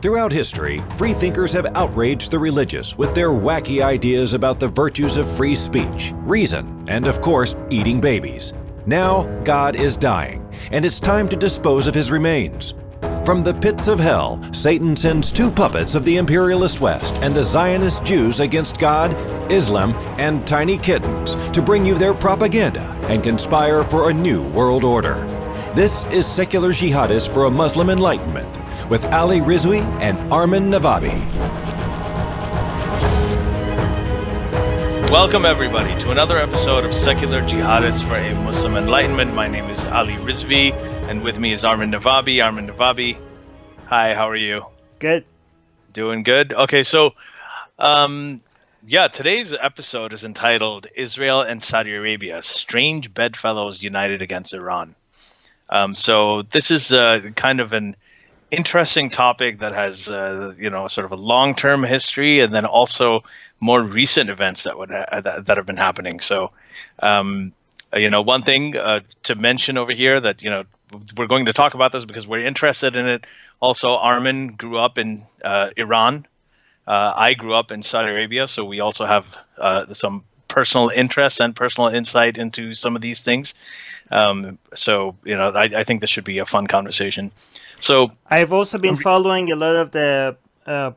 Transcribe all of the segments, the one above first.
Throughout history, free thinkers have outraged the religious with their wacky ideas about the virtues of free speech, reason, and of course, eating babies. Now, God is dying, and it's time to dispose of his remains. From the pits of hell, Satan sends two puppets of the imperialist West and the Zionist Jews against God, Islam, and tiny kittens to bring you their propaganda and conspire for a new world order. This is Secular Jihadists for a Muslim Enlightenment with Ali Rizvi and Armin Navabi. Welcome everybody to another episode of Secular Jihadists for a Muslim Enlightenment. My name is Ali Rizvi and with me is Armin Navabi. Armin Navabi, hi, how are you? Good. Doing good? Okay, so today's episode is entitled Israel and Saudi Arabia, Strange Bedfellows United Against Iran. So this is kind of an interesting topic that has, sort of a long-term history, and then also more recent events that have been happening. So, one thing to mention over here that we're going to talk about this because we're interested in it. Also, Armin grew up in Iran. I grew up in Saudi Arabia, so we also have some personal interest and personal insight into some of these things. I think this should be a fun conversation. So I've also been following a lot of the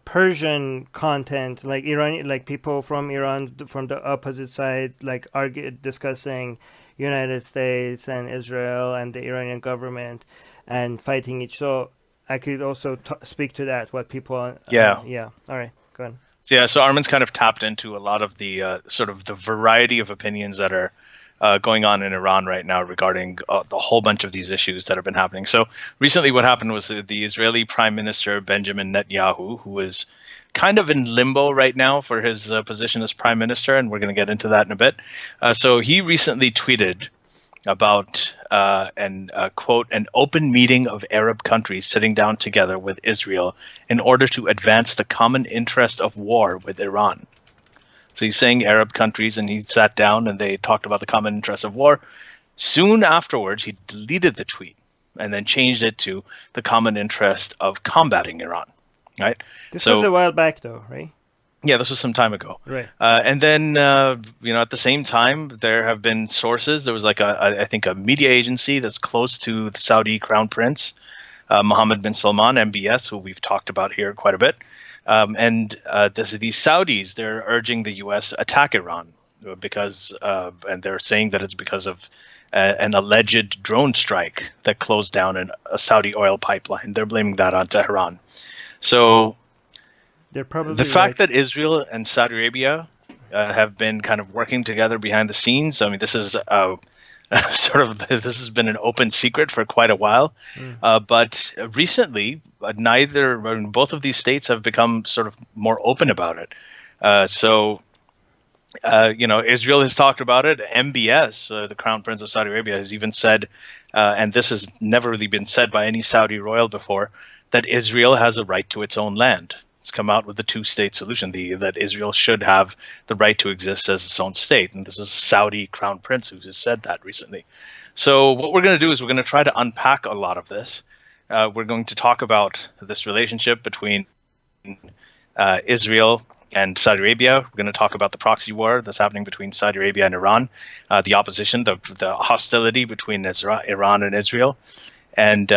Persian content, like Iran, like people from Iran from the opposite side, like discussing United States and Israel and the Iranian government and fighting each. So I could also speak to that. What people? All right, go on. Yeah, so Armin's kind of tapped into a lot of the sort of the variety of opinions that are going on in Iran right now regarding the whole bunch of these issues that have been happening. So recently what happened was the Israeli Prime Minister Benjamin Netanyahu, who is kind of in limbo right now for his position as Prime Minister, and we're going to get into that in a bit. So he recently tweeted about quote, an open meeting of Arab countries sitting down together with Israel in order to advance the common interest of war with Iran. So he's saying Arab countries, and he sat down and they talked about the common interest of war. Soon afterwards, he deleted the tweet and then changed it to the common interest of combating Iran. Right? This was a while back, though, right? Yeah, this was some time ago. Right. And then, at the same time, there have been sources. There was I think a media agency that's close to the Saudi Crown Prince, Mohammad bin Salman, MBS, who we've talked about here quite a bit. These Saudis, they're urging the U.S. to attack Iran because, and they're saying that it's because of an alleged drone strike that closed down a Saudi oil pipeline. They're blaming that on Tehran. So they're probably the fact that Israel and Saudi Arabia have been kind of working together behind the scenes, I mean, this is this has been an open secret for quite a while. But recently, both of these states have become sort of more open about it. Israel has talked about it. MBS, the Crown Prince of Saudi Arabia, has even said, and this has never really been said by any Saudi royal before, that Israel has a right to its own land. It's come out with the two-state solution, that Israel should have the right to exist as its own state. And this is a Saudi Crown Prince who has said that recently. So what we're going to do is we're going to try to unpack a lot of this. We're going to talk about this relationship between Israel and Saudi Arabia. We're going to talk about the proxy war that's happening between Saudi Arabia and Iran, the opposition, the hostility between Iran and Israel, and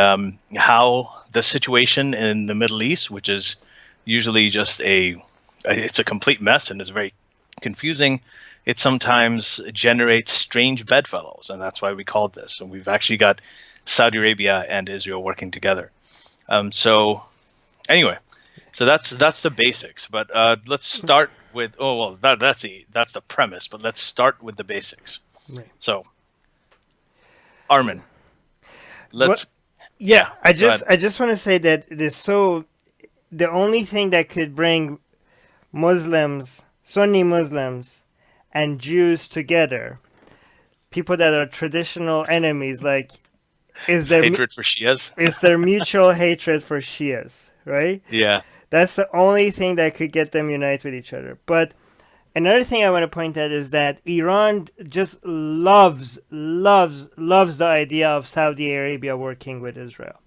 how the situation in the Middle East, which is usually just it's a complete mess and it's very confusing. It sometimes generates strange bedfellows, and that's why we called this. And we've actually got Saudi Arabia and Israel working together. So that's the basics. But let's start with that's the premise. But let's start with the basics. Right. So, Armin, let's. I just want to say that the only thing that could bring Muslims, Sunni Muslims, and Jews together, people that are traditional enemies, is their hatred for Shias. Is their mutual hatred for Shias, right? Yeah. That's the only thing that could get them united with each other. But another thing I want to point out is that Iran just loves the idea of Saudi Arabia working with Israel.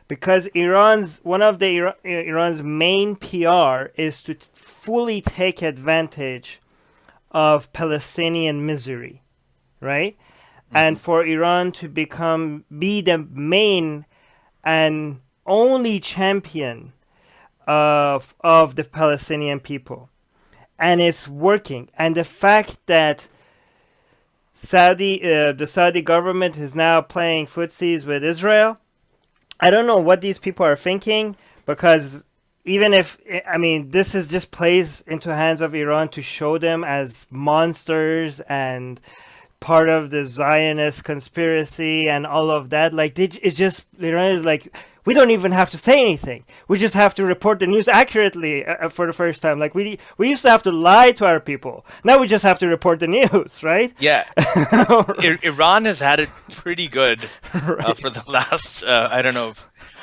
because Iran's main PR is to fully take advantage of Palestinian misery, right? And for Iran to be the main and only champion of the Palestinian people. And it's working. And the fact that the Saudi government is now playing footsies with Israel, I don't know what these people are thinking, because even if, I mean, this is just plays into hands of Iran to show them as monsters and part of the Zionist conspiracy and all of that. Like, it's just, Iran is like, we don't even have to say anything. We just have to report the news accurately for the first time. Like, we used to have to lie to our people. Now we just have to report the news, right? Yeah. Iran has had it pretty good for the last, I don't know,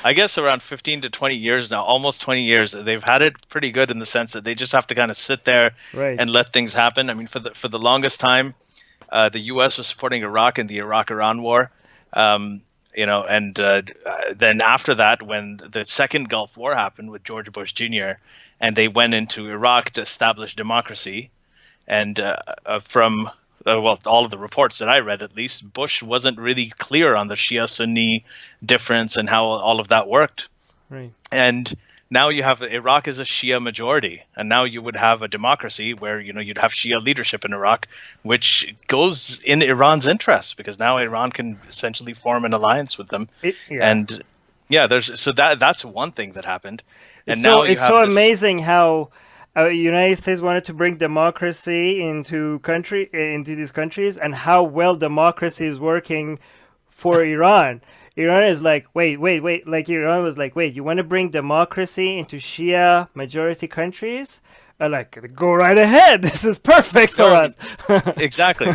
I guess around 15 to 20 years now, almost 20 years. They've had it pretty good in the sense that they just have to kind of sit there and let things happen. I mean, for the longest time, the U.S. was supporting Iraq in the Iraq-Iran war. And then after that, when the second Gulf War happened with George Bush Jr., and they went into Iraq to establish democracy, and from all of the reports that I read, at least, Bush wasn't really clear on the Shia-Sunni difference and how all of that worked. Right. And now you have Iraq is a Shia majority, and now you would have a democracy where you'd have Shia leadership in Iraq, which goes in Iran's interest, because now Iran can essentially form an alliance with them. And that's one thing that happened. And now it's so amazing how United States wanted to bring democracy into these countries, and how well democracy is working for Iran. Iran is like, wait. Like, Iran was like, wait, you want to bring democracy into Shia majority countries? Like, go right ahead. This is perfect for us. Exactly.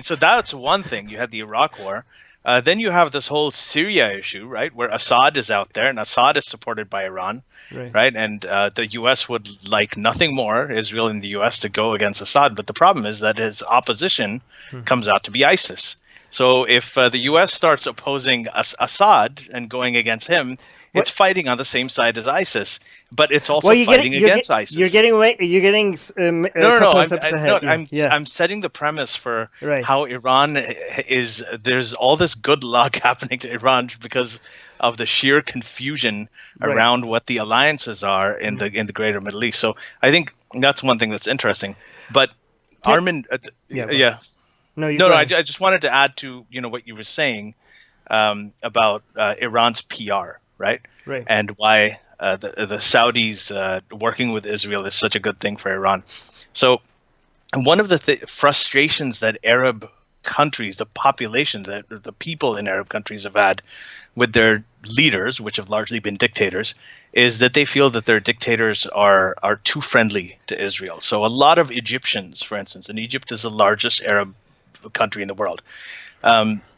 So that's one thing. You had the Iraq war. Then you have this whole Syria issue, right, where Assad is out there, and Assad is supported by Iran, right? And the U.S. would like nothing more, Israel and the U.S., to go against Assad. But the problem is that his opposition comes out to be ISIS. So if the U.S. starts opposing Assad and going against him, it's fighting on the same side as ISIS, but it's also fighting against ISIS. You're getting I'm setting the premise for how Iran is. There's all this good luck happening to Iran because of the sheer confusion around what the alliances are in the greater Middle East. So I think that's one thing that's interesting. But Armin, I just wanted to add to what you were saying about Iran's PR, right? And why the Saudis working with Israel is such a good thing for Iran. So one of the frustrations that Arab countries, the population, the people in Arab countries have had with their leaders, which have largely been dictators, is that they feel that their dictators are too friendly to Israel. So a lot of Egyptians, for instance, and Egypt is the largest Arab country in the world,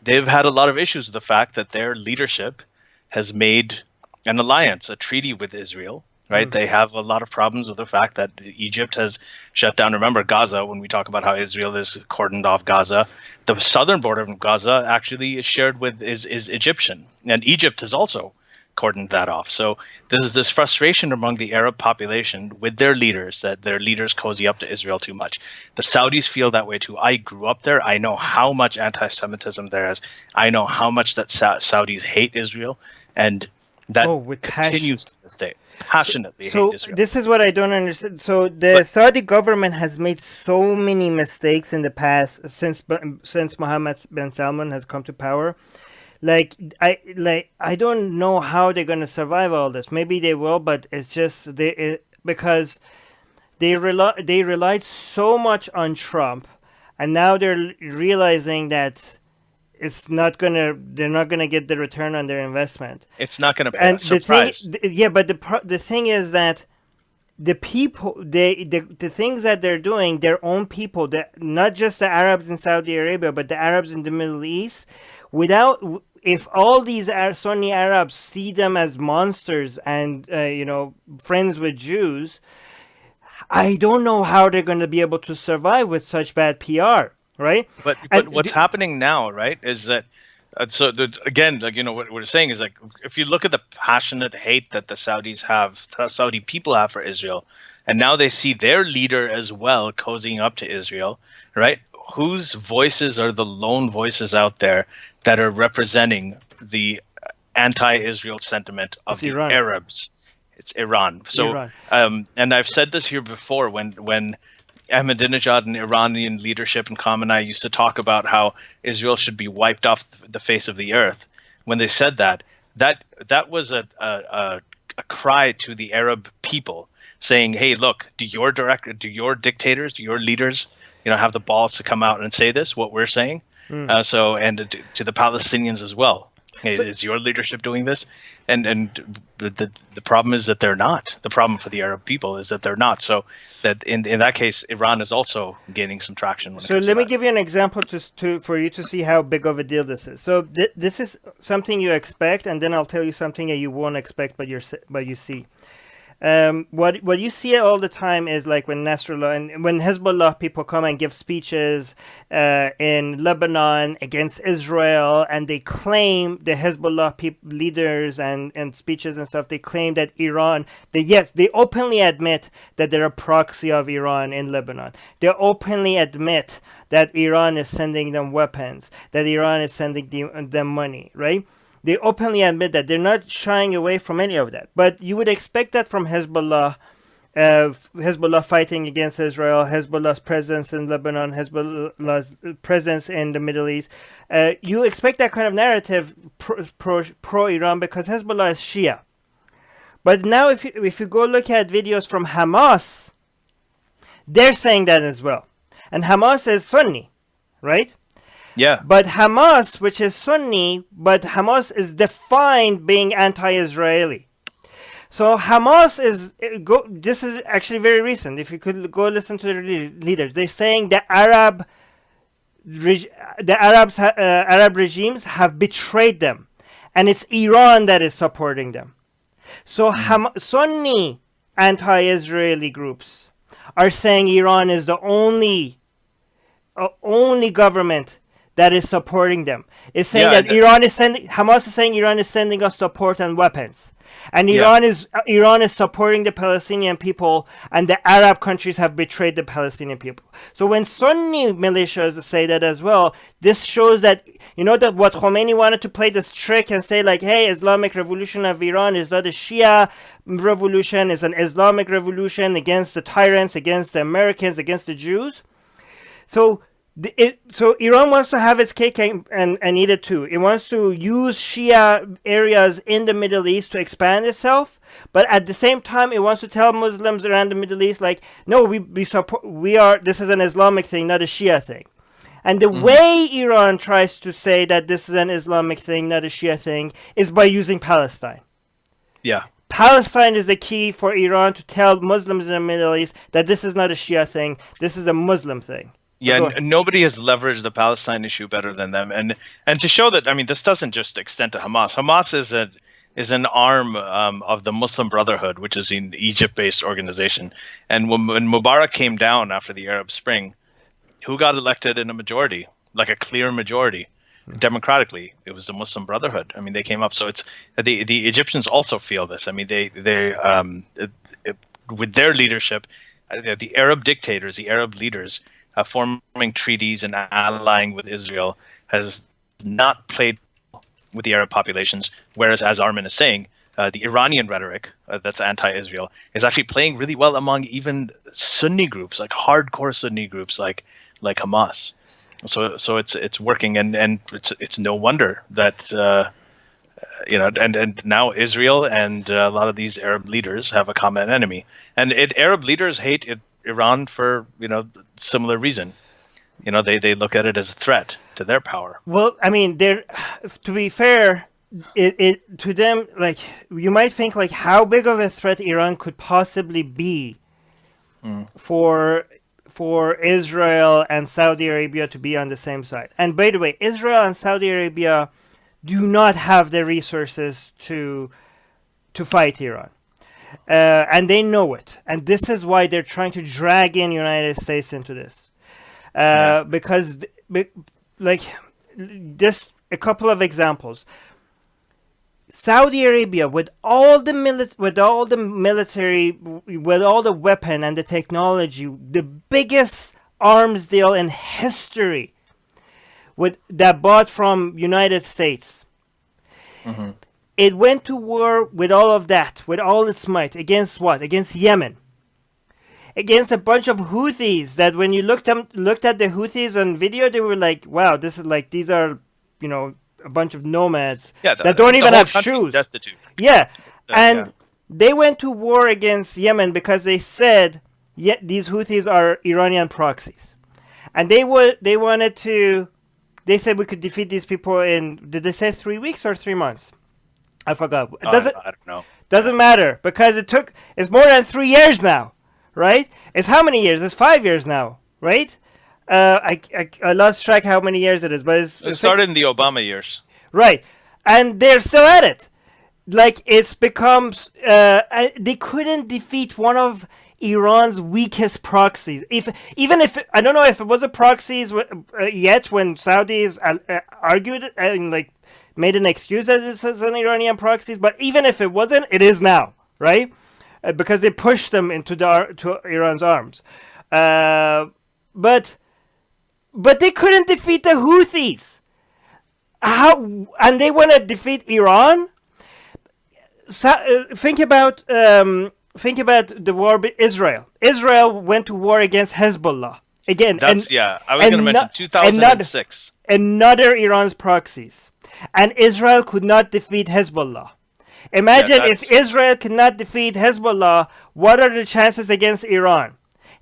they've had a lot of issues with the fact that their leadership has made an alliance, a treaty with Israel, right? They have a lot of problems with the fact that Egypt has shut down. Remember Gaza, when we talk about how Israel is cordoned off Gaza, the southern border of Gaza actually is shared with is Egyptian, and Egypt has also cordoned that off. So there's this frustration among the Arab population with their leaders, that their leaders cozy up to Israel too much. The Saudis feel that way too. I grew up there. I know how much anti-Semitism there is. I know how much that Saudis hate Israel, and that continues to this day. Passionately hate Israel. This is what I don't understand. So the Saudi government has made so many mistakes in the past since Mohammad bin Salman has come to power. I don't know how they're going to survive all this. Maybe they will, but it's just because they relied so much on Trump, and now they're realizing that they're not gonna get the return on their investment. It's not gonna be a surprise. But the thing is that the people, the things that they're doing, their own people, not just the Arabs in Saudi Arabia, but the Arabs in the Middle East, if all these Sunni Arabs see them as monsters and friends with Jews, I don't know how they're going to be able to survive with such bad PR. Right, but what's happening now, right, is that Again, like, what we're saying is, like, if you look at the passionate hate that the Saudi people have for Israel, and now they see their leader as well cozying up to Israel, right? Whose voices are the lone voices out there that are representing the anti-Israel sentiment of the Iran. Arabs? It's Iran. So, Iran. And I've said this here before when Ahmadinejad and Iranian leadership and Khamenei used to talk about how Israel should be wiped off the face of the earth. When they said that was a cry to the Arab people, saying, "Hey, look, do your dictators, do your leaders, have the balls to come out and say this? What we're saying?" And to the Palestinians as well. Hey, is your leadership doing this? And the problem is that they're not. The problem for the Arab people is that they're not. So that in that case, Iran is also gaining some traction. So let me give you an example for you to see how big of a deal this is. So this is something you expect, and then I'll tell you something that you won't expect, but you see. What you see all the time is like when Nasrallah and when Hezbollah people come and give speeches in Lebanon against Israel, and they claim, the Hezbollah leaders and speeches and stuff, they claim that Iran, they openly admit that they're a proxy of Iran in Lebanon. They openly admit that Iran is sending them weapons, that Iran is sending them money, right? They openly admit that. They're not shying away from any of that. But you would expect that from Hezbollah, Hezbollah fighting against Israel, Hezbollah's presence in Lebanon, Hezbollah's presence in the Middle East. You expect that kind of narrative pro-Iran because Hezbollah is Shia. But now if you go look at videos from Hamas, they're saying that as well. And Hamas is Sunni, right? Yeah. But Hamas, which is Sunni, but Hamas is defined being anti-Israeli. So Hamas this is actually very recent. If you could go listen to the leaders, they're saying the Arab regimes have betrayed them, and it's Iran that is supporting them. So Sunni anti-Israeli groups are saying Iran is the only government that is supporting them. It's saying that Hamas is saying Iran is sending us support and weapons. And Iran is supporting the Palestinian people, and the Arab countries have betrayed the Palestinian people. So when Sunni militias say that as well, this shows that, that what Khomeini wanted to play this trick and say like, hey, Islamic Revolution of Iran is not a Shia revolution, it's an Islamic revolution against the tyrants, against the Americans, against the Jews. So Iran wants to have its cake and eat it too. It wants to use Shia areas in the Middle East to expand itself, but at the same time, it wants to tell Muslims around the Middle East, like, no, this is an Islamic thing, not a Shia thing. And the way Iran tries to say that this is an Islamic thing, not a Shia thing, is by using Palestine. Yeah. Palestine is the key for Iran to tell Muslims in the Middle East that this is not a Shia thing, this is a Muslim thing. Yeah, nobody has leveraged the Palestine issue better than them, and to show that, I mean, this doesn't just extend to Hamas. Hamas is an arm of the Muslim Brotherhood, which is an Egypt-based organization. And when Mubarak came down after the Arab Spring, who got elected in a majority, like a clear majority, democratically? It was the Muslim Brotherhood. I mean, they came up. So it's the Egyptians also feel this. I mean, they with their leadership, the Arab dictators, the Arab leaders. Forming treaties and allying with Israel has not played with the Arab populations, whereas, as Armin is saying, the Iranian rhetoric that's anti-Israel is actually playing really well among even Sunni groups, like hardcore Sunni groups, like Hamas. So it's working, and it's no wonder that and now Israel and a lot of these Arab leaders have a common enemy, and Arab leaders hate Iran for similar reason. They look at it as a threat to their power. Well, I mean, to be fair, it to them, like, you might think like how big of a threat Iran could possibly be for Israel and Saudi Arabia to be on the same side. And by the way, Israel and Saudi Arabia do not have the resources to fight Iran. And they know it, and this is why they're trying to drag in United States into this, because like this a couple of examples. Saudi Arabia, with all the military, with all the weapon and the technology, the biggest arms deal in history, that bought from United States. Mm-hmm. It went to war with all of that, with all its might, against what? Against Yemen. Against a bunch of Houthis that when you looked at the Houthis on video, they were like, wow, this is like, these are, a bunch of nomads that don't even have shoes. Destitute. Yeah. And they went to war against Yemen because they said, these Houthis are Iranian proxies. And they said we could defeat these people in, did they say 3 weeks or 3 months? I forgot. I don't know. Doesn't matter because it's more than 3 years now, right? It's how many years? It's 5 years now, right? I lost track how many years it is, but it started in the Obama years. Right. And they're still at it. Like, it's becomes, they couldn't defeat one of Iran's weakest proxies. Even if I don't know if it was a proxies yet when Saudis argued and like made an excuse that this is an Iranian proxies, but even if it wasn't, it is now, right? Because they pushed them into to Iran's arms. But they couldn't defeat the Houthis. How? And they want to defeat Iran? Think about the war with Israel. Israel went to war against Hezbollah again. I was going to mention 2006. Another Iran's proxies, and Israel could not defeat Hezbollah. Imagine if Israel cannot defeat Hezbollah, what are the chances against Iran?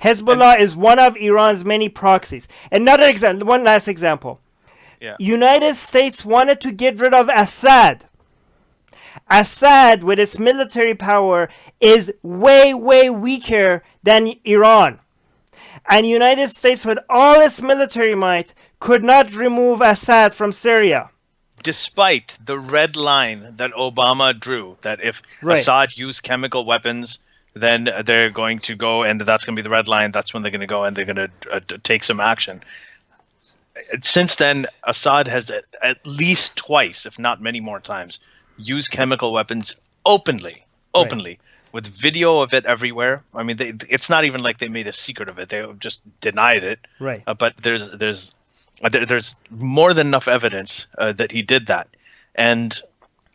Hezbollah is one of Iran's many proxies. Another example, one last example. Yeah. United States wanted to get rid of Assad. Assad, with its military power, is way, way weaker than Iran. And United States, with all its military might, could not remove Assad from Syria. Despite the red line that Obama drew, that if Assad used chemical weapons, then they're going to go, and that's going to be the red line. That's when they're going to go, and they're going to take some action. Since then, Assad has at least twice, if not many more times, used chemical weapons openly, with video of it everywhere. I mean, it's not even like they made a secret of it; they just denied it. Right. But there's more than enough evidence that he did that, and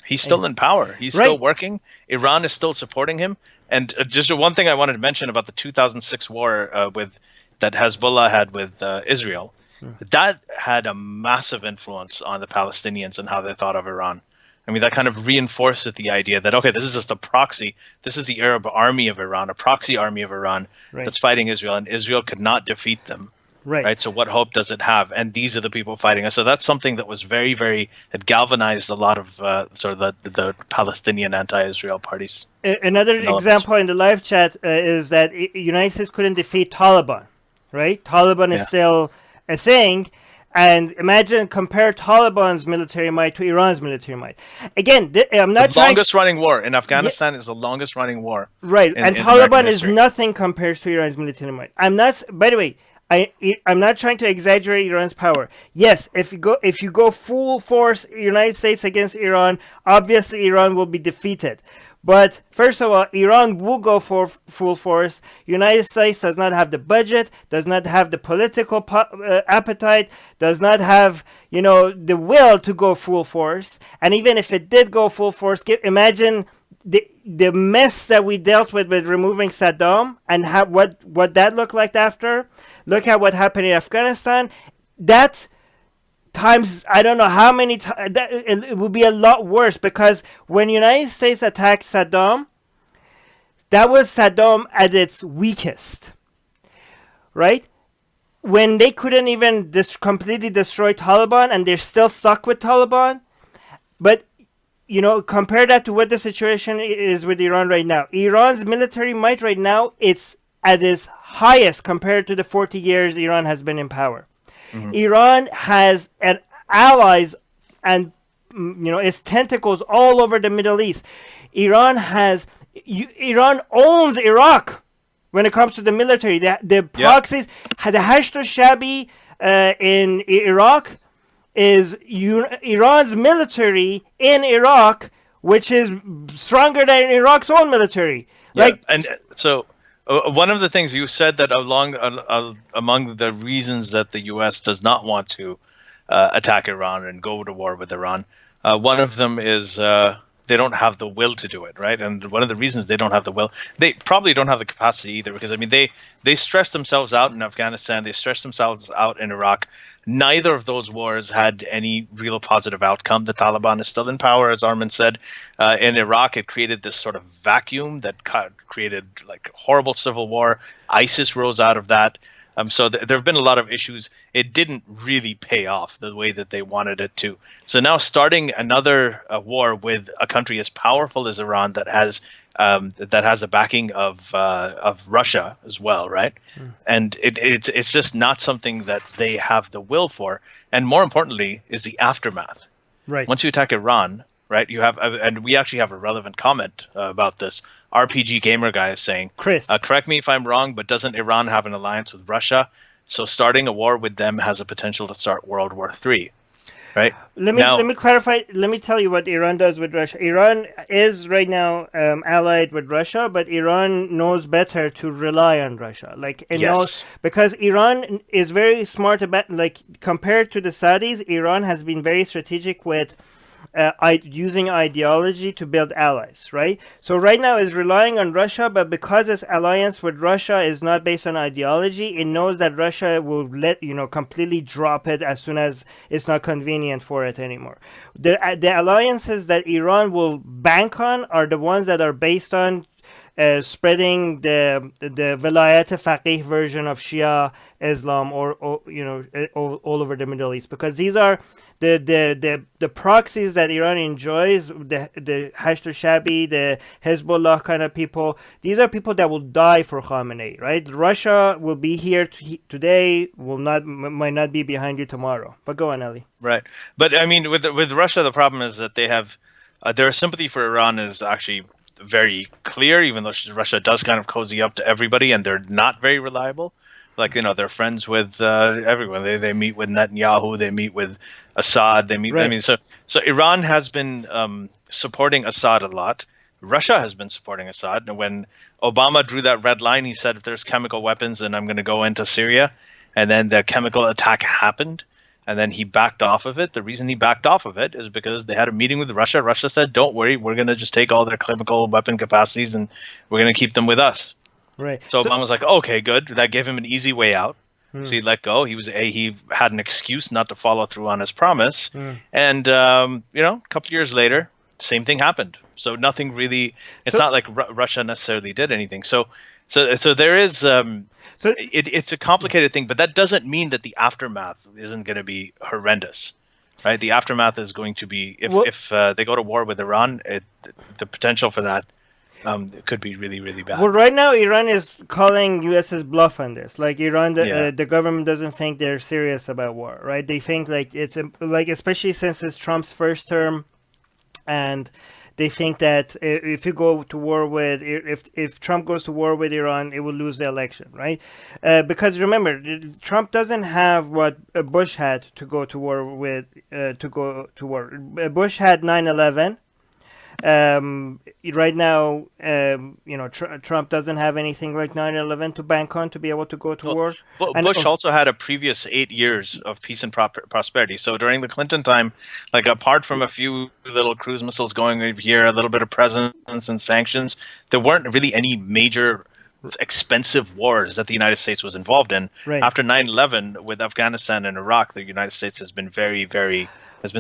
he's still in power. He's still working. Iran is still supporting him. And just one thing I wanted to mention about the 2006 war that Hezbollah had with Israel, that had a massive influence on the Palestinians and how they thought of Iran. I mean, that kind of reinforced the idea that, okay, this is just a proxy. This is the Arab army of Iran, a proxy army of Iran that's fighting Israel, and Israel could not defeat them. Right. So what hope does it have? And these are the people fighting us. So that's something that was very, very, it galvanized a lot of sort of the Palestinian anti-Israel parties. Another example in the live chat is that United States couldn't defeat Taliban, right? Taliban is still a thing. And compare Taliban's military might to Iran's military might. Again, I'm not the longest running war in Afghanistan is the longest running war. Right, and Taliban is nothing compared to Iran's military might. By the way, I'm not trying to exaggerate Iran's power. Yes, if you go full force United States against Iran, obviously Iran will be defeated. But first of all, Iran will go for full force. United States does not have the budget, does not have the political appetite, does not have the will to go full force. And even if it did go full force, imagine the mess that we dealt with removing Saddam and what that looked like after. Look at what happened in Afghanistan. That times, I don't know how many times, it would be a lot worse, because when United States attacked Saddam, that was Saddam at its weakest, right? When they couldn't even completely destroy Taliban, and they're still stuck with Taliban. But compare that to what the situation is with Iran right now. Iran's military might right now, it's at its highest compared to the 40 years Iran has been in power. Mm-hmm. Iran has allies and its tentacles all over the Middle East. Iran owns Iraq when it comes to the military. The proxies, the Hashd al-Shabi in Iraq, is Iran's military in Iraq, which is stronger than Iraq's own military. Yeah, Like, and so one of the things you said that among the reasons that the U.S. does not want to attack Iran and go to war with Iran, one of them is they don't have the will to do it, right? And one of the reasons they don't have the will, they probably don't have the capacity either, because I mean they stressed themselves out in Afghanistan, they stressed themselves out in Iraq. Neither of those wars had any real positive outcome. The Taliban is still in power, as Armin said. In Iraq, it created this sort of vacuum that created like horrible civil war. ISIS rose out of that. So there have been a lot of issues. It didn't really pay off the way that they wanted it to. So now starting another war with a country as powerful as Iran that has a backing of Russia as well, right? And it's just not something that they have the will for. And more importantly, is the aftermath. right. Once you attack Iran, right? You have, and we actually have a relevant comment about this. RPG Gamer Guy is saying, Chris. correct me if I'm wrong, but doesn't Iran have an alliance with Russia? So starting a war with them has a potential to start World War III, right? Let me clarify. Let me tell you what Iran does with Russia. Iran is right now allied with Russia, but Iran knows better to rely on Russia. Like it knows, because Iran is very smart about, like, compared to the Saudis, Iran has been very strategic with using ideology to build allies, right? So right now is relying on Russia, but because its alliance with Russia is not based on ideology, it knows that Russia will completely drop it as soon as it's not convenient for it anymore. The alliances that Iran will bank on are the ones that are based on spreading the Velayat Faqih version of Shia Islam, or all over the Middle East, because these are the proxies that Iran enjoys, the Hashd al-Shabi, the Hezbollah kind of people. These are people that will die for Khamenei, right? Russia will be here today, might not be behind you tomorrow. But go on, Ali. Right, but I mean, with Russia, the problem is that they have their sympathy for Iran is actually very clear, even though Russia does kind of cozy up to everybody, and they're not very reliable. Like, they're friends with everyone. They meet with Netanyahu, they meet with Assad, they meet. Right. I mean, so Iran has been supporting Assad a lot. Russia has been supporting Assad. And when Obama drew that red line, he said, if there's chemical weapons, then I'm going to go into Syria. And then the chemical attack happened. And then he backed off of it. The reason he backed off of it is because they had a meeting with Russia. Russia said, don't worry, we're going to just take all their chemical weapon capacities and we're going to keep them with us. Right. So Obama was like, okay, good. That gave him an easy way out. So he let go. He had an excuse not to follow through on his promise. And, a couple of years later, same thing happened. So nothing really, it's not like Russia necessarily did anything. So there is, it's a complicated thing, but that doesn't mean that the aftermath isn't going to be horrendous, right? The aftermath is going to be, if they go to war with Iran, the potential for that it could be really, really bad. Well, right now, Iran is calling US's bluff on this. Like, Iran, the government doesn't think they're serious about war, right? They think, like, it's, like, especially since it's Trump's first term, and they think that if you go to war with, if Trump goes to war with Iran, it will lose the election, right? Because remember, Trump doesn't have what Bush had to go to war with, Bush had 9/11. Right now, Trump doesn't have anything like 9/11 to bank on to be able to go to war. And Bush also had a previous 8 years of peace and prosperity. So during the Clinton time, like, apart from a few little cruise missiles going over here, a little bit of presence and sanctions, there weren't really any major expensive wars that the United States was involved in. Right. After 9/11, with Afghanistan and Iraq, the United States has been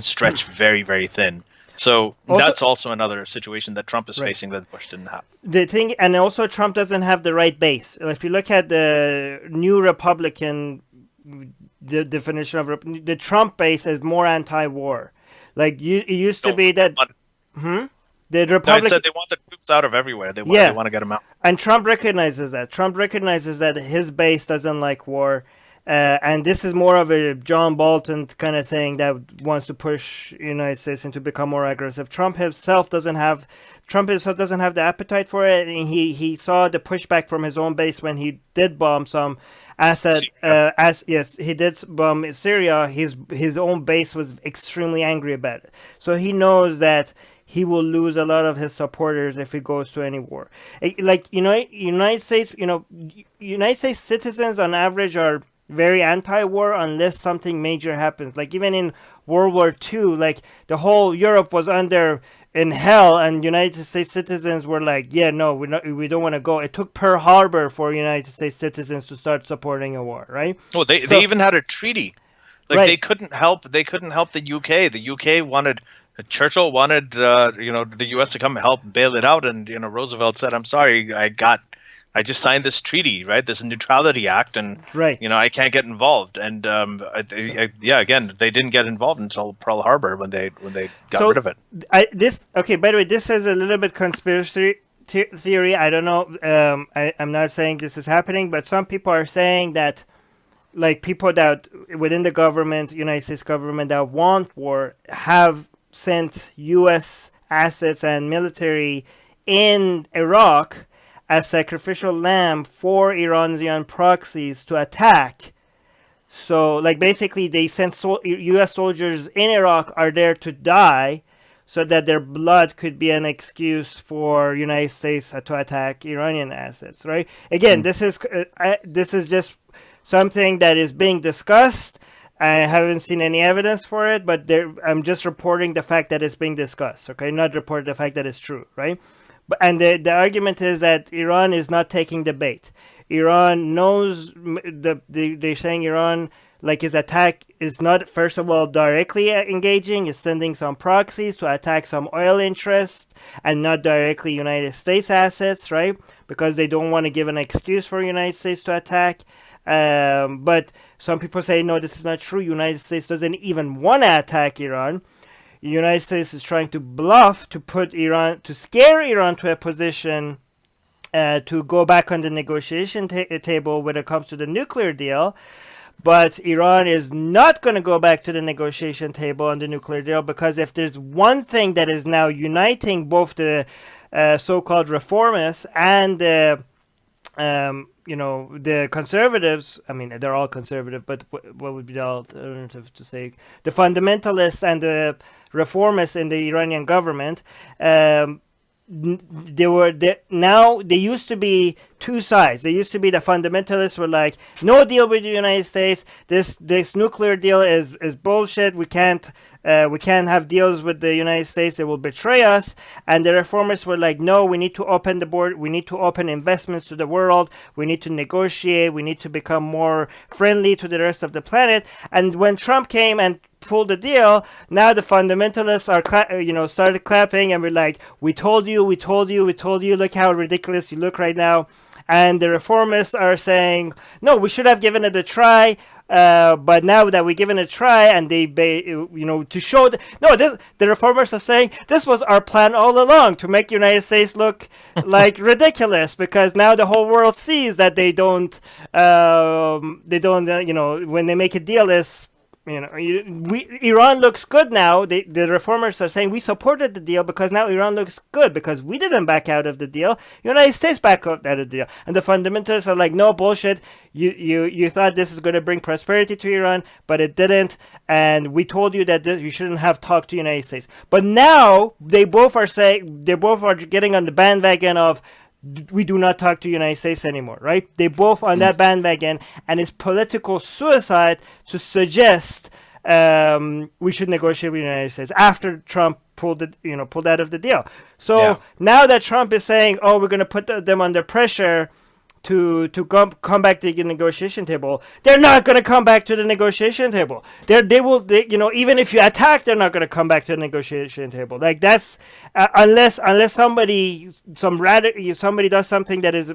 stretched very, very thin. So that's also another situation that Trump is facing that Bush didn't have. The thing, and also Trump doesn't have the right base. If you look at the new Republican, the definition of the Trump base is more anti-war. Like, it used to be that. The Republican said they want the troops out of everywhere. They want to get them out. And Trump recognizes that. Trump recognizes that his base doesn't like war. And this is more of a John Bolton kind of thing that wants to push the United States into become more aggressive. Trump himself doesn't have the appetite for it, and he saw the pushback from his own base when he did bomb some, Assad, yes, he did bomb Syria. His own base was extremely angry about it. So he knows that he will lose a lot of his supporters if he goes to any war. Like, United States, United States citizens on average are very anti-war unless something major happens. Like even in World War II, like the whole Europe was in hell, and United States citizens were like, yeah, no, we don't want to go. It took Pearl Harbor for United States citizens to start supporting a war, right? Oh, they even had a treaty. Like right. they couldn't help the UK. The UK wanted Churchill wanted the US to come help bail it out, and Roosevelt said, "I'm sorry, I just signed this treaty, right? This Neutrality Act, and right. I can't get involved." And again, they didn't get involved until Pearl Harbor when they got rid of it. By the way, this is a little bit conspiracy theory. I don't know. I'm not saying this is happening, but some people are saying that, like, people that within the government, United States government, that want war have sent U.S. assets and military in Iraq as sacrificial lamb for Iranian proxies to attack. So, like, basically they sent U.S. soldiers in Iraq are there to die so that their blood could be an excuse for United States to attack Iranian assets, right? Again, this is just something that is being discussed. I haven't seen any evidence for it, but I'm just reporting the fact that it's being discussed, okay? Not reporting the fact that it's true, right? And the argument is that Iran is not taking the bait. Iran knows, they're saying Iran, like, his attack is not, first of all, directly engaging, is sending some proxies to attack some oil interests and not directly United States assets, right? Because they don't want to give an excuse for United States to attack. But some people say, no, this is not true. United States doesn't even want to attack Iran. The United States is trying to bluff to scare Iran to a position to go back on the negotiation table when it comes to the nuclear deal. But Iran is not going to go back to the negotiation table on the nuclear deal, because if there's one thing that is now uniting both the so-called reformists and the conservatives, I mean, they're all conservative, but what would be the alternative to say? The fundamentalists and the reformists in the Iranian government, they used to be two sides. They used to be the fundamentalists were like, no deal with the United States. This nuclear deal is bullshit. We can't have deals with the United States. They will betray us. And the reformers were like, no, we need to open the board. We need to open investments to the world. We need to negotiate. We need to become more friendly to the rest of the planet. And when Trump came and pulled the deal, now the fundamentalists are started clapping, and we're like, we told you, look how ridiculous you look right now. And the reformists are saying, no, we should have given it a try. But now that we've given it a try, and to show the reformers are saying this was our plan all along, to make United States look like ridiculous, because now the whole world sees that they don't when they make a deal is, Iran looks good now. The reformers are saying we supported the deal because now Iran looks good because we didn't back out of the deal. United States back out of the deal, and the fundamentalists are like, no, bullshit. You thought this is going to bring prosperity to Iran, but it didn't. And we told you that you shouldn't have talked to United States. But now they both are getting on the bandwagon of, we do not talk to United States anymore, right? They both on that bandwagon, and it's political suicide to suggest we should negotiate with the United States after Trump pulled out of the deal. So now that Trump is saying, oh, we're going to put them under pressure to come back to the negotiation table, they're not going to come back to the negotiation table. They will even if you attack, they're not going to come back to the negotiation table. Like, that's unless somebody does something that is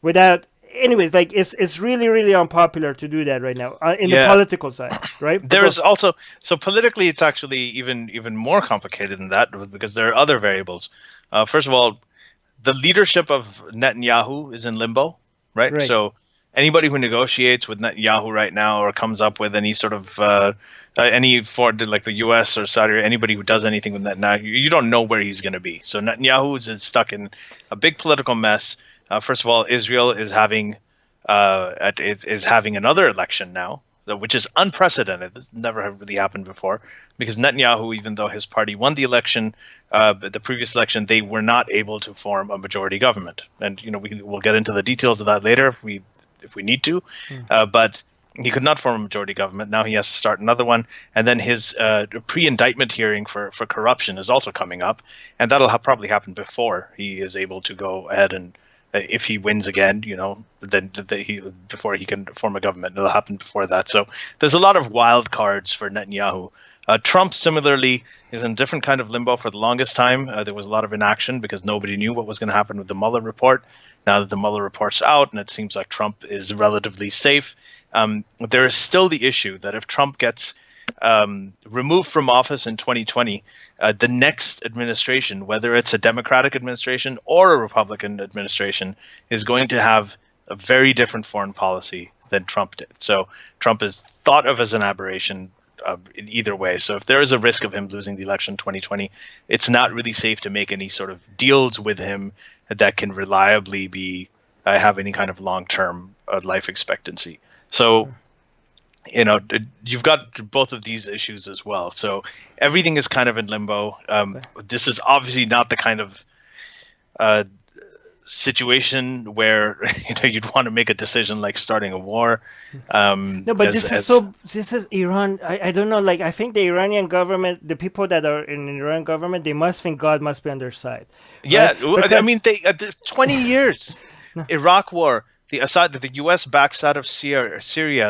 without. Anyways, like, it's really, really unpopular to do that right now in the political side, right? There's also, so politically, it's actually even more complicated than that, because there are other variables. First of all, the leadership of Netanyahu is in limbo, right? So anybody who negotiates with Netanyahu right now, or comes up with any sort of like the U.S. or Saudi, or anybody who does anything with Netanyahu, you don't know where he's going to be. So Netanyahu is stuck in a big political mess. First of all, Israel is having is having another election now, which is unprecedented. This never really happened before, because Netanyahu, even though his party won the election, the previous election, they were not able to form a majority government. And we'll get into the details of that later if we need to. But he could not form a majority government. Now he has to start another one. And then his pre-indictment hearing for corruption is also coming up. And that'll probably happen before he is able to go ahead and, if he wins again, then before he can form a government. It'll happen before that. So there's a lot of wild cards for Netanyahu. Trump, similarly, is in a different kind of limbo for the longest time. There was a lot of inaction because nobody knew what was going to happen with the Mueller report. Now that the Mueller report's out and it seems like Trump is relatively safe, there is still the issue that if Trump gets removed from office in 2020, the next administration, whether it's a Democratic administration or a Republican administration, is going to have a very different foreign policy than Trump did. So Trump is thought of as an aberration in either way. So if there is a risk of him losing the election in 2020, it's not really safe to make any sort of deals with him that can reliably be have any kind of long-term life expectancy. So, you've got both of these issues as well. So everything is kind of in limbo. This is obviously not the kind of situation where you'd want to make a decision like starting a war. No, but this is Iran. I don't know. Like, I think the Iranian government, the people that are in the Iranian government, they must think God must be on their side. Yeah, right? Because, I mean, 20 years, Iraq war. The U.S. backs out of Syria.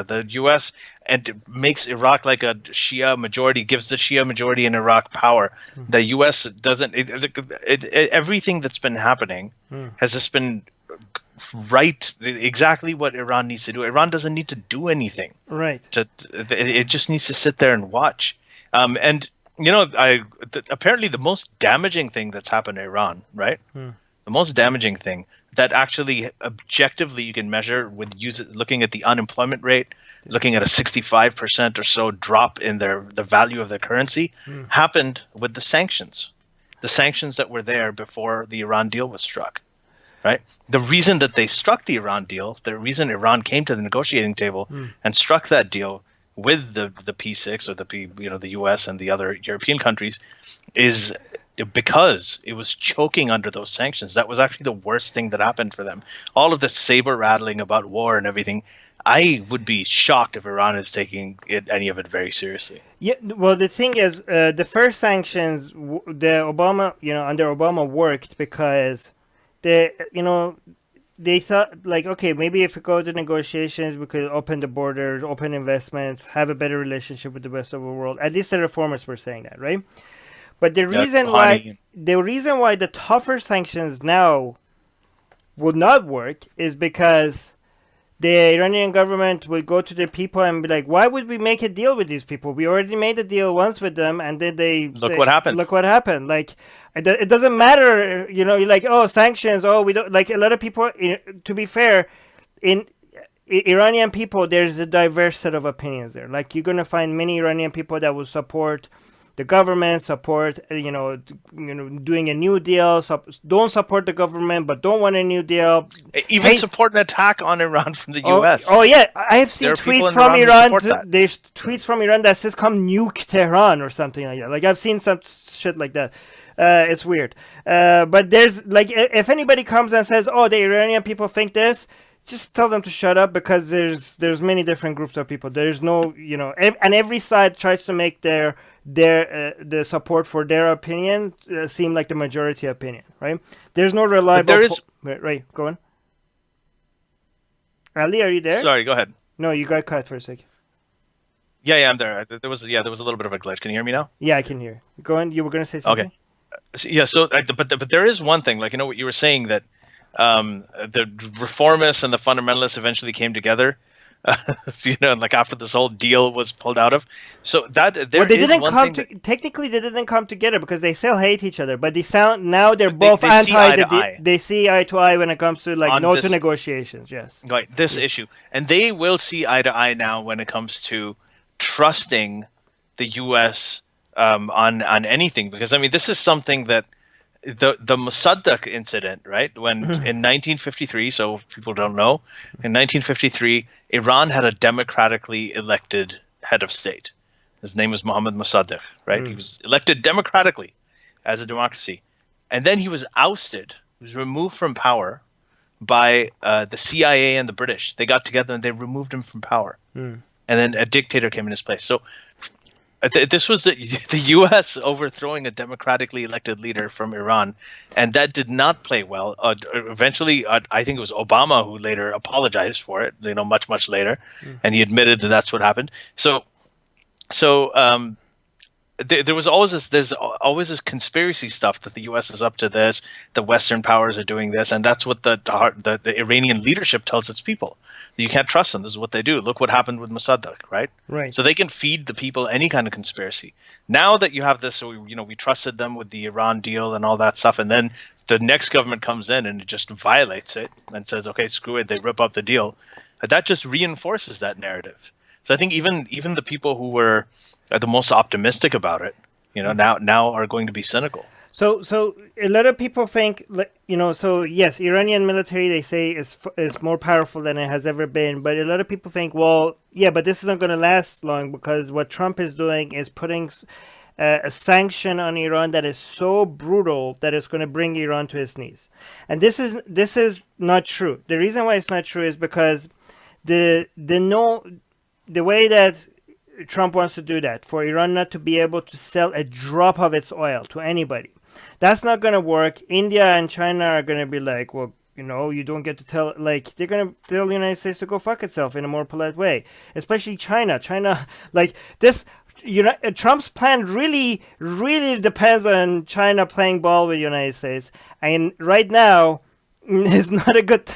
The U.S. and makes Iraq like a Shia majority, gives the Shia majority in Iraq power. The U.S. doesn't. Everything that's been happening has just been exactly what Iran needs to do. Iran doesn't need to do anything. Right. It just needs to sit there and watch. Apparently the most damaging thing that's happened to Iran, right? The most damaging thing that actually objectively you can measure looking at the unemployment rate, looking at a 65% or so drop in the value of their currency, happened with the sanctions that were there before the Iran deal was struck. Right. The reason that they struck the Iran deal, the reason Iran came to the negotiating table and struck that deal with the P6 or the U.S. and the other European countries is because it was choking under those sanctions. That was actually the worst thing that happened for them. All of the saber rattling about war and everything, I would be shocked if Iran is taking any of it very seriously. Yeah, well, the thing is, the first sanctions, under Obama worked because they thought, like, okay, maybe if we go to negotiations, we could open the borders, open investments, have a better relationship with the rest of the world. At least the reformers were saying that, right? But the reason why the tougher sanctions now would not work is because the Iranian government will go to the people and be like, why would we make a deal with these people? We already made a deal once with them, and then what happened. Look what happened. Like, it doesn't matter, you're like, oh, sanctions, oh, we don't, like, a lot of people, to be fair, in Iranian people, there's a diverse set of opinions there. Like, you're going to find many Iranian people that will support the government, support, doing a new deal, don't support the government, but don't want a new deal. Even support an attack on Iran from the U.S. Oh, yeah. I have seen tweets from Iran. There's tweets from Iran that says, come nuke Tehran or something like that. Like, I've seen some shit like that. It's weird. But there's, like, if anybody comes and says, oh, the Iranian people think this, just tell them to shut up, because there's many different groups of people. There's no, and every side tries to make the support for their opinion seem like the majority opinion, right? There's no reliable. Right, go on. Ali, are you there? Sorry, go ahead. No, you got cut for a second. Yeah, I'm there. There was a little bit of a glitch. Can you hear me now? Yeah, I can hear. Go on. You were going to say something. Okay. Yeah. So, but there is one thing. Like, what you were saying, that the reformists and the fundamentalists eventually came together. Like after this whole deal was pulled out of. So that there they didn't come technically they didn't come together because they still hate each other, but they're both anti. They see eye to eye when it comes to to negotiations. Yes. Right. This issue, and they will see eye to eye now when it comes to trusting the U.S. On anything, because I mean this is something that the Mossadegh incident, right? When in 1953, so if people don't know, in 1953, Iran had a democratically elected head of state. His name was Mohammad Mossadegh, right? He was elected democratically as a democracy. And then he was ousted, he was removed from power by the CIA and the British. They got together and they removed him from power. And then a dictator came in his place. So this was the U.S. overthrowing a democratically elected leader from Iran, and that did not play well. Eventually, I think it was Obama who later apologized for it. Much later, and he admitted that that's what happened. So there was always this. There's always this conspiracy stuff that the U.S. is up to this. The Western powers are doing this, and that's what the Iranian leadership tells its people. You can't trust them. This is what they do. Look what happened with Mossadegh, right? Right. So they can feed the people any kind of conspiracy. Now that you have this, so we trusted them with the Iran deal and all that stuff, and then the next government comes in and it just violates it and says, okay, screw it. They rip up the deal. That just reinforces that narrative. So I think even the people who were the most optimistic about it, now are going to be cynical. So a lot of people think, so yes, Iranian military, they say, is more powerful than it has ever been. But a lot of people think, well, yeah, but this isn't going to last long, because what Trump is doing is putting a sanction on Iran that is so brutal that it's going to bring Iran to its knees. And this is not true. The reason why it's not true is because the way that Trump wants to do that, for Iran not to be able to sell a drop of its oil to anybody, that's not going to work. India and China are going to be like, well, you don't get to tell, they're going to tell the United States to go fuck itself in a more polite way. Especially China. Trump's plan really, really depends on China playing ball with the United States. And right now, it's not a good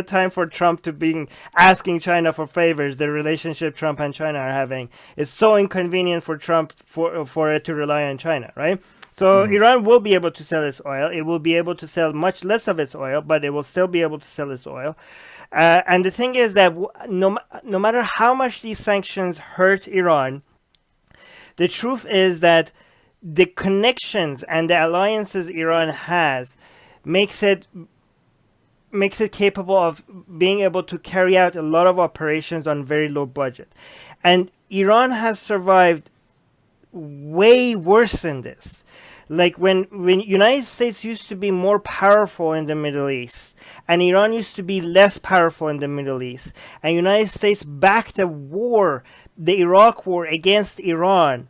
time for Trump to be asking China for favors. The relationship Trump and China are having is so inconvenient for Trump for it to rely on China, right? So Iran will be able to sell its oil. It will be able to sell much less of its oil, but it will still be able to sell its oil. And the thing is that no matter how much these sanctions hurt Iran, the truth is that the connections and the alliances Iran has makes it capable of being able to carry out a lot of operations on very low budget. And Iran has survived way worse than this. Like when United States used to be more powerful in the Middle East, and Iran used to be less powerful in the Middle East, and United States backed a war, the Iraq war, against Iran,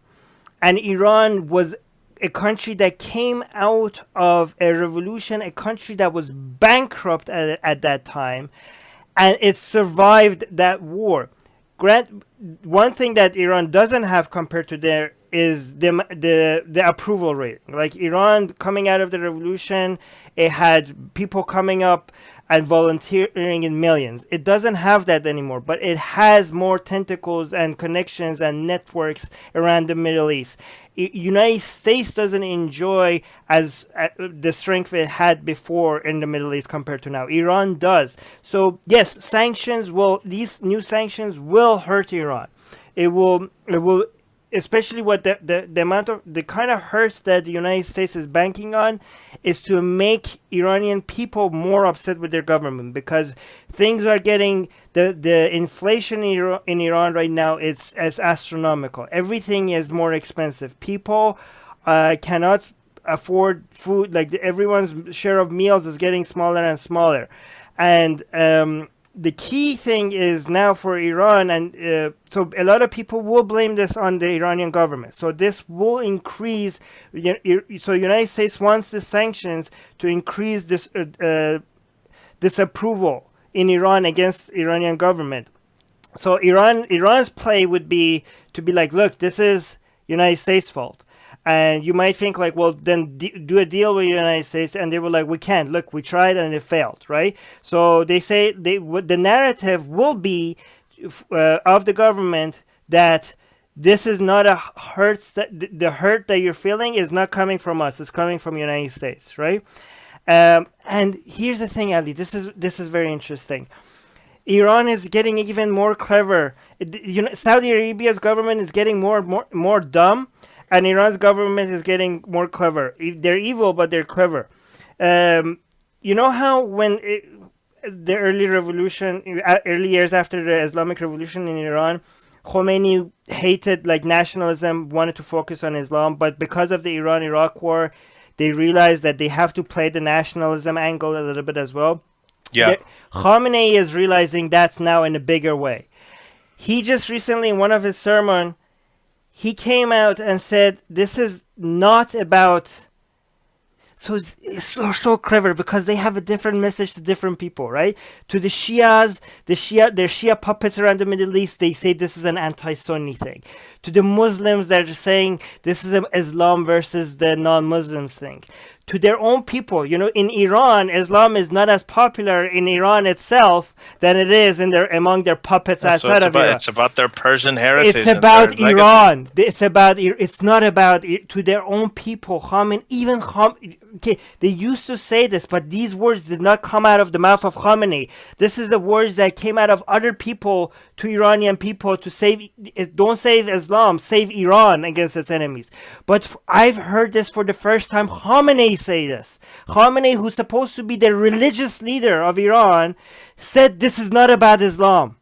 and Iran was a country that came out of a revolution, a country that was bankrupt at that time, and it survived that war. One thing that Iran doesn't have compared to there is the approval rate. Like Iran coming out of the revolution, it had people coming up and volunteering in millions. It doesn't have that anymore, but it has more tentacles and connections and networks around the Middle East. United States doesn't enjoy as the strength it had before in the Middle East compared to now. Iran does. So yes, these new sanctions will hurt Iran. It will, especially what the kind of hurt that the United States is banking on is to make Iranian people more upset with their government, because things are getting, the inflation in Iran right now is astronomical. Everything is more expensive. People cannot afford food. Like everyone's share of meals is getting smaller and smaller. And the key thing is now for Iran, and so a lot of people will blame this on the Iranian government. So this will increase. So United States wants the sanctions to increase this disapproval in Iran against Iranian government. So Iran's play would be to be like, look, this is United States' fault. And you might think like, well, then do a deal with the United States. And they were like, we can't. Look, we tried and it failed, right? So they say the narrative will be of the government that this is not a hurt. The hurt that you're feeling is not coming from us. It's coming from the United States, right? And here's the thing, Ali. This is very interesting. Iran is getting even more clever. Saudi Arabia's government is getting more dumb. and Iran's government is getting more clever. They're evil, but they're clever. You know how when the early years after the Islamic Revolution in Iran, Khomeini hated like nationalism, wanted to focus on Islam, but because of the Iran-Iraq war, they realized that they have to play the nationalism angle a little bit as well. Yeah. Khamenei is realizing that's now in a bigger way. He just recently, in one of his sermons, he came out and said, this is not about... So it's so clever because they have a different message to different people, right? To the Shias, their Shia puppets around the Middle East, they say this is an anti-Sunni thing. To the Muslims, they're saying this is Islam versus the non-Muslims thing. To their own people, you know, in Iran, Islam is not as popular in Iran itself than it is among their puppets outside of Iran. It's about their Persian heritage. It's about Iran. It's not about to their own people. Okay, they used to say this, but these words did not come out of the mouth of Khamenei. This is the words that came out of other people to Iranian people to save. Don't save Islam, save Iran against its enemies. But I've heard this for the first time. Khamenei say this. Khamenei, who's supposed to be the religious leader of Iran, said this is not about Islam.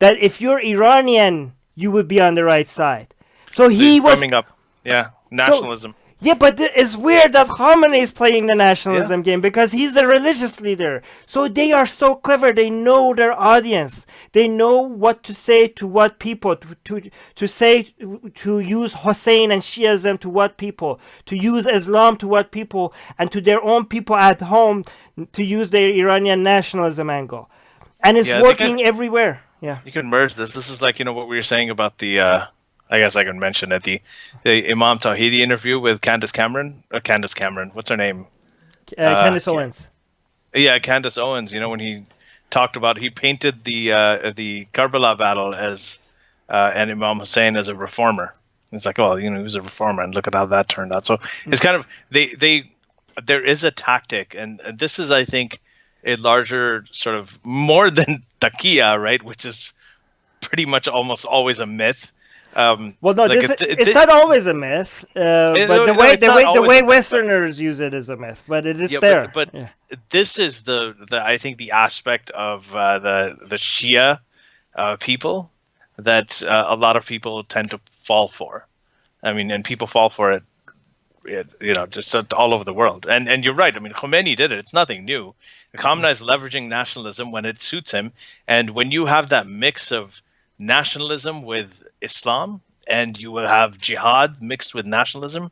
That if you're Iranian, you would be on the right side. So he was coming up. Yeah, nationalism. Yeah, but it's weird that Khamenei is playing the nationalism game because he's the religious leader. So they are so clever. They know their audience. They know what to say to what people, to use Hussein and Shiism to what people, to use Islam to what people, and to their own people at home to use their Iranian nationalism angle. And it's working everywhere. Yeah. You can merge this. This is like, you know, what we were saying about the... I guess I can mention it. The Imam Tawhidi interview with Candace Cameron. What's her name? Candace Owens. Yeah, Candace Owens. You know, when he talked about, he painted the Karbala battle as and Imam Hussein as a reformer. It's like, oh, you know, he was a reformer, and look at how that turned out. So it's kind of there is a tactic, and this is, I think, a larger sort of more than taqiyya, right? Which is pretty much almost always a myth. Well, no, like it's not always a myth, but the way Westerners use it is a myth, but it is there. But this is the I think the aspect of the Shia people that a lot of people tend to fall for. I mean, and people fall for it, you know, just all over the world. And you're right. I mean, Khomeini did it. It's nothing new. Khamenei is leveraging nationalism when it suits him, and when you have that mix of nationalism with Islam, and you will have jihad mixed with nationalism.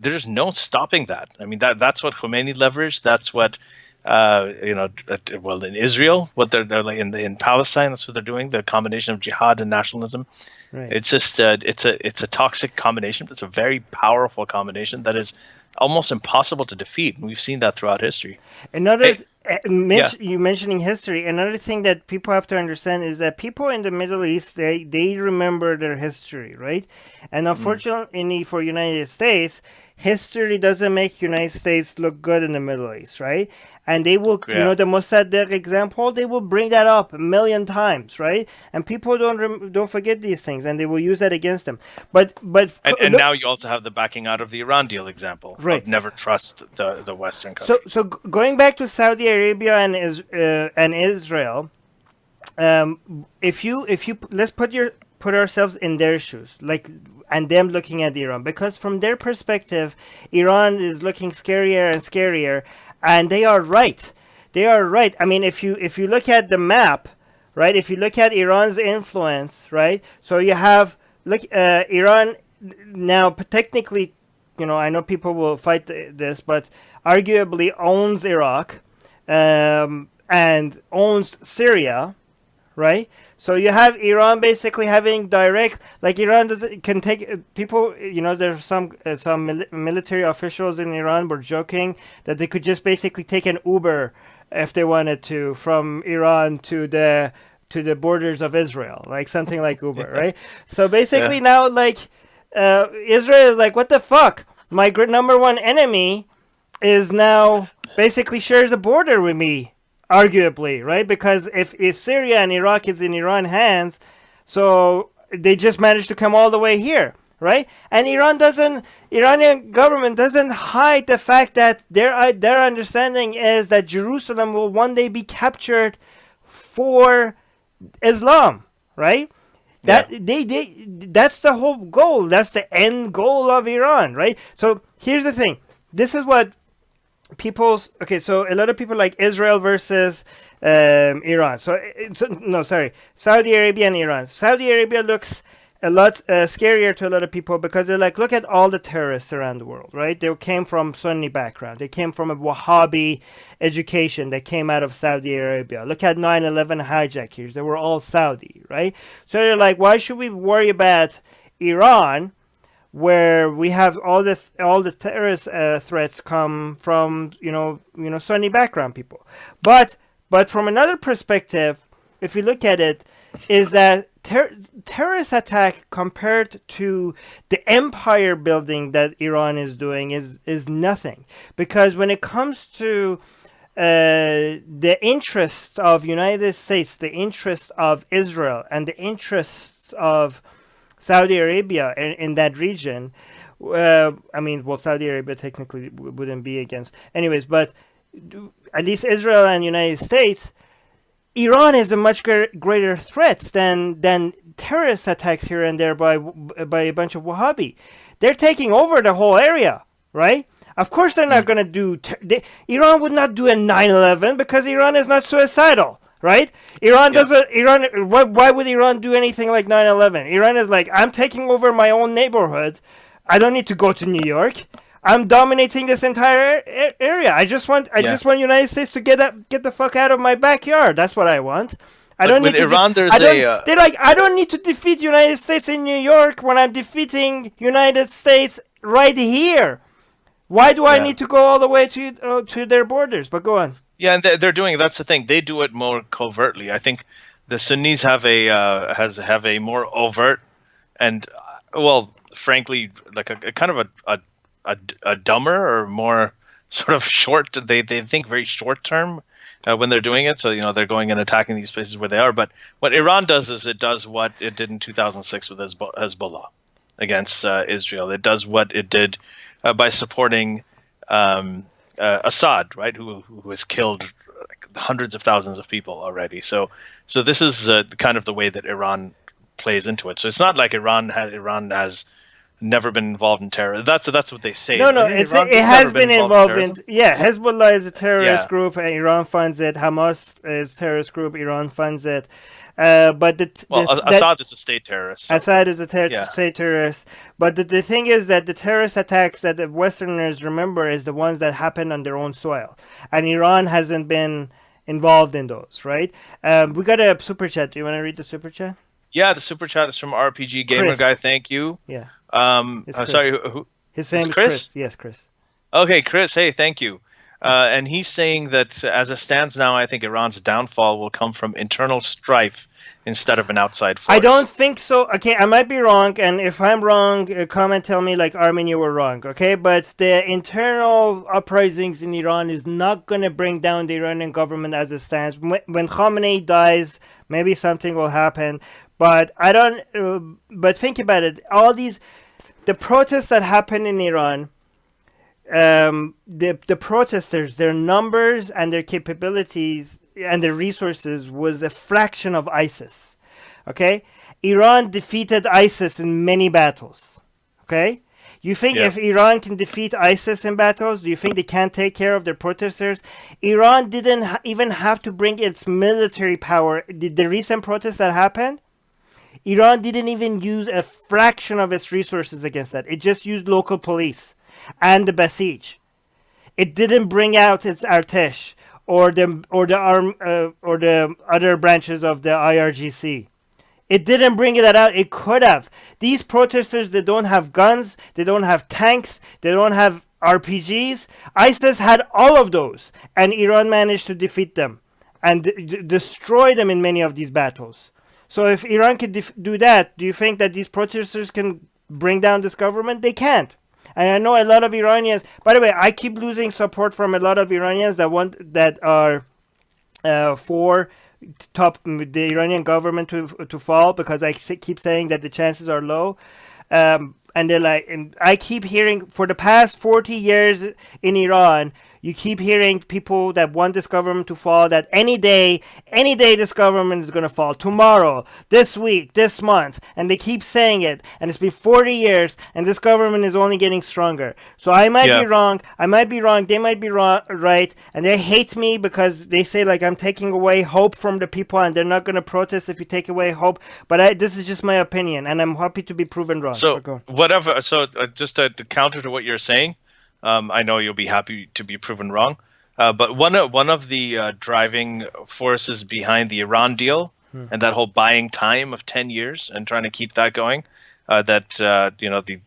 There's no stopping that. I mean, that's what Khomeini leveraged. That's what in Israel, what they're like in Palestine. That's what they're doing. The combination of jihad and nationalism. Right. It's just it's a toxic combination. It's a very powerful combination that is almost impossible to defeat. And we've seen that throughout history. You mentioning history, another thing that people have to understand is that people in the Middle East, they remember their history, right? And unfortunately for United States, history doesn't make United States look good in the Middle East, right? And they will, you know, the Mossadegh example, they will bring that up a million times, right? And people don't forget these things, and they will use that against them. But now you also have the backing out of the Iran deal example, right? Of never trust the Western countries. So going back to Saudi Arabia and Israel, if you let's put ourselves in their shoes, like, and them looking at Iran, because from their perspective, Iran is looking scarier and scarier, and they are right. They are right. I mean, if you look at the map, right? If you look at Iran's influence, right? So you have Iran now technically, you know, I know people will fight this, but arguably owns Iraq and owns Syria, right? So you have Iran basically having direct, like Iran can take people, you know, there's some military officials in Iran were joking that they could just basically take an Uber if they wanted to from Iran to the borders of Israel, like something like Uber, right? So basically now, like, Israel is like, what the fuck? My number one enemy is now basically shares a border with me. Arguably, right? Because if Syria and Iraq is in Iran hands, so they just managed to come all the way here, right? And Iranian government doesn't hide the fact that their understanding is that Jerusalem will one day be captured for Islam, right? That that's the whole goal. That's the end goal of Iran, right? So here's the thing. This is what so a lot of people like Israel versus Iran. Saudi Arabia and Iran. Saudi Arabia looks a lot scarier to a lot of people because they're like, look at all the terrorists around the world, right? They came from Sunni background. They came from a Wahhabi education that came out of Saudi Arabia. Look at 9/11 hijackers. They were all Saudi, right? So they're like, why should we worry about Iran, where we have all the terrorist threats come from Sunni background people? But from another perspective, if you look at it, is that terrorist attack compared to the empire building that Iran is doing is nothing, because when it comes to the interests of United States, the interests of Israel, and the interests of Saudi Arabia in that region, Saudi Arabia technically wouldn't be against anyways, but at least Israel and United States, Iran is a much greater threat than terrorist attacks here and there by a bunch of Wahhabi. They're taking over the whole area, right? Of course they're not going to do... Iran would not do a 9/11 because Iran is not suicidal. Right? Why would Iran do anything like 9/11? Iran is like, I'm taking over my own neighborhood. I don't need to go to New York. I'm dominating this entire area. I just want United States to get the fuck out of my backyard. That's what I want. I don't need Iran. They're like, I don't need to defeat United States in New York when I'm defeating United States right here. Why do I need to go all the way to their borders? But go on. Yeah, and that's the thing. They do it more covertly. I think the Sunnis have a more overt and, frankly, like a kind of a dumber or more sort of short. They think very short term when they're doing it. So they're going and attacking these places where they are. But what Iran does is it does what it did in 2006 with Hezbollah against Israel. It does what it did by supporting Assad, right, who has killed hundreds of thousands of people already. So this is kind of the way that Iran plays into it. So it's not like Iran has never been involved in terror. That's what they say. No, it has been involved in. Yeah, Hezbollah is a terrorist group, and Iran funds it. Hamas is a terrorist group. Iran funds it. Assad is a state terrorist. So. Assad is a state terrorist. But the thing is that the terrorist attacks that the Westerners remember is the ones that happened on their own soil. And Iran hasn't been involved in those, right? We got a super chat. Do you want to read the super chat? Yeah, the super chat is from RPG Gamer Chris. Guy. Thank you. Yeah. Sorry, who? His name is Chris? Yes, Chris. Okay, Chris. Hey, thank you. And he's saying that as it stands now, I think Iran's downfall will come from internal strife instead of an outside force. I don't think so. Okay, I might be wrong, and if I'm wrong, comment, tell me, like, Armin, you were wrong, okay? But the internal uprisings in Iran is not going to bring down the Iranian government as it stands. When Khamenei dies, maybe something will happen, but I don't... but think about it. The protests that happen in Iran... the protesters, their numbers and their capabilities and their resources was a fraction of ISIS. Okay, Iran defeated ISIS in many battles. Okay, you think if Iran can defeat ISIS in battles, do you think they can't take care of their protesters? Iran didn't even have to bring its military power. The recent protests that happened, Iran didn't even use a fraction of its resources against that. It just used local police and the Basij. It didn't bring out its Artesh or the other branches of the IRGC. It didn't bring that out. It could have. These protesters, they don't have guns, they don't have tanks, they don't have RPGs. ISIS had all of those, and Iran managed to defeat them and destroy them in many of these battles. So if Iran could do that, do you think that these protesters can bring down this government? They can't. And I know a lot of Iranians. By the way, I keep losing support from a lot of Iranians that are for the Iranian government to fall, because I keep saying that the chances are low. And they're like, and I keep hearing for the past 40 years in Iran, you keep hearing people that want this government to fall, that any day this government is going to fall. Tomorrow, this week, this month. And they keep saying it. And it's been 40 years, and this government is only getting stronger. So I might be wrong. I might be wrong. They might be right. And they hate me because they say, like, I'm taking away hope from the people, and they're not going to protest if you take away hope. But this is just my opinion, and I'm happy to be proven wrong. So, whatever. So, just to counter to what you're saying, I know you'll be happy to be proven wrong, but one of the driving forces behind the Iran deal and that whole buying time of 10 years and trying to keep that going, that the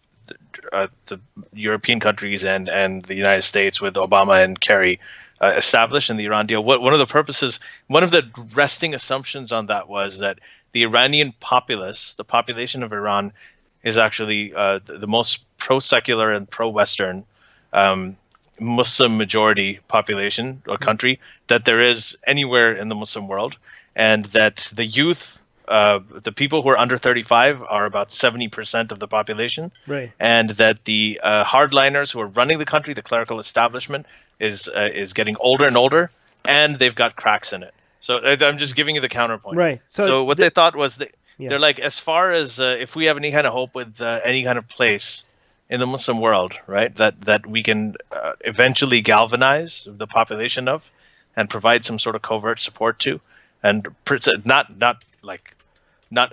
European countries and the United States with Obama and Kerry established in the Iran deal. One of the resting assumptions on that was that the Iranian populace, the population of Iran, is actually the most pro-secular and pro-Western Muslim majority population or country that there is anywhere in the Muslim world, and that the youth, the people who are under 35 are about 70% of the population, right? And that the hardliners who are running the country, the clerical establishment, is getting older and older, and they've got cracks in it. So I'm just giving you the counterpoint, right? So what they thought was they're like, as far as if we have any kind of hope with any kind of place in the Muslim world, right, that we can eventually galvanize the population of and provide some sort of covert support to, and not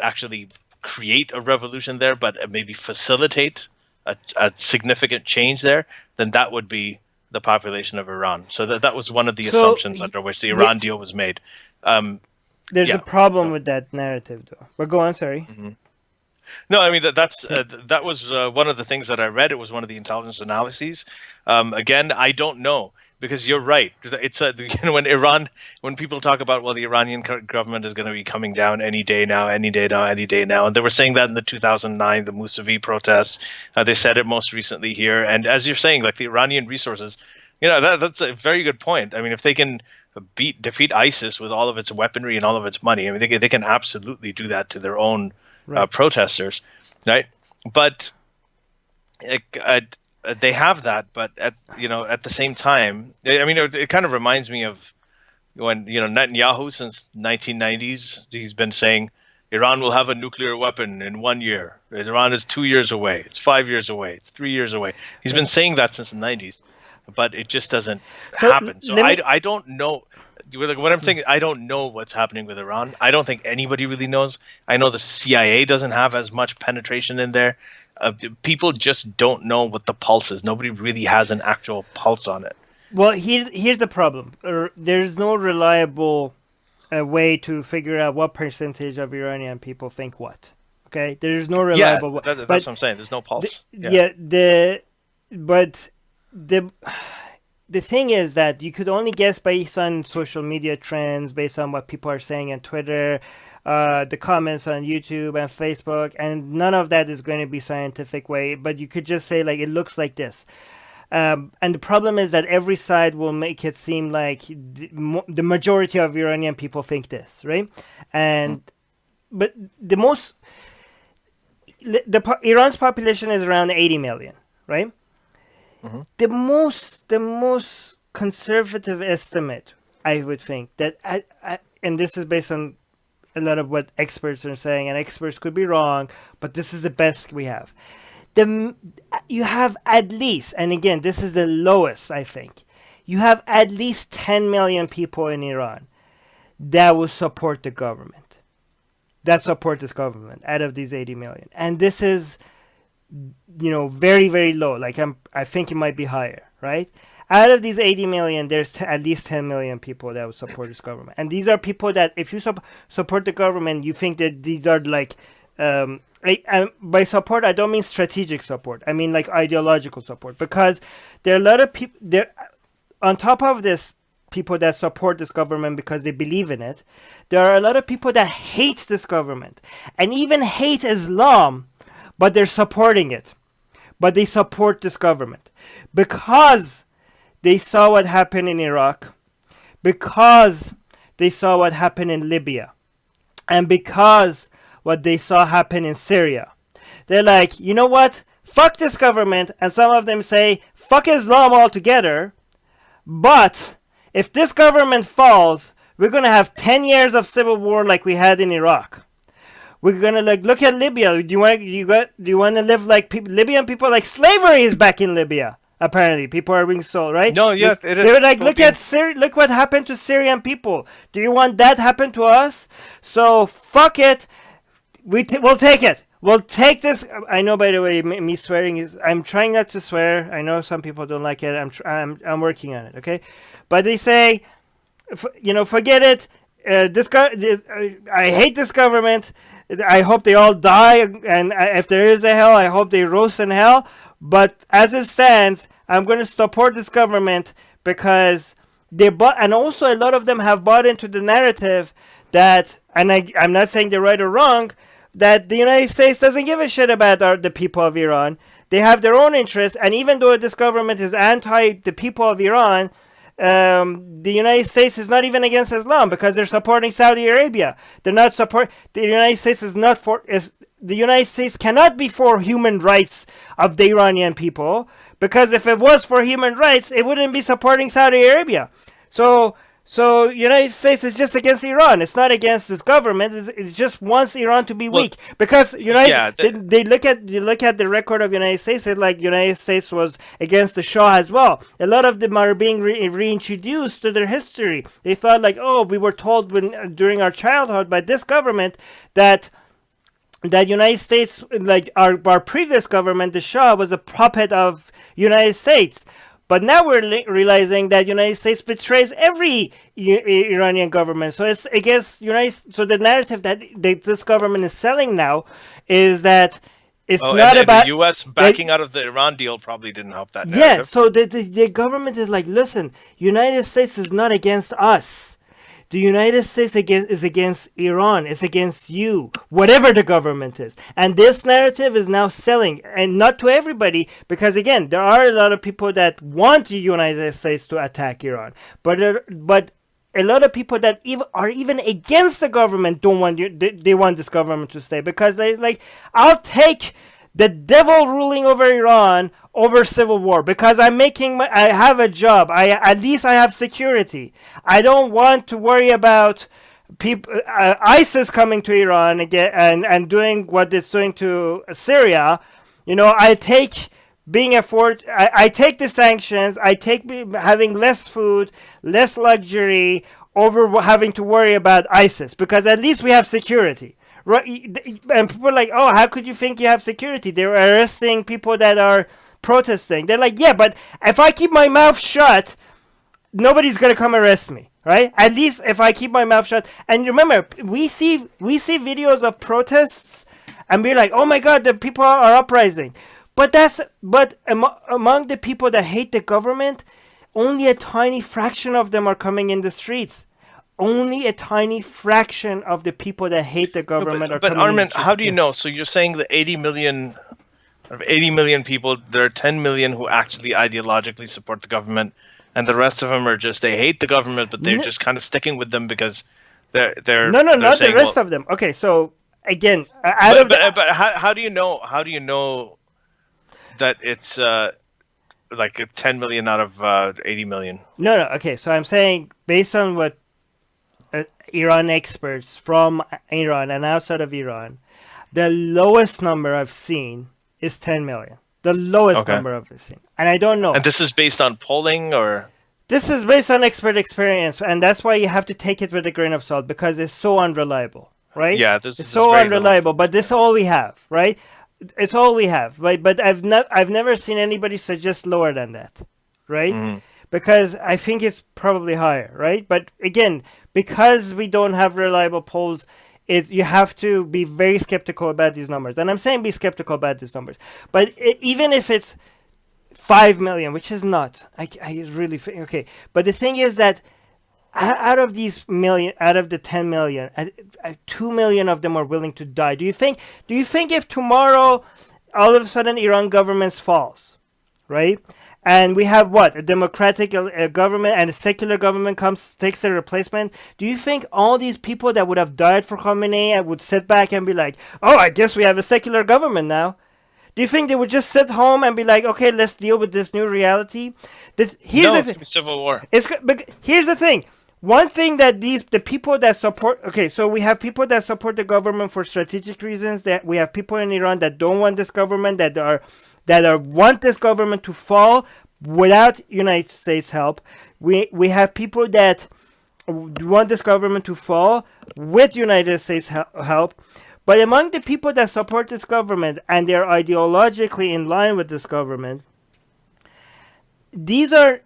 actually create a revolution there, but maybe facilitate a significant change there, then that would be the population of Iran. So that was one of the assumptions under which the Iran deal was made. There's a problem with that narrative, though. But go on, sorry. Mm-hmm. No, I mean that was one of the things that I read. It was one of the intelligence analyses. Again, I don't know, because you're right. It's when people talk about, well, the Iranian government is going to be coming down any day now, and they were saying that in the 2009 the Mousavi protests. They said it most recently here, and as you're saying, like the Iranian resources, that's a very good point. I mean, if they can defeat ISIS with all of its weaponry and all of its money, I mean, they can absolutely do that to their own protesters, right? But they have that, but at the same time, I mean, it kind of reminds me of when Netanyahu, since 1990s, he's been saying Iran will have a nuclear weapon in 1 year. Iran is 2 years away. It's 5 years away. It's 3 years away. He's been saying that since the 90s, but it just doesn't happen. So I don't know. What I'm saying, I don't know what's happening with Iran. I don't think anybody really knows. I know the CIA doesn't have as much penetration in there. People just don't know what the pulse is. Nobody really has an actual pulse on it. Well, here's the problem. There's no reliable way to figure out what percentage of Iranian people think what. Okay, there's no reliable. Yeah, that's what I'm saying. There's no pulse. The thing is that you could only guess based on social media trends, based on what people are saying on Twitter, the comments on YouTube and Facebook, and none of that is going to be scientific way. But you could just say, like, it looks like this. And the problem is that every side will make it seem like the majority of Iranian people think this, right? And but Iran's population is around 80 million, right? Mm-hmm. The most conservative estimate, I would think, that and this is based on a lot of what experts are saying, and experts could be wrong, but this is the best we have. You have at least, and again, this is the lowest, I think, you have at least 10 million people in Iran that will support the government, that support this government out of these 80 million. And this is, very, very low. Like, I think it might be higher, right? Out of these 80 million, there's at least 10 million people that will support this government. And these are people that, if you support the government, you think that these are like, by support, I don't mean strategic support. I mean like ideological support. Because there are a lot of people, on top of this, people that support this government because they believe in it, there are a lot of people that hate this government and even hate Islam, but they're supporting it. But they support this government because they saw what happened in Iraq, because they saw what happened in Libya, and because what they saw happen in Syria. They're like, you know what? fuck this government, and some of them say fuck Islam altogether. But if this government falls, we're gonna have 10 years of civil war like we had in Iraq. We're gonna look at Libya. Do you want to live like Libyan people? Like slavery is back in Libya. Apparently, people are being sold, right? No, yeah, it is. They're like, look what happened to Syrian people. Do you want that happen to us? So fuck it. We'll take it. We'll take this. I know, by the way, me swearing is. I'm trying not to swear. I know some people don't like it. I'm working on it. Okay, but they say, forget it. I hate this government. I hope they all die, and if there is a hell, I hope they roast in hell. But as it stands, I'm going to support this government because they bought, and also a lot of them have bought into the narrative that, and I'm not saying they're right or wrong, that the United States doesn't give a shit about the people of Iran. They have their own interests, and even though this government is anti the people of Iran, the United States is not even against Islam because they're supporting Saudi Arabia. They're not the United States is not for the United States cannot be for human rights of the Iranian people, because if it was for human rights, it wouldn't be supporting Saudi Arabia. So United States is just against Iran. It's not against this government. It just wants Iran to be weak, because they look at the record of United States. It's like United States was against the Shah as well. A lot of them are being reintroduced to their history. They thought like, oh, we were told during our childhood by this government that United States, like our previous government, the Shah, was a puppet of United States. But now we're realizing that United States betrays every Iranian government. So it's against So the narrative that this government is selling now is that it's not about the U.S. backing out of the Iran deal. Probably didn't help that narrative. Yeah. So the government is like, listen, United States is not against us. The United States is against Iran. It's against you, whatever the government is. And this narrative is now selling, and not to everybody, because again, there are a lot of people that want the United States to attack Iran, but a lot of people that are even against the government don't want they want this government to stay, because they like, I'll take the devil ruling over Iran over civil war, because I have a job. At least I have security. I don't want to worry about people, ISIS coming to Iran again and doing what it's doing to Syria. I take being I take the sanctions. I take having less food, less luxury over having to worry about ISIS, because at least we have security. Right, and people are like, oh, how could you think you have security? They're arresting people that are protesting. They're like, yeah, but if I keep my mouth shut, nobody's gonna come arrest me, right? At least if I keep my mouth shut. And remember, we see videos of protests, and we're like, oh my God, the people are uprising. But among the people that hate the government, only a tiny fraction of them are coming in the streets. Only a tiny fraction of the people that hate the government are coming. But Armin, how do you know? So you're saying the 80 million people, there are 10 million who actually ideologically support the government, and the rest of them are just, they hate the government, but they're just kind of sticking with them because they're not the rest of them. Okay, so again, but how do you know? How do you know that it's like 10 million out of 80 million? No. Okay, so I'm saying based on what Iran experts from Iran and outside of Iran, the lowest number I've seen is 10 million. The lowest number I've seen. And I don't know. And this is based on polling, or? This is based on expert experience, and that's why you have to take it with a grain of salt, because it's so unreliable, right? Yeah, it's so unreliable, but this is all we have, right? It's all we have, right? But I've never seen anybody suggest lower than that, right? Mm-hmm. Because I think it's probably higher, right? But again, because we don't have reliable polls, you have to be very skeptical about these numbers. And I'm saying be skeptical about these numbers. But even if it's 5 million, which is not, I really think, okay. But the thing is that out of the 10 million, 2 million of them are willing to die. Do you think if tomorrow all of a sudden Iran government falls, right? And we have a democratic government, and a secular government takes their replacement. Do you think all these people that would have died for Khamenei would sit back and be like, oh, I guess we have a secular government now? Do you think they would just sit home and be like, okay, let's deal with this new reality? No, it's gonna be civil war. Here's the thing. One thing that the people that support, okay, so we have people that support the government for strategic reasons. That we have people in Iran that don't want this government, that want this government to fall without United States help. We have people that want this government to fall with United States help. But among the people that support this government and they're ideologically in line with this government, they think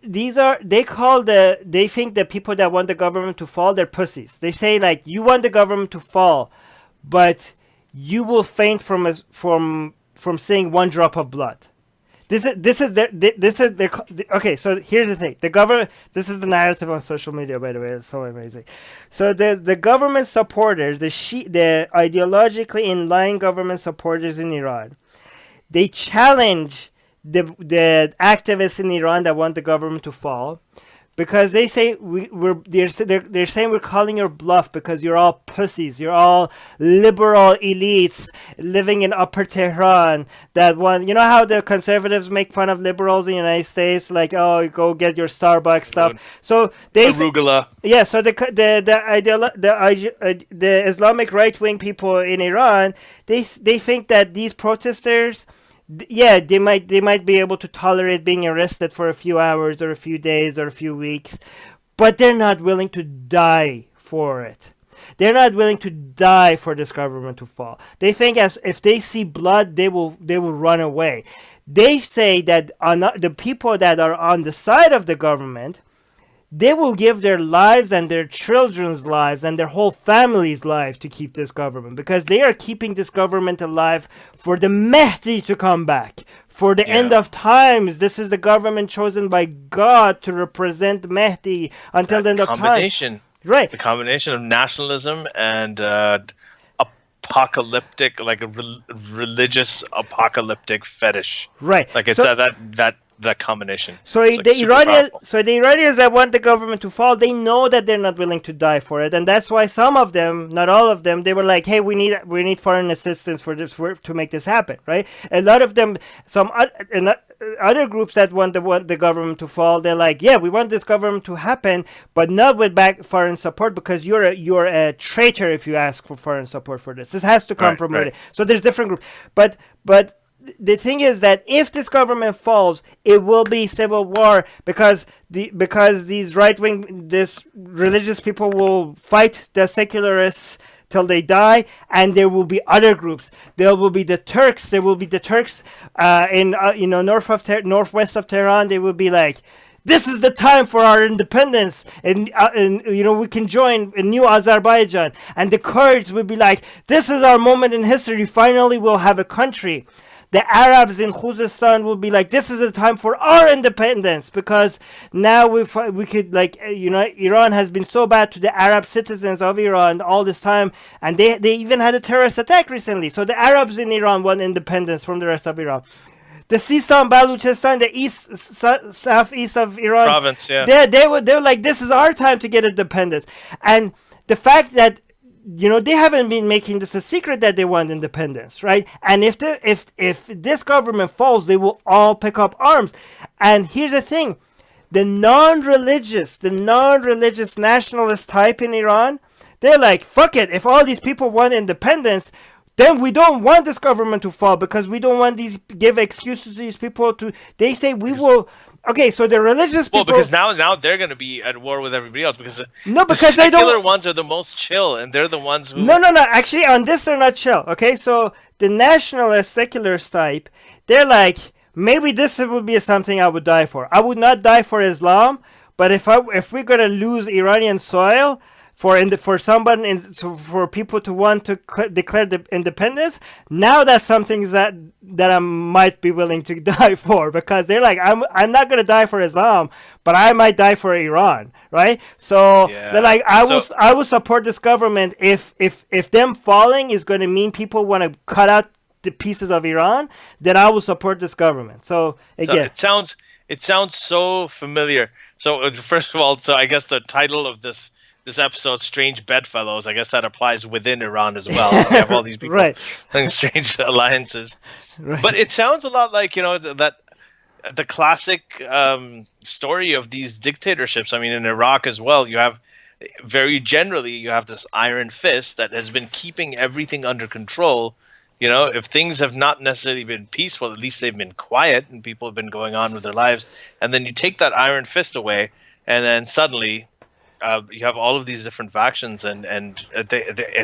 the people that want the government to fall, they're pussies. They say, like, you want the government to fall, but you will faint from seeing one drop of blood. Okay, so here's the thing. The government, this is the narrative on social media, by the way. It's so amazing. So the government supporters, the ideologically in line government supporters in Iran, they challenge the activists in Iran that want the government to fall, because they say they're saying we're calling your bluff because you're all pussies, you're all liberal elites living in Upper Tehran that want, you know how the conservatives make fun of liberals in the United States, like, oh, go get your Starbucks stuff. So they arugula. Yeah, so the Islamic right wing people in Iran, they think that these protesters, yeah, they might be able to tolerate being arrested for a few hours or a few days or a few weeks, but they're not willing to die for it. They're not willing to die for this government to fall. They think as if they see blood, they will run away. They say that the people that are on the side of the government, they will give their lives and their children's lives and their whole family's life to keep this government, because they are keeping this government alive for the Mahdi to come back, for the end of times. This is the government chosen by God to represent Mahdi until the end of time. Right. It's a combination of nationalism and apocalyptic, like a religious apocalyptic fetish. Right. Like it's that combination. So the Iranians that want the government to fall, they know that they're not willing to die for it, and that's why some of them, not all of them, they were like, "Hey, we need foreign assistance to make this happen." Right? A lot of them, other groups that want the government to fall, they're like, "Yeah, we want this government to happen, but not with foreign support, because you're a traitor if you ask for foreign support for this. This has to come from within." So there's different groups, but the thing is that if this government falls, it will be civil war, because these this religious people will fight the secularists till they die, and there will be other groups. There will be the Turks. There will be the Turks in northwest of Tehran. They will be like, this is the time for our independence, and we can join a new Azerbaijan. And the Kurds will be like, this is our moment in history. Finally, we'll have a country. The Arabs in Khuzestan will be like, this is the time for our independence, because now we could, like, Iran has been so bad to the Arab citizens of Iran all this time, and they even had a terrorist attack recently. So the Arabs in Iran want independence from the rest of Iran. The Sistan, Baluchistan, the southeast of Iran province, they were like, this is our time to get independence. And the fact that they haven't been making this a secret that they want independence, right? And if this government falls, they will all pick up arms. And here's the thing: the non-religious nationalist type in Iran, they're like, fuck it. If all these people want independence, then we don't want this government to fall, because we don't want give excuses to these people to. They say we will. Okay, so the religious people... Well, because now they're going to be at war with everybody else, because the secular ones are the most chill, and they're the ones who... No. Actually, on this, they're not chill, okay? So the nationalist, secular type, they're like, maybe this would be something I would die for. I would not die for Islam, but if we're going to lose Iranian soil for people to want to declare the independence, now that's something that I might be willing to die for, because they're like, I'm not gonna die for Islam, but I might die for Iran, right? So they're like, I will support this government if them falling is going to mean people want to cut out the pieces of Iran, then I will support this government. So again, it sounds so familiar. So first of all, so I guess the title of this episode, "Strange Bedfellows," I guess that applies within Iran as well. We have all these people Right. having strange alliances, Right. but it sounds a lot like that the classic story of these dictatorships. I mean, in Iraq as well, you have this iron fist that has been keeping everything under control. If things have not necessarily been peaceful, at least they've been quiet and people have been going on with their lives. And then you take that iron fist away, and then suddenly you have all of these different factions, and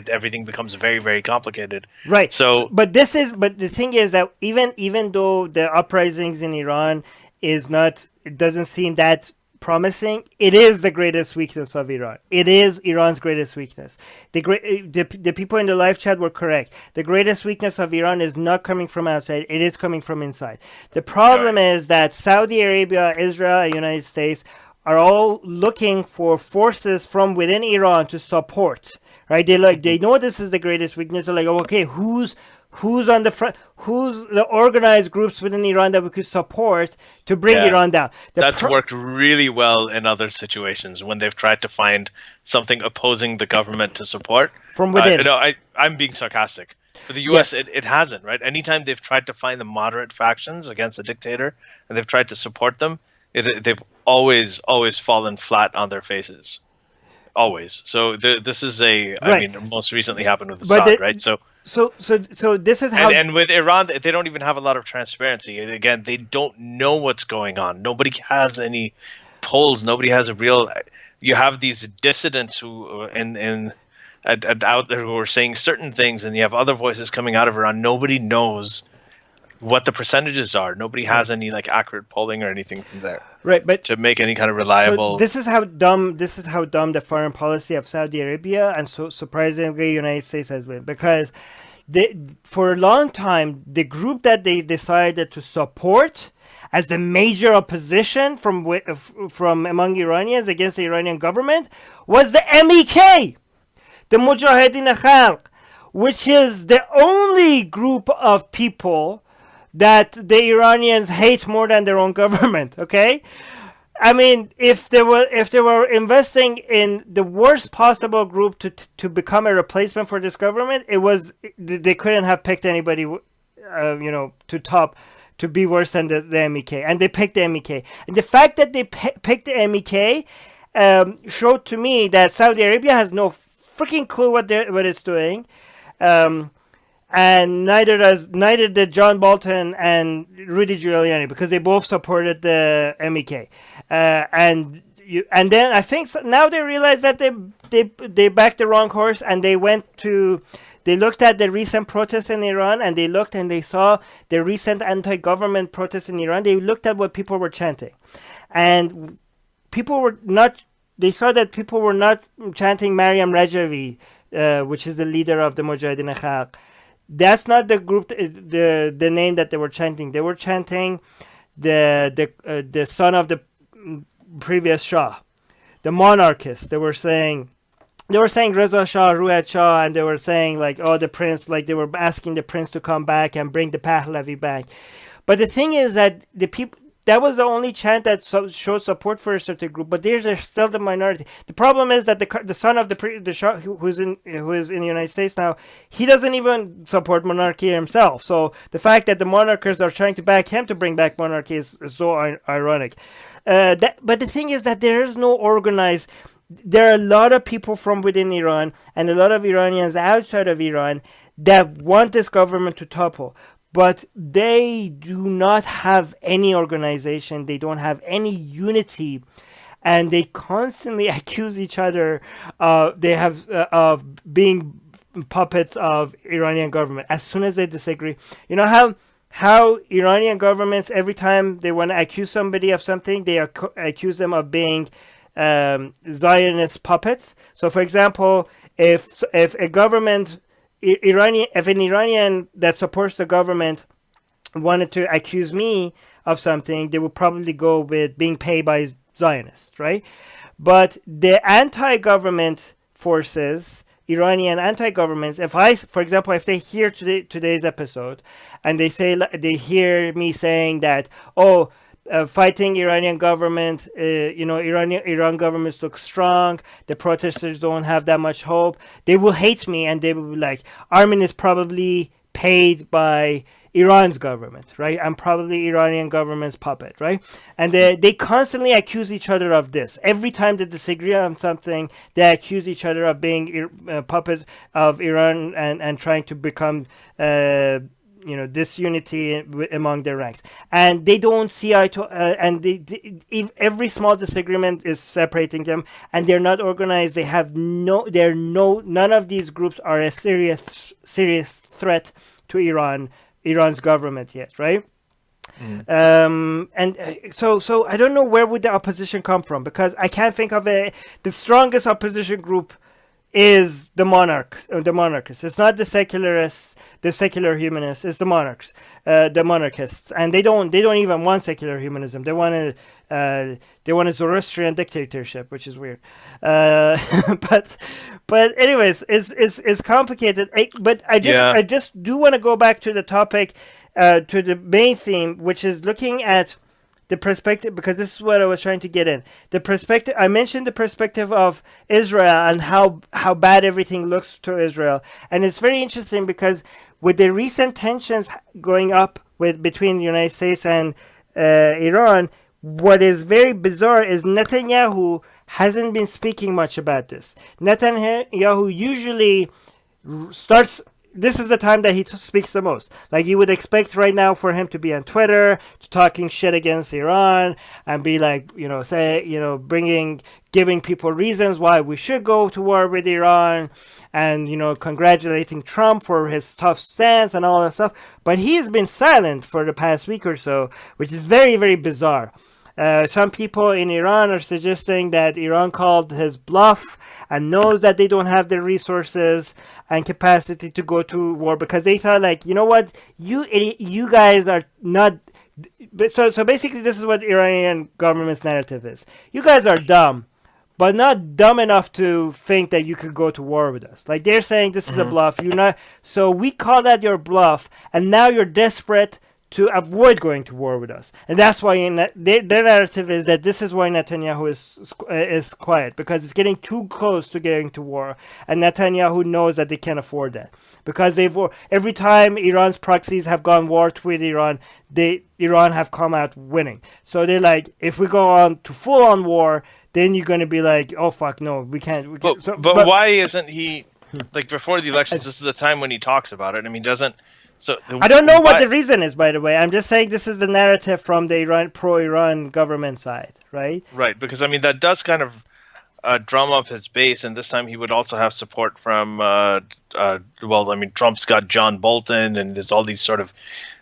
everything becomes very, very complicated. Right. So, but the thing is that even though the uprisings in Iran it doesn't seem that promising, it is the greatest weakness of Iran. It is Iran's greatest weakness. The people in the live chat were correct. The greatest weakness of Iran is not coming from outside. It is coming from inside. The problem is that Saudi Arabia, Israel, and United States are all looking for forces from within Iran to support. Right? They know this is the greatest weakness. They're like, okay, who's on the front? Who's the organized groups within Iran that we could support to bring Iran down? That's worked really well in other situations when they've tried to find something opposing the government to support from within. I'm being sarcastic. For the U.S., it hasn't, right? Anytime they've tried to find the moderate factions against a dictator and they've tried to support them, they've always fallen flat on their faces. Always. So this is I mean, most recently happened with Assad, right? So this is how, and with Iran, they don't even have a lot of transparency. Again, they don't know what's going on. Nobody has any polls. Nobody has a real. You have these dissidents who out there who are saying certain things, and you have other voices coming out of Iran. Nobody knows what the percentages are. Nobody has any accurate polling or anything from there. Right, but to make any kind of reliable. So this is how dumb the foreign policy of Saudi Arabia and so surprisingly United States has been, because for a long time the group that they decided to support as the major opposition from among Iranians against the Iranian government was the MEK, the Mujahideen Khalq, which is the only group of people that the Iranians hate more than their own government. Okay, I mean, if they were investing in the worst possible group to become a replacement for this government, they couldn't have picked anybody, to be worse than the MEK, and they picked the MEK. And the fact that they picked the MEK showed to me that Saudi Arabia has no freaking clue what it's doing. And neither did John Bolton and Rudy Giuliani, because they both supported the MEK. And then I think now they realize that they backed the wrong horse, and they looked at the recent protests in Iran, and they saw the recent anti-government protests in Iran. They looked at what people were chanting, and they saw that people were not chanting Maryam Rajavi, which is the leader of the Mujahideen Khalq. That's not the group, the name that they were chanting. They were chanting the son of the previous Shah, the monarchist. They were saying Reza Shah, Ruhat Shah, and they were saying the prince, they were asking the prince to come back and bring the Pahlavi back. But the thing is that the people, that was the only chant that showed support for a certain group, but they're still the minority. The problem is that the son of the Shah, who is in the United States now, he doesn't even support monarchy himself. So the fact that the monarchists are trying to back him to bring back monarchy is so ironic. But the thing is that there is no organized. There are a lot of people from within Iran and a lot of Iranians outside of Iran that want this government to topple. But they do not have any organization. They don't have any unity, and they constantly accuse each other. Of being puppets of Iranian government. As soon as they disagree, you know how Iranian governments, every time they want to accuse somebody of something, they accuse them of being Zionist puppets. So, for example, if a government. If an Iranian that supports the government wanted to accuse me of something, they would probably go with being paid by Zionists, right? But the anti-government forces, Iranian anti-governments, for example, if they hear today's episode and they hear me saying that, fighting Iranian government. Iran governments look strong. The protesters don't have that much hope. They will hate me, and they will be like, Armin is probably paid by Iran's government, right? I'm probably Iranian government's puppet, right? And they constantly accuse each other of this. Every time they disagree on something, they accuse each other of being puppets of Iran and trying to become disunity among their ranks, and they don't see eye to and if every small disagreement is separating them, and they're not organized. They have none of these groups are a serious threat to Iran's government yet, right? So I don't know where would the opposition come from, because I can't think of the strongest opposition group is the monarchists. It's not the secularists, the secular humanists. It's the monarchists, and they don't even want secular humanism. They want a Zoroastrian dictatorship, which is weird. But anyways, it's complicated. I just do want to go back to the topic, to the main theme, which is looking at the perspective, because this is what I was trying to get in. The perspective, I mentioned the perspective of Israel and how bad everything looks to Israel. And it's very interesting because with the recent tensions going up between the United States and Iran, what is very bizarre is Netanyahu hasn't been speaking much about this. Netanyahu usually starts... This is the time that he speaks the most. Like, you would expect right now for him to be on Twitter, talking shit against Iran, and be like, giving people reasons why we should go to war with Iran, and, congratulating Trump for his tough stance and all that stuff. But he has been silent for the past week or so, which is very, very bizarre. Some people in Iran are suggesting that Iran called his bluff and knows that they don't have the resources and capacity to go to war, because they thought, like, you know what, you guys are not... So basically this is what Iranian government's narrative is. You guys are dumb, but not dumb enough to think that you could go to war with us. Like, they're saying this is a bluff. You're not... So we call that your bluff, and now you're desperate to avoid going to war with us. And that's why their narrative is that this is why Netanyahu is quiet, because it's getting too close to getting to war, and Netanyahu knows that they can't afford that, because every time Iran's proxies have gone war with Iran, Iran have come out winning. So they're like, if we go on to full-on war, then you're going to be like, oh fuck, no, we can't. But why isn't he, like, before the elections, this is the time when he talks about it? I mean, I don't know what the reason is, by the way. I'm just saying this is the narrative from the pro-Iran government side, right? Right, because, I mean, that does kind of drum up his base, and this time he would also have support from, Trump's got John Bolton, and there's all these sort of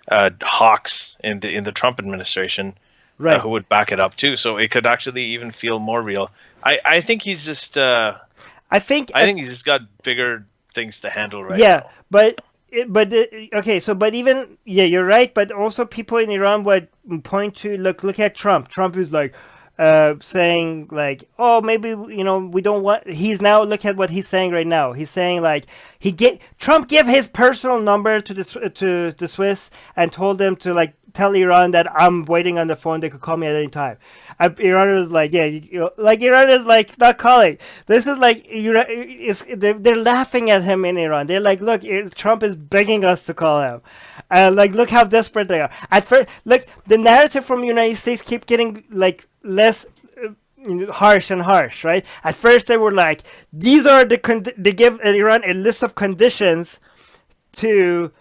hawks in the Trump administration, right, who would back it up too. So it could actually even feel more real. I think he's just... I think he's just got bigger things to handle right now. Yeah, but even you're right. But also, people in Iran would point to look at Trump. Trump is like saying like, oh, maybe we don't want. He's now, look at what he's saying right now. He's saying like Trump gave his personal number to the Swiss and told them to like tell Iran that I'm waiting on the phone. They could call me at any time. Iran is like, Iran is like not calling. This is like they're laughing at him in Iran. They're like, look, Trump is begging us to call him, and like look how desperate they are. At first, like the narrative from the United States keep getting like less harsh and harsh, right? At first they were like, these are they give Iran a list of conditions to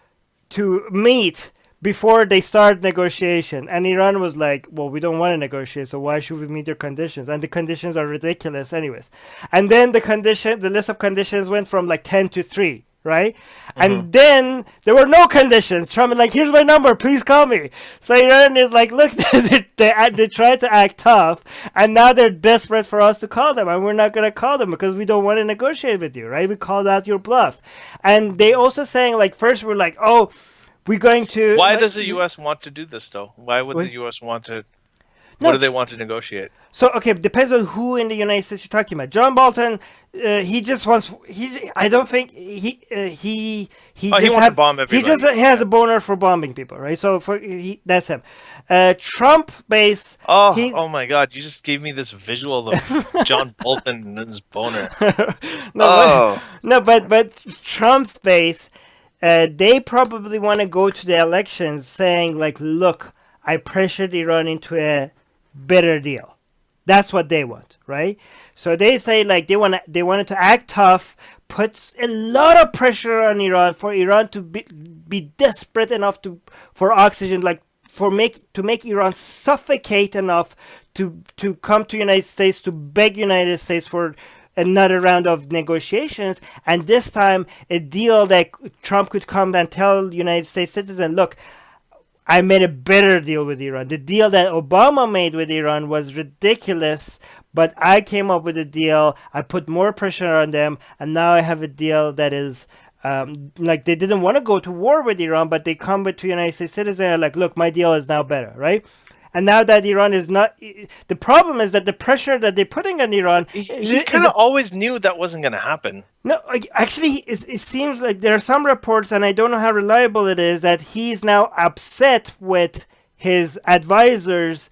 meet before they start negotiation, and Iran was like, well, we don't want to negotiate, so why should we meet their conditions? And the conditions are ridiculous anyways. And then the list of conditions went from like 10 to 3, right? And then there were no conditions. Trump is like, here's my number, please call me. So Iran is like, look, they tried to act tough, and now they're desperate for us to call them, and we're not going to call them because we don't want to negotiate with you, right? We called out your bluff. And they also saying, like, first we're like, oh, we're going to... Why does the U.S. want to do this, though? Why would the U.S. want to... What do they want to negotiate? So okay, depends on who in the United States you're talking about. John Bolton, he just wants. I don't think he wants to bomb everybody. He just has a boner for bombing people, right? So that's him. Trump base. Oh my God! You just gave me this visual of John Bolton and his boner. But Trump's base, they probably want to go to the elections saying like, look, I pressured Iran into a better deal. That's what they want, right? So they say like they wanted to act tough, put a lot of pressure on Iran for Iran to be desperate enough for oxygen, like to make Iran suffocate enough to come to United States, to beg United States for another round of negotiations, and this time a deal that Trump could come and tell United States citizens, look, I made a better deal with Iran. The deal that Obama made with Iran was ridiculous, but I came up with a deal. I put more pressure on them, and now I have a deal that is like they didn't want to go to war with Iran, but they come to United States citizens and are like, look, my deal is now better, right? And now that Iran is not, the problem is that the pressure that they're putting on Iran, he kind of always knew that wasn't going to happen. No, actually, it seems like there are some reports, and I don't know how reliable it is, that he's now upset with his advisors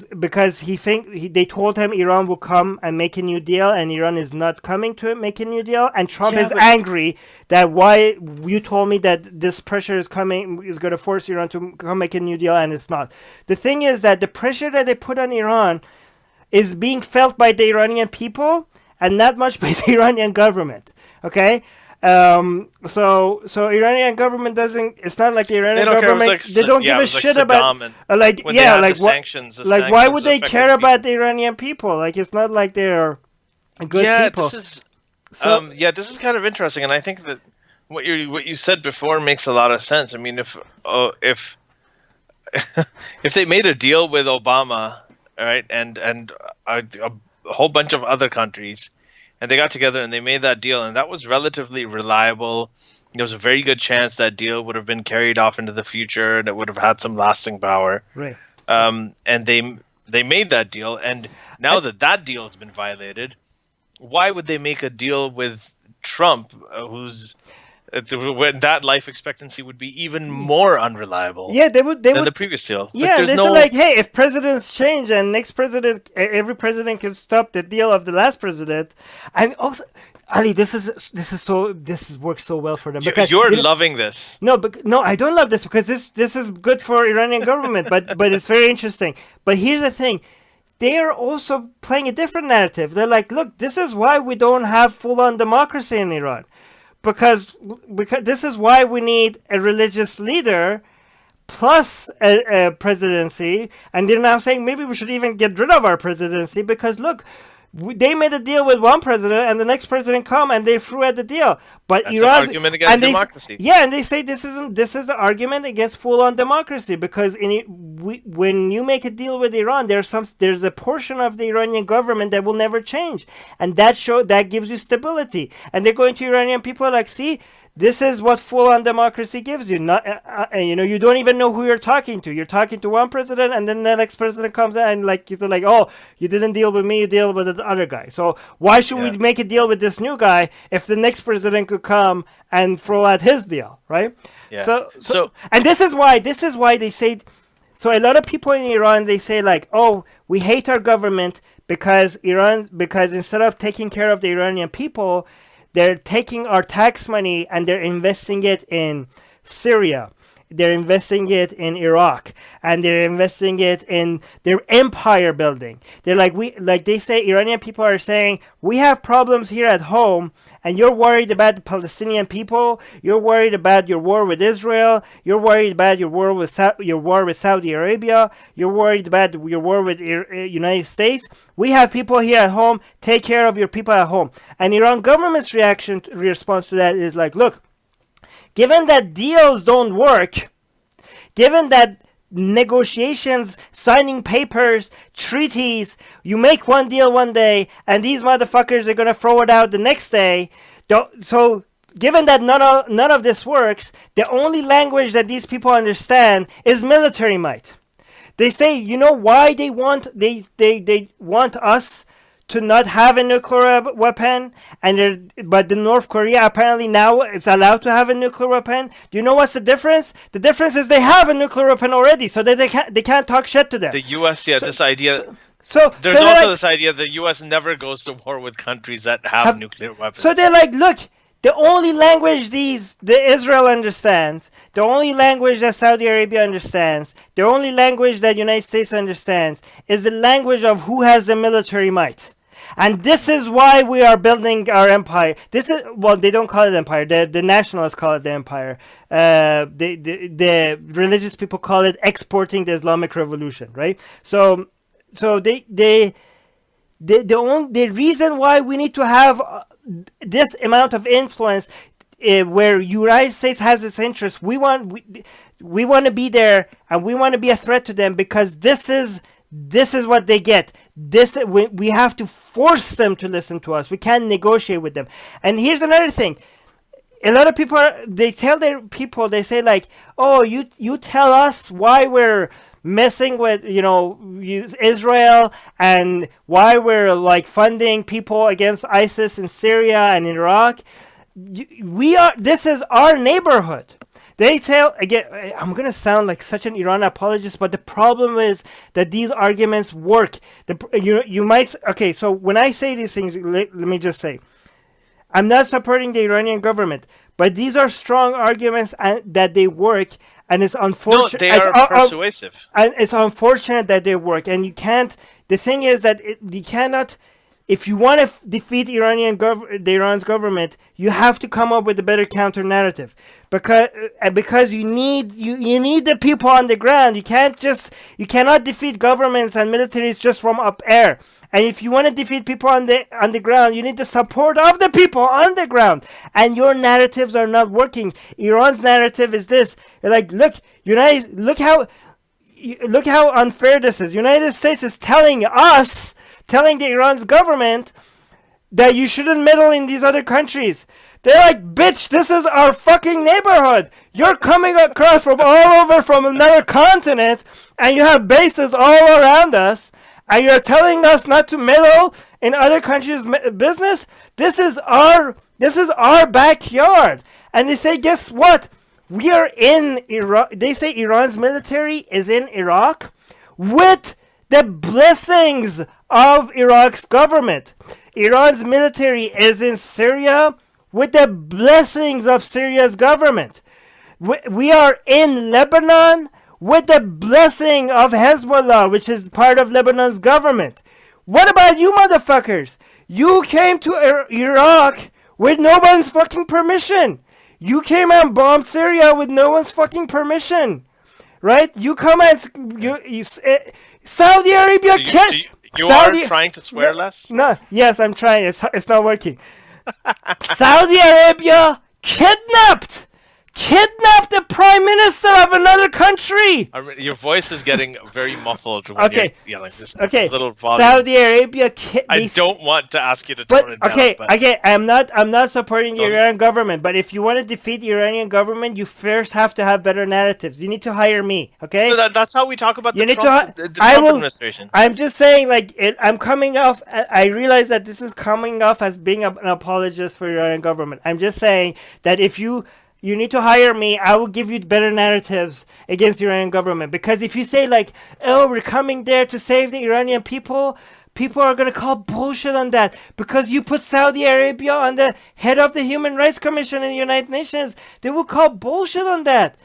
because they told him Iran will come and make a new deal, and Iran is not coming to make a new deal, and Trump is angry that why you told me that this pressure is going to force Iran to come make a new deal, and it's not. The thing is that the pressure that they put on Iran is being felt by the Iranian people and not much by the Iranian government. Okay. So Iranian government doesn't. It's not like the Iranian government. They don't give a shit about sanctions. Why would they care about the Iranian people? Like it's not like they're good people. This is kind of interesting, and I think that what you said before makes a lot of sense. I mean, if if they made a deal with Obama, right, and a whole bunch of other countries, and they got together and they made that deal, and that was relatively reliable. There was a very good chance that deal would have been carried off into the future and it would have had some lasting power. Right. And they made that deal, and now that deal has been violated, why would they make a deal with Trump, who's when that life expectancy would be even more unreliable than the previous deal? Yeah, like, like, hey, if presidents change and next president, every president can stop the deal of the last president. And also, Ali, this works so well for them. Because, you're loving this. No, I don't love this because this is good for Iranian government, but it's very interesting. But here's the thing. They are also playing a different narrative. They're like, look, this is why we don't have full-on democracy in Iran. Because this is why we need a religious leader plus a presidency, and they're now saying maybe we should even get rid of our presidency because look, they made a deal with one president and the next president come and they threw at the deal. But that's an argument against democracy. And they say this is the argument against full-on democracy because when you make a deal with Iran, there's a portion of the Iranian government that will never change, and that gives you stability. And they're going to Iranian people like, see, this is what full-on democracy gives you. Not, you don't even know who you're talking to. You're talking to one president, and then the next president comes in and he's like, oh, you didn't deal with me, you deal with the other guy. So why should we make a deal with this new guy if the next president could come and throw out his deal, right? Yeah. So and this is why they say. So a lot of people in Iran, they say like, oh, we hate our government because instead of taking care of the Iranian people, they're taking our tax money and they're investing it in Syria. They're investing it in Iraq, and they're investing it in their empire building. They're like they say, Iranian people are saying, we have problems here at home, and you're worried about the Palestinian people. You're worried about your war with Israel. You're worried about your war with Saudi Arabia. You're worried about your war with United States. We have people here at home. Take care of your people at home. And Iran government's response to that is like, look, given that deals don't work, given that negotiations, signing papers, treaties, you make one deal one day, and these motherfuckers are going to throw it out the next day. So given that none of this works, the only language that these people understand is military might. They say, you know why they want us to not have a nuclear weapon, but the North Korea apparently now is allowed to have a nuclear weapon. Do you know what's the difference? The difference is they have a nuclear weapon already, so that they can't talk shit to them. The U.S. This idea. So there's also this idea the U.S. never goes to war with countries that have nuclear weapons. So they're like, look, the only language the Israel understands, the only language that Saudi Arabia understands, the only language that United States understands is the language of who has the military might. And this is why we are building our empire. This is, well, they don't call it empire. The nationalists call it the empire. The religious people call it exporting the Islamic Revolution, right? So the reason why we need to have this amount of influence, where United States has its interest, we want to be there, and we want to be a threat to them, because this is what they get. We have to force them to listen to us. We can't negotiate with them. And here's another thing. A lot of people they tell their people, they say like, oh, you tell us why we're messing with Israel, and why we're like funding people against ISIS in Syria and in Iraq. This is our neighborhood. They tell, again, I'm going to sound like such an Iran apologist, but the problem is that these arguments work. You might, okay, so when I say these things, let me just say, I'm not supporting the Iranian government, but these are strong arguments that they work, and it's unfortunate. No, they are persuasive. And it's unfortunate that they work, and you can't, the thing is that you cannot, if you want to defeat Iran's government, you have to come up with a better counter narrative, because you need the people on the ground. You cannot defeat governments and militaries just from up air. And if you want to defeat people on the ground, you need the support of the people on the ground. And your narratives are not working. Iran's narrative is this: like, look how unfair this is. United States is telling the Iran's government that you shouldn't meddle in these other countries. They're like, bitch, this is our fucking neighborhood. You're coming across from all over from another continent, and you have bases all around us, and you're telling us not to meddle in other countries' business? This is our backyard. And they say, guess what? We are in Iraq. They say Iran's military is in Iraq with the blessings of Iraq's government. Iran's military is in Syria with the blessings of Syria's government. We are in Lebanon with the blessing of Hezbollah, which is part of Lebanon's government. What about you motherfuckers? You came to Iraq with no one's fucking permission. You came and bombed Syria with no one's fucking permission. Right? You come and Saudi Arabia can't. You are trying to swear less? No, yes, I'm trying. It's not working. Saudi Arabia kidnapped the Prime Minister of another country. Your voice is getting very muffled when you're yelling. Just little volume. Saudi Arabia. I don't want to ask you to tone it down. Okay. I'm not supporting the Iranian government, but if you want to defeat the Iranian government, you first have to have better narratives. You need to hire me. Okay. So that's how we talk about the Trump administration. I'm just saying, like, I'm coming off. I realize that this is coming off as being an apologist for the Iranian government. I'm just saying that if you need to hire me, I will give you better narratives against the Iranian government. Because if you say like, oh, we're coming there to save the Iranian people are going to call bullshit on that. Because you put Saudi Arabia on the head of the Human Rights Commission in the United Nations. They will call bullshit on that.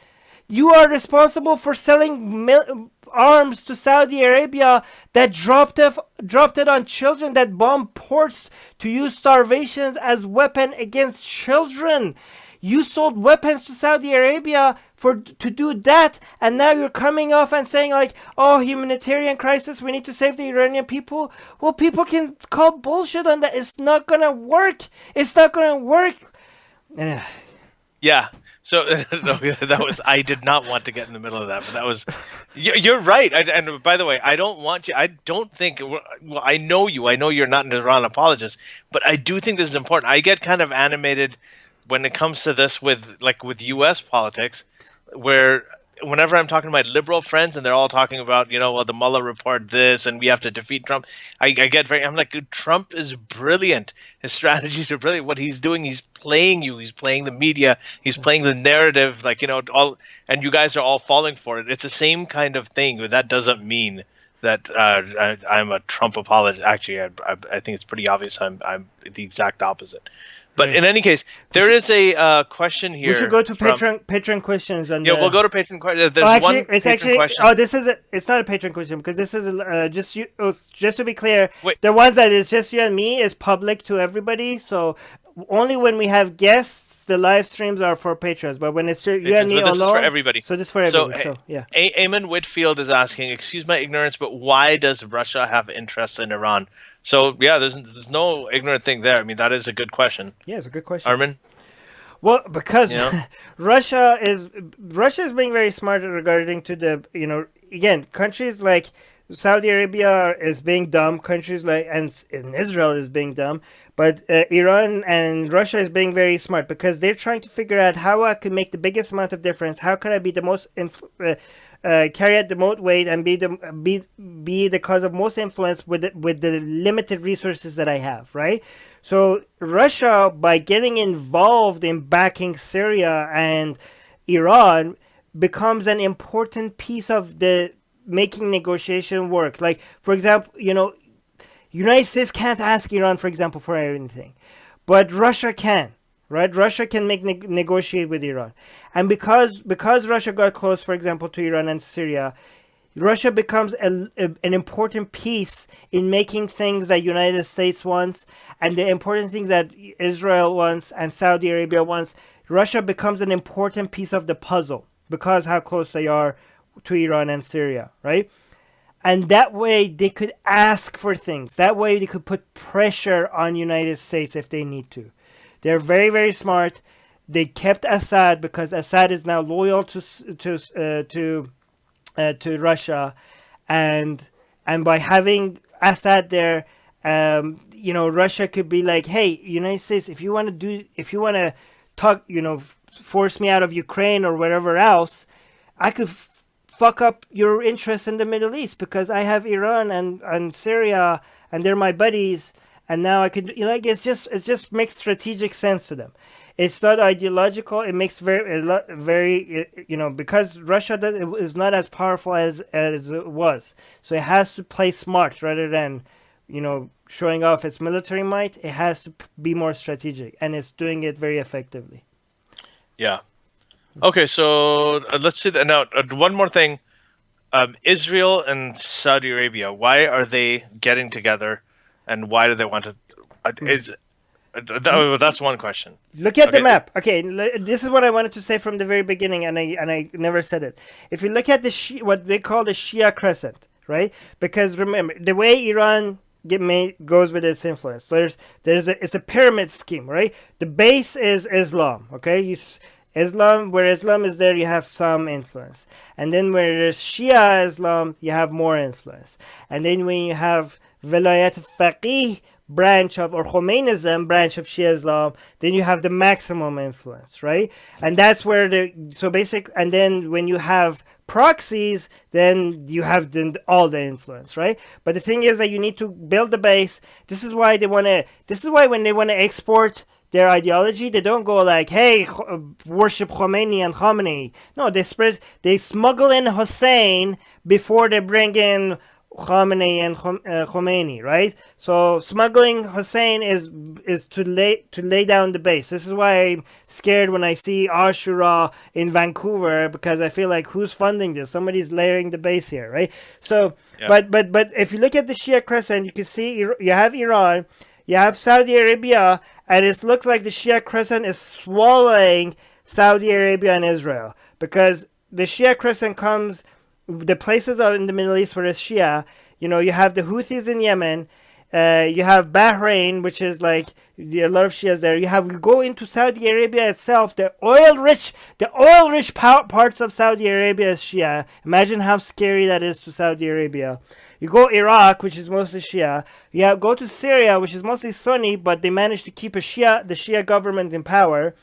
You are responsible for selling arms to Saudi Arabia that dropped it on children, that bombed ports to use starvations as weapon against children. You sold weapons to Saudi Arabia to do that, and now you're coming off and saying like, oh, humanitarian crisis, we need to save the Iranian people. Well, people can call bullshit on that. It's not gonna work. Yeah. So that was, I did not want to get in the middle of that, but that was, you're right. And by the way, I don't want you, I don't think, well, I know you're not an Iran apologist, but I do think this is important. I get kind of animated when it comes to this with U.S. politics, where whenever I'm talking to my liberal friends and they're all talking about, well, the Mueller report, this, and we have to defeat Trump, I get I'm like, dude, Trump is brilliant. His strategies are brilliant. What he's doing, he's playing you. He's playing the media. He's playing the narrative, and you guys are all falling for it. It's the same kind of thing, but that doesn't mean that I'm a Trump apologist. Actually, I think it's pretty obvious I'm the exact opposite. But in any case, there is a question here. We should go to Patreon questions. And, we'll go to Patreon questions. There's one Patreon question. Oh, it's not a Patreon question because this is just to be clear. Wait. The ones that is just you and me is public to everybody. So only when we have guests, the live streams are for patrons. But when it's you and me alone, this is for everybody. So this is for everybody. So yeah. Eamon Whitfield is asking, excuse my ignorance, but why does Russia have interest in Iran? So yeah, there's no ignorant thing there. I mean, that is a good question. Yeah, it's a good question. Armin? Well, because Russia is being very smart regarding to the again, countries like Saudi Arabia is being dumb. Countries like and Israel is being dumb, but Iran and Russia is being very smart because they're trying to figure out how I can make the biggest amount of difference. How can I be the most carry out the most weight and be the cause of most influence with the limited resources that I have, right? So Russia, by getting involved in backing Syria and Iran, becomes an important piece of the making negotiation work. Like, for example, United States can't ask Iran, for example, for anything, but Russia can. Right, Russia can negotiate with Iran, and because Russia got close, for example, to Iran and Syria, Russia becomes an important piece in making things that United States wants, and the important things that Israel wants and Saudi Arabia wants. Russia becomes an important piece of the puzzle because how close they are to Iran and Syria, right? And that way they could ask for things. That way they could put pressure on United States if they need to. They're very, very smart. They kept Assad because Assad is now loyal to Russia, and by having Assad there, Russia could be like, hey, United States, if you want to talk, force me out of Ukraine or wherever else, I could fuck up your interests in the Middle East because I have Iran and Syria and they're my buddies. And now I could, it just makes strategic sense to them. It's not ideological. It makes very, because Russia is not as powerful as it was. So it has to play smart rather than, showing off its military might. It has to be more strategic, and it's doing it very effectively. Yeah. Okay, so let's see that now. One more thing: Israel and Saudi Arabia. Why are they getting together? And why do they want to? That's one question. Look at the map. Okay, this is what I wanted to say from the very beginning, and I never said it. If you look at what they call the Shia Crescent, right? Because remember the way Iran goes with its influence. So it's a pyramid scheme, right? The base is Islam. Okay, where Islam is there, you have some influence, and then where there's Shia Islam, you have more influence, and then when you have Velayat Faqih branch of, or Khomeinism branch of Shia Islam, then you have the maximum influence, right? And that's where and then when you have proxies, then you have all the influence, right? But the thing is that you need to build the base. This is why when they want to export their ideology, they don't go like, hey, worship Khomeini and Khamenei. No, they smuggle in Hussein before they bring in Khamenei and Khomeini, right? So smuggling Hussein is to lay down the base. This is why I'm scared when I see Ashura in Vancouver, because I feel like, who's funding this? Somebody's layering the base here, right? So, yeah. But if you look at the Shia Crescent, you can see you have Iran, you have Saudi Arabia, and it looks like the Shia Crescent is swallowing Saudi Arabia and Israel, because the Shia Crescent comes. The places in the Middle East where it's Shia, you have the Houthis in Yemen, you have Bahrain, which is like a lot of Shias there. You go into Saudi Arabia itself, the oil rich parts of Saudi Arabia is Shia. Imagine how scary that is to Saudi Arabia. You go Iraq, which is mostly Shia. You go to Syria, which is mostly Sunni, but they managed to keep the Shia government in power.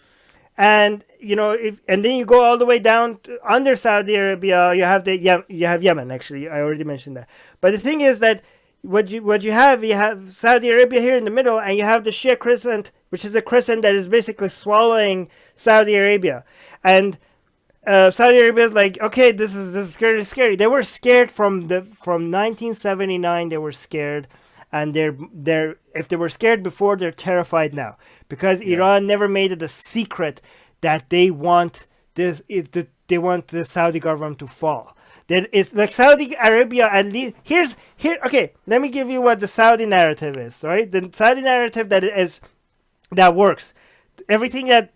And and then you go all the way down under Saudi Arabia. You have Yemen. Actually, I already mentioned that. But the thing is that what you have Saudi Arabia here in the middle, and you have the Shia crescent, which is a crescent that is basically swallowing Saudi Arabia. And Saudi Arabia is like, okay, this is scary. They were scared from 1979. They were scared, and if they were scared before, they're terrified now, because Iran never made it a secret that they want they want the Saudi government to fall. That it's like Saudi Arabia, at least okay, let me give you what the Saudi narrative is, right? The Saudi narrative that works. Everything that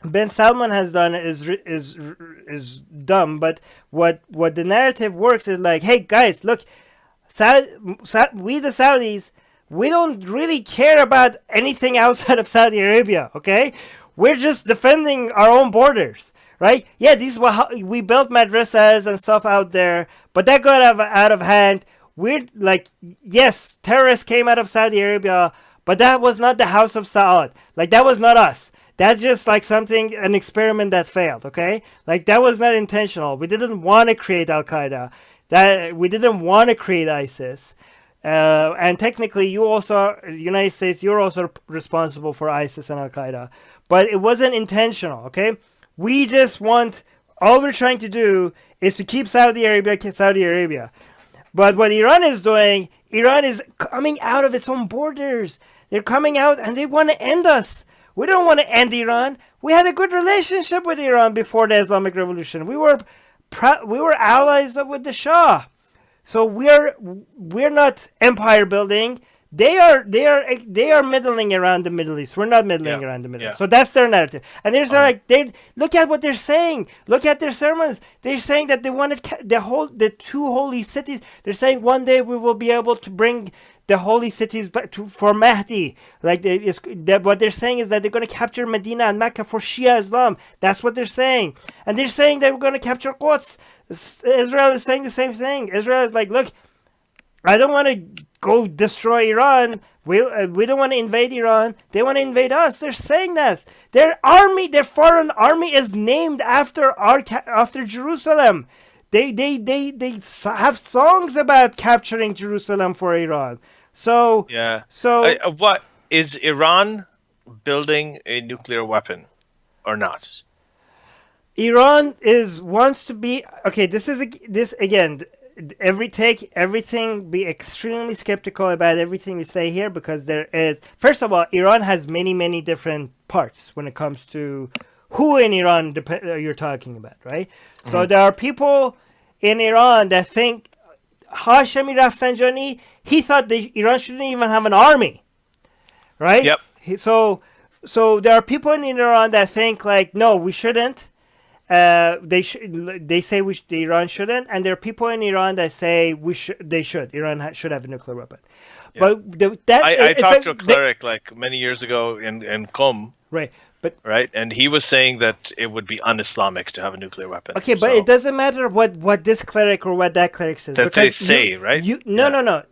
Ben Salman has done is dumb, but what the narrative works is like, hey guys, look, we the Saudis, we don't really care about anything outside of Saudi Arabia, okay? We're just defending our own borders, right? Yeah, we built madrasas and stuff out there, but that got out of hand. We're like, yes, terrorists came out of Saudi Arabia, but that was not the House of Saud. Like, that was not us. That's just like an experiment that failed, okay? Like, that was not intentional. We didn't want to create Al-Qaeda. We didn't want to create ISIS. And technically, United States, you're also responsible for ISIS and Al-Qaeda. But it wasn't intentional, okay? All we're trying to do is to keep Saudi Arabia. But what Iran is doing, Iran is coming out of its own borders. They're coming out and they want to end us. We don't want to end Iran. We had a good relationship with Iran before the Islamic Revolution. We were allies with the Shah. So we're not empire building. They are middling around the Middle East. We're not middling around the Middle East. So that's their narrative. And they look at what they're saying. Look at their sermons. They're saying that they wanted the two holy cities. They're saying one day we will be able to bring the holy cities back for Mahdi. What they're saying is that they're going to capture Medina and Mecca for Shia Islam. That's what they're saying. And they're saying that we're going to capture Quds. Israel is saying the same thing. Israel is like, look, I don't want to go destroy Iran. We don't want to invade Iran. They want to invade us. They're saying that. Their foreign army is named after Jerusalem. They have songs about capturing Jerusalem for Iran. What is Iran building a nuclear weapon or not? Iran wants to be okay. Everything. Be extremely skeptical about everything we say here, because first of all, Iran has many different parts when it comes to who in Iran you're talking about, right? Mm-hmm. So there are people in Iran that think Hashemi Rafsanjani, he thought Iran shouldn't even have an army, right? Yep. So there are people in Iran that think like, no, we shouldn't. They say Iran shouldn't, and there are people in Iran that say they should. Iran should have a nuclear weapon. Yeah. But I talked to a cleric many years ago in Qom. Right. Right, and he was saying that it would be un-Islamic to have a nuclear weapon. Okay, but it doesn't matter what this cleric or what that cleric says. That they say, right? No.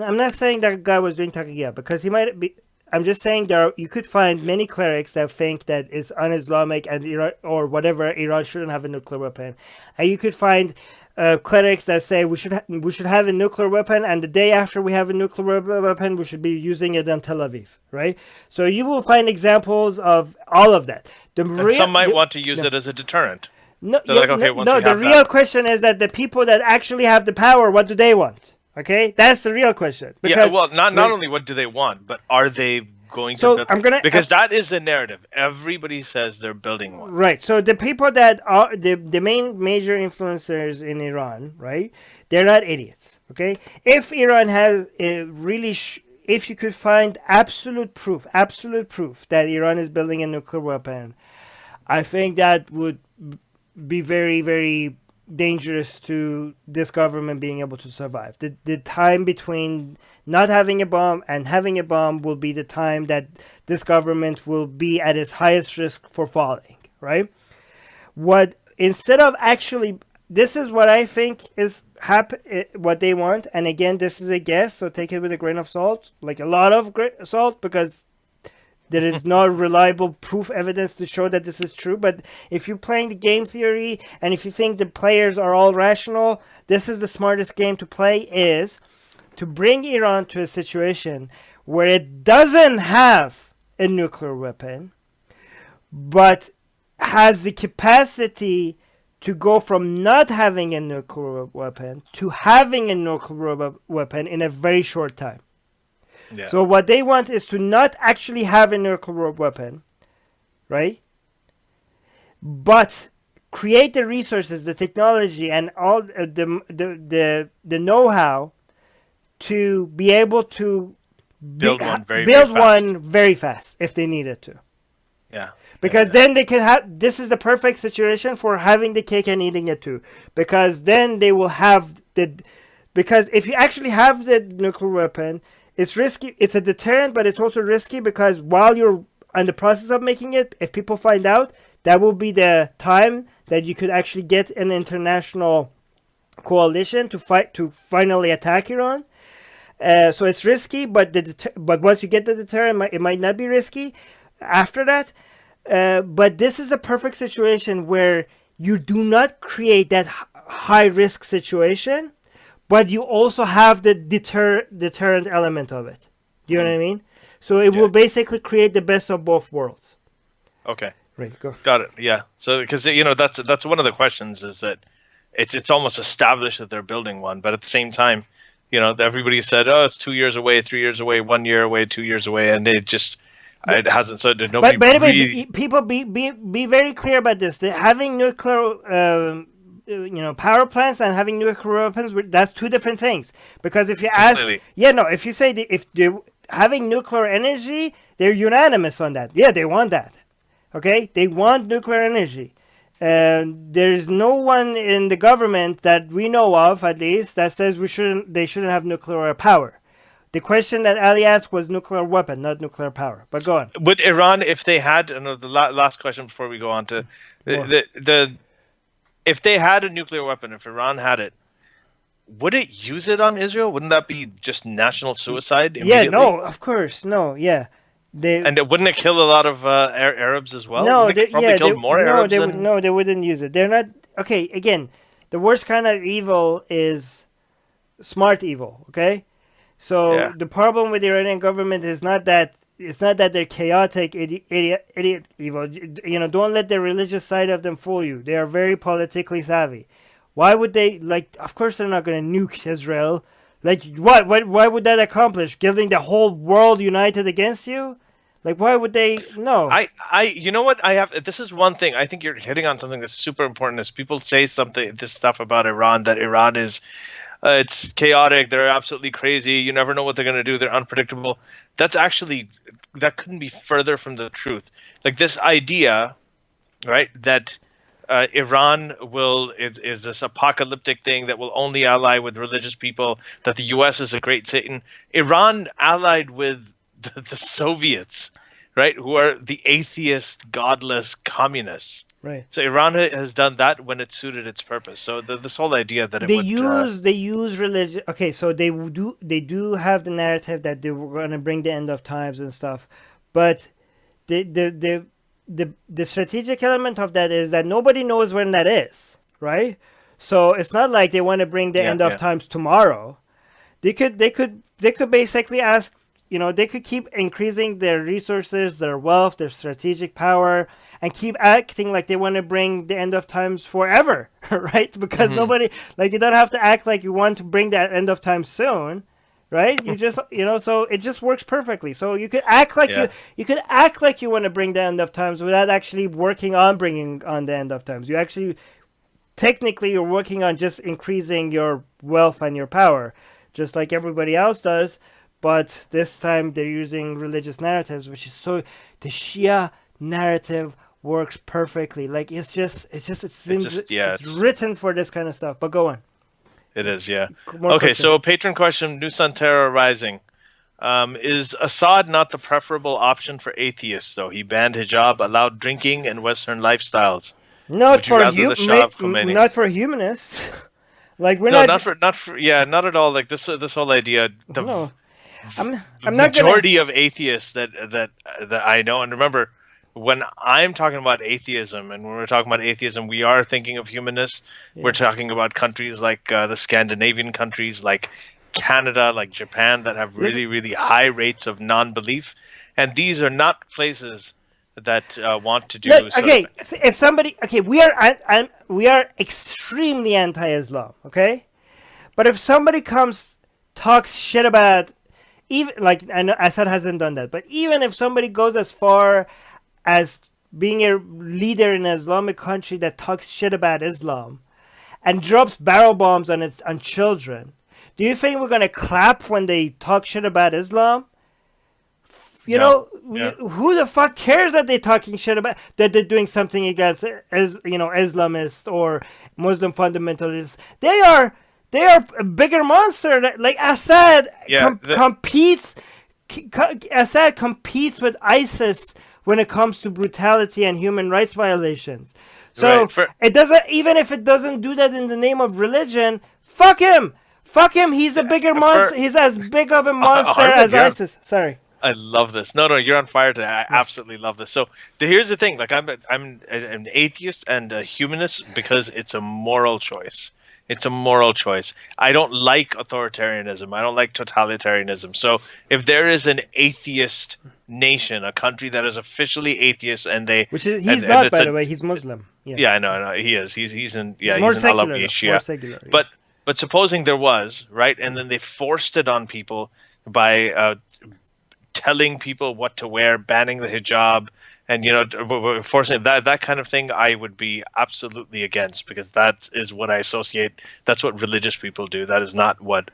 I'm not saying that guy was doing taqiyya, because he might be. I'm just saying you could find many clerics that think that it's un-Islamic and Iran or whatever, Iran shouldn't have a nuclear weapon, and you could find clerics that say we should have a nuclear weapon, and the day after we have a nuclear weapon, we should be using it in Tel Aviv, right? So you will find examples of all of that. Some might want to use it as a deterrent. The real question is that the people that actually have the power, what do they want? Okay, that's the real question. Not only what do they want, but are they going to build? Because that is the narrative. Everybody says they're building one. Right. So the people that are the major influencers in Iran, right? They're not idiots. Okay. If Iran has if you could find absolute proof that Iran is building a nuclear weapon, I think that would be very, very dangerous to this government being able to survive. The time between not having a bomb and having a bomb will be the time that this government will be at its highest risk for falling, right? This is what I think is what they want, and again, this is a guess, so take it with a grain of salt, like a lot of salt, because There is no reliable proof evidence to show that this is true. But if you're playing the game theory and if you think the players are all rational, this is the smartest game to play, is to bring Iran to a situation where it doesn't have a nuclear weapon, but has the capacity to go from not having a nuclear weapon to having a nuclear weapon in a very short time. Yeah. So what they want is to not actually have a nuclear weapon, right? But create the resources, the technology, and all the know-how to be able to build one very fast if they needed to. Yeah. Because then they can have, this is the perfect situation for having the cake and eating it too. Because then they will have because if you actually have the nuclear weapon, it's risky. It's a deterrent, but it's also risky because while you're in the process of making it, if people find out, that will be the time that you could actually get an international coalition to finally attack Iran. So it's risky, but but once you get the deterrent, it might not be risky after that. But this is a perfect situation where you do not create that high risk situation, but you also have the deterrent element of it. Do you know what I mean? So it will basically create the best of both worlds. Okay. Right. Go. Got it. Yeah. So because that's one of the questions, is that it's almost established that they're building one, but at the same time, everybody said, oh, it's 2 years away, 3 years away, 1 year away, 2 years away, and it hasn't. So nobody. But anyway, people be very clear about this. That having nuclear power plants and having nuclear weapons, that's two different things. Because if you ask, if you say if they're having nuclear energy, they're unanimous on that. Yeah, they want that. Okay, they want nuclear energy. There's no one in the government that we know of, at least, that says they shouldn't have nuclear power. The question that Ali asked was nuclear weapon, not nuclear power. But go on. Would Iran, if they had, the last question before we go on to if they had a nuclear weapon, if Iran had it, would it use it on Israel? Wouldn't that be just national suicide immediately? Yeah, no, of course, no, yeah. Wouldn't it kill a lot of Arabs as well? No, kill more Arabs. They wouldn't use it. They're not. Okay, again, the worst kind of evil is smart evil. Okay, so the problem with the Iranian government is not that they're chaotic, idiot evil. Don't let the religious side of them fool you. They are very politically savvy. Why would they Of course, they're not going to nuke Israel. What? Why would that accomplish? Getting the whole world united against you? Why would they? No. You know what? This is one thing. I think you're hitting on something that's super important. Is people say this stuff about Iran, that Iran is, it's chaotic. They're absolutely crazy. You never know what they're going to do. They're unpredictable. That couldn't be further from the truth. This idea, right, that Iran is this apocalyptic thing that will only ally with religious people, that the U.S. is a great Satan. Iran allied with the Soviets, right, who are the atheist, godless communists. Right. So Iran has done that when it suited its purpose. So this whole idea that they use religion. Okay, so they do have the narrative that they were going to bring the end of times and stuff, but the strategic element of that is that nobody knows when that is, right? So it's not like they want to bring the end of times tomorrow. They could basically ask. They could keep increasing their resources, their wealth, their strategic power, and keep acting like they want to bring the end of times forever, right? Because nobody, you don't have to act like you want to bring that end of times soon, right? You just, so it just works perfectly. So you could act like you could act like you want to bring the end of times without actually working on bringing on the end of times. You actually, technically, you're working on just increasing your wealth and your power, just like everybody else does. But this time they're using religious narratives, which is the Shia narrative works perfectly. It's written for this kind of stuff. But go on. It is, yeah. Okay, so a patron question, Nusantara Rising. Is Assad not the preferable option for atheists, though? He banned hijab, allowed drinking and Western lifestyles. Not for humanists. Not at all. This whole idea. No. I'm not majority of atheists that I know, and remember, when I'm talking about atheism, and when we're talking about atheism, we are thinking of humanists. We're talking about countries like the Scandinavian countries, like Canada, like Japan, that have really, really high rates of non-belief, and these are not places that want to do. Look, okay, if somebody, okay, we are extremely anti-Islam, okay, but if somebody talks shit about, even like, I know Assad hasn't done that, but even if somebody goes as far as being a leader in an Islamic country that talks shit about Islam and drops barrel bombs on children, do you think we're gonna clap when they talk shit about Islam? You know, who the fuck cares that they're talking shit about, that they're doing something against, Islamists or Muslim fundamentalists? They are a bigger monster. Like Assad competes. Assad competes with ISIS when it comes to brutality and human rights violations. So it doesn't, even if it doesn't do that in the name of religion, fuck him. Fuck him. He's a bigger monster. He's as big of a monster as ISIS. Sorry. I love this. No, you're on fire today. I absolutely love this. So here's the thing. Like I'm an atheist and a humanist because it's a moral choice. It's a moral choice. I don't like authoritarianism. I don't like totalitarianism. So if there is an atheist nation, a country that is officially atheist, and he's not, by the way, he's Muslim. Yeah, I know, he is. He's an more Alawi Shia. More secular, yeah. But supposing there was, right, and then they forced it on people by telling people what to wear, banning the hijab, and forcing that kind of thing, I would be absolutely against, because that is what I associate. That's what religious people do. That is not what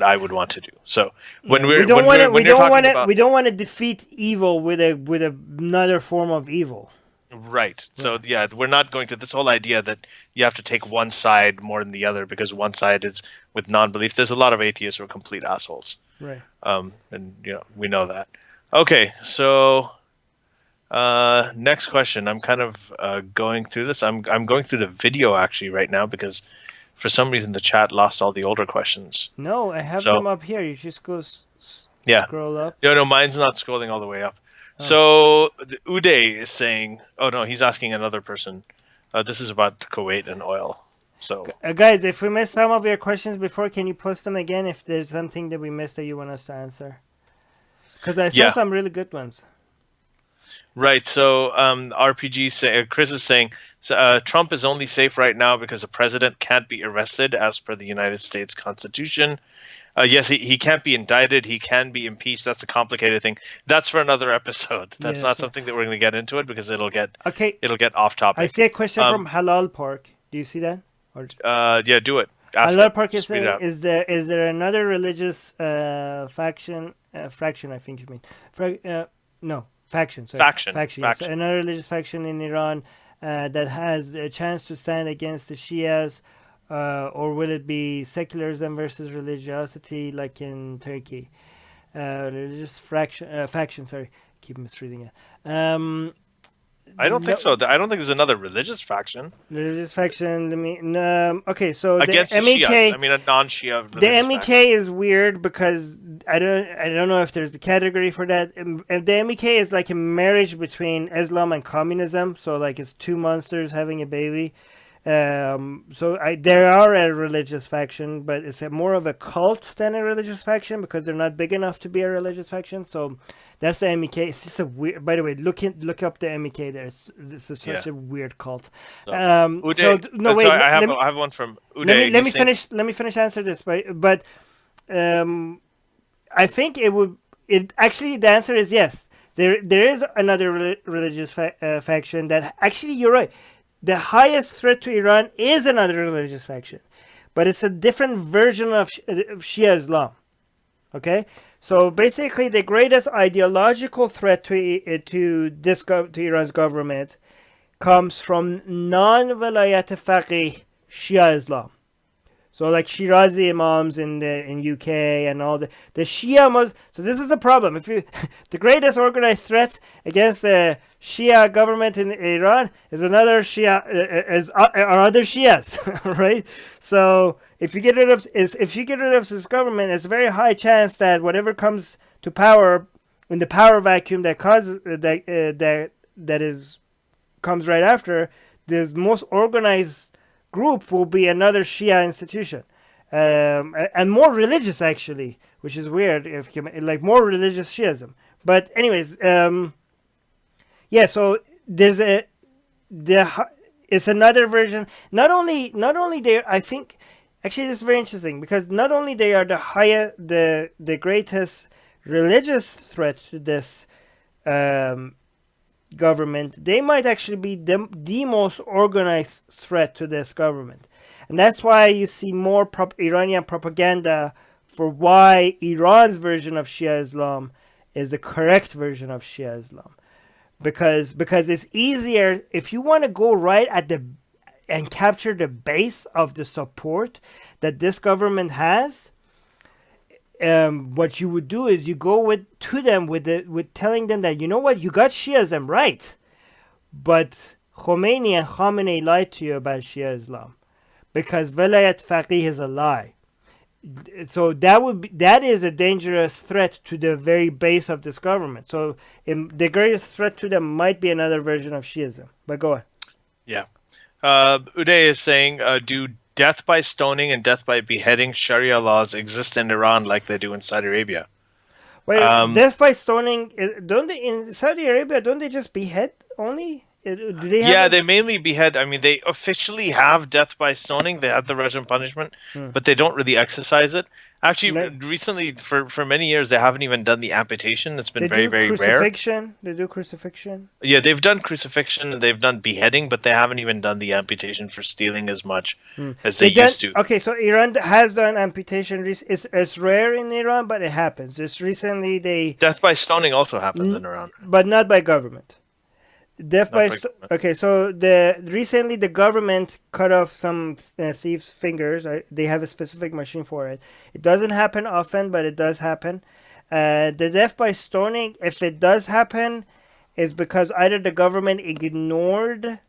I would want to do. So we don't want to defeat evil with another form of evil. Right. So we're not going to this whole idea that you have to take one side more than the other because one side is with non-belief. There's a lot of atheists who are complete assholes. Right. And we know that. Okay, so next question. I'm kind of going through this. I'm going through the video actually right now because for some reason the chat lost all the older questions. No, I have them up here. You just go scroll up. No, mine's not scrolling all the way up. So Uday is saying, oh no, he's asking another person. This is about Kuwait and oil. So guys, if we missed some of your questions before, can you post them again if there's something that we missed that you want us to answer? Because I saw some really good ones. Right. So Chris is saying Trump is only safe right now because the president can't be arrested as per the United States Constitution. Yes, he can't be indicted. He can be impeached. That's a complicated thing. That's for another episode. That's not something that we're going to get into it because it'll get off topic. I see a question from Halal Park. Do you see that? Yeah, do it. Halal Park is saying, is there another religious faction? Fraction, I think you mean. No, faction. Sorry. Faction. Yes. Another religious faction in Iran that has a chance to stand against the Shias. Or will it be secularism versus religiosity like in Turkey? Religious faction. Sorry, keep misreading it. I don't think so. I don't think there's another religious faction. Religious faction. Okay, so against the MEK. Shias. I mean, a non-Shia. The MEK is weird because I don't know if there's a category for that. The MEK is like a marriage between Islam and communism. So like it's two monsters having a baby. There are a religious faction, but it's more of a cult than a religious faction because they're not big enough to be a religious faction. So that's the MEK. It's just a weird. By the way, look up the MEK. This is such a weird cult. Wait. I have one from Uday. Let me finish answer this. But I think it would. It actually the answer is yes. There is another religious faction that actually you're right. The highest threat to Iran is another religious faction, but it's a different version of Shia Islam. Okay, so basically, the greatest ideological threat to Iran's government comes from non-Walayat Faqih Shia Islam. So like Shirazi imams in UK and all the Shia Muslims. So this is the problem. The greatest organized threat against the Shia government in Iran is another Shia, are other Shias, right? So if you get rid of this government, it's a very high chance that whatever comes to power in the power vacuum that causes comes right after, the most organized group will be another Shia institution, and more religious actually, which is weird, if like more religious Shiism. But anyways, yeah. So there's it's another version. Not only they, I think, actually this is very interesting because not only they are the greatest religious threat to this government, they might actually be the most organized threat to this government. And that's why you see more Iranian propaganda for why Iran's version of Shia Islam is the correct version of Shia Islam. Because it's easier if you want to go right at and capture the base of the support that this government has. What you would do is you go to them with telling them that, you know what, you got Shiism right, but Khomeini and Khamenei lied to you about Shia Islam, because Velayat Faqih is a lie. So that is a dangerous threat to the very base of this government. So the greatest threat to them might be another version of Shiism. But go on. Yeah. Uday is saying, do death by stoning and death by beheading Sharia laws exist in Iran like they do in Saudi Arabia? Wait, death by stoning, don't they in Saudi Arabia, don't they just behead only? Do they have they mainly behead. I mean, they officially have death by stoning. They have the Rajam punishment, but they don't really exercise it. Actually, recently, for many years, they haven't even done the amputation. It's been very, very rare. They do crucifixion. Yeah, they've done crucifixion and they've done beheading, but they haven't even done the amputation for stealing as much as they used to. Okay, so Iran has done amputation. It's rare in Iran, but it happens. Just recently, death by stoning also happens in Iran, but not by government. Okay, so recently the government cut off some thieves' fingers. They have a specific machine for it. It doesn't happen often, but it does happen. The death by stoning, if it does happen, is because either the government ignored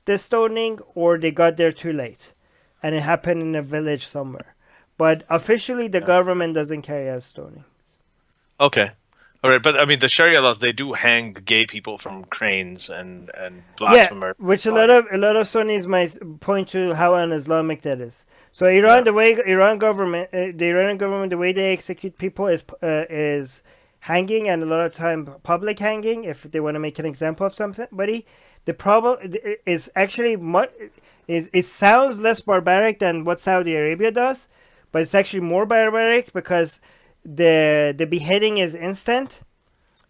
the stoning or they got there too late, and it happened in a village somewhere. But officially, the government doesn't carry out stoning. Okay. All right, but I mean the Sharia laws, they do hang gay people from cranes and blasphemers. Yeah, which a lot of Sunnis might point to how un-Islamic that is. So Iran, the Iranian government, the way they execute people is hanging, and a lot of time public hanging if they want to make an example of somebody. The problem is actually it sounds less barbaric than what Saudi Arabia does, but it's actually more barbaric because the beheading is instant.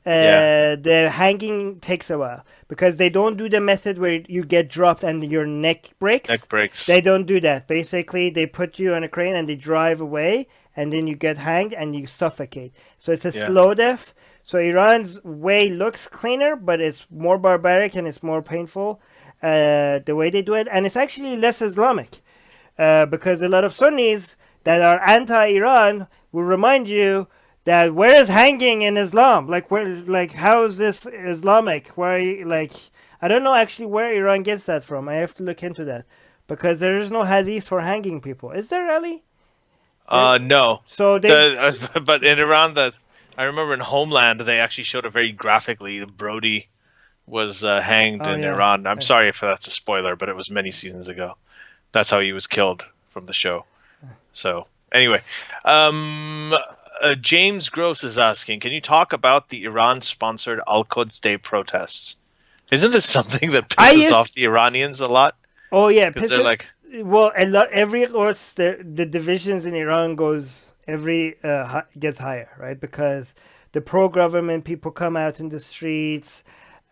The hanging takes a while because they don't do the method where you get dropped and your neck breaks. They don't do that. Basically, they put you on a crane and they drive away, and then you get hanged and you suffocate. So it's a slow death. So Iran's way looks cleaner, but it's more barbaric and it's more painful the way they do it, and it's actually less Islamic because a lot of Sunnis that are anti-Iran will remind you that where is hanging in Islam? How is this Islamic? Why, I don't know actually where Iran gets that from. I have to look into that because there is no hadith for hanging people. Is there, Ali? No. So but in Iran, I remember in Homeland, they actually showed it very graphically. Brody was hanged in Iran. I'm sorry if that's a spoiler, but it was many seasons ago. That's how he was killed from the show. So anyway, James Gross is asking, can you talk about the Iran-sponsored Al-Quds Day protests? Isn't this something that pisses off the Iranians a lot? Oh yeah, because they're like, well, the divisions in Iran gets higher, right? Because the pro-government people come out in the streets.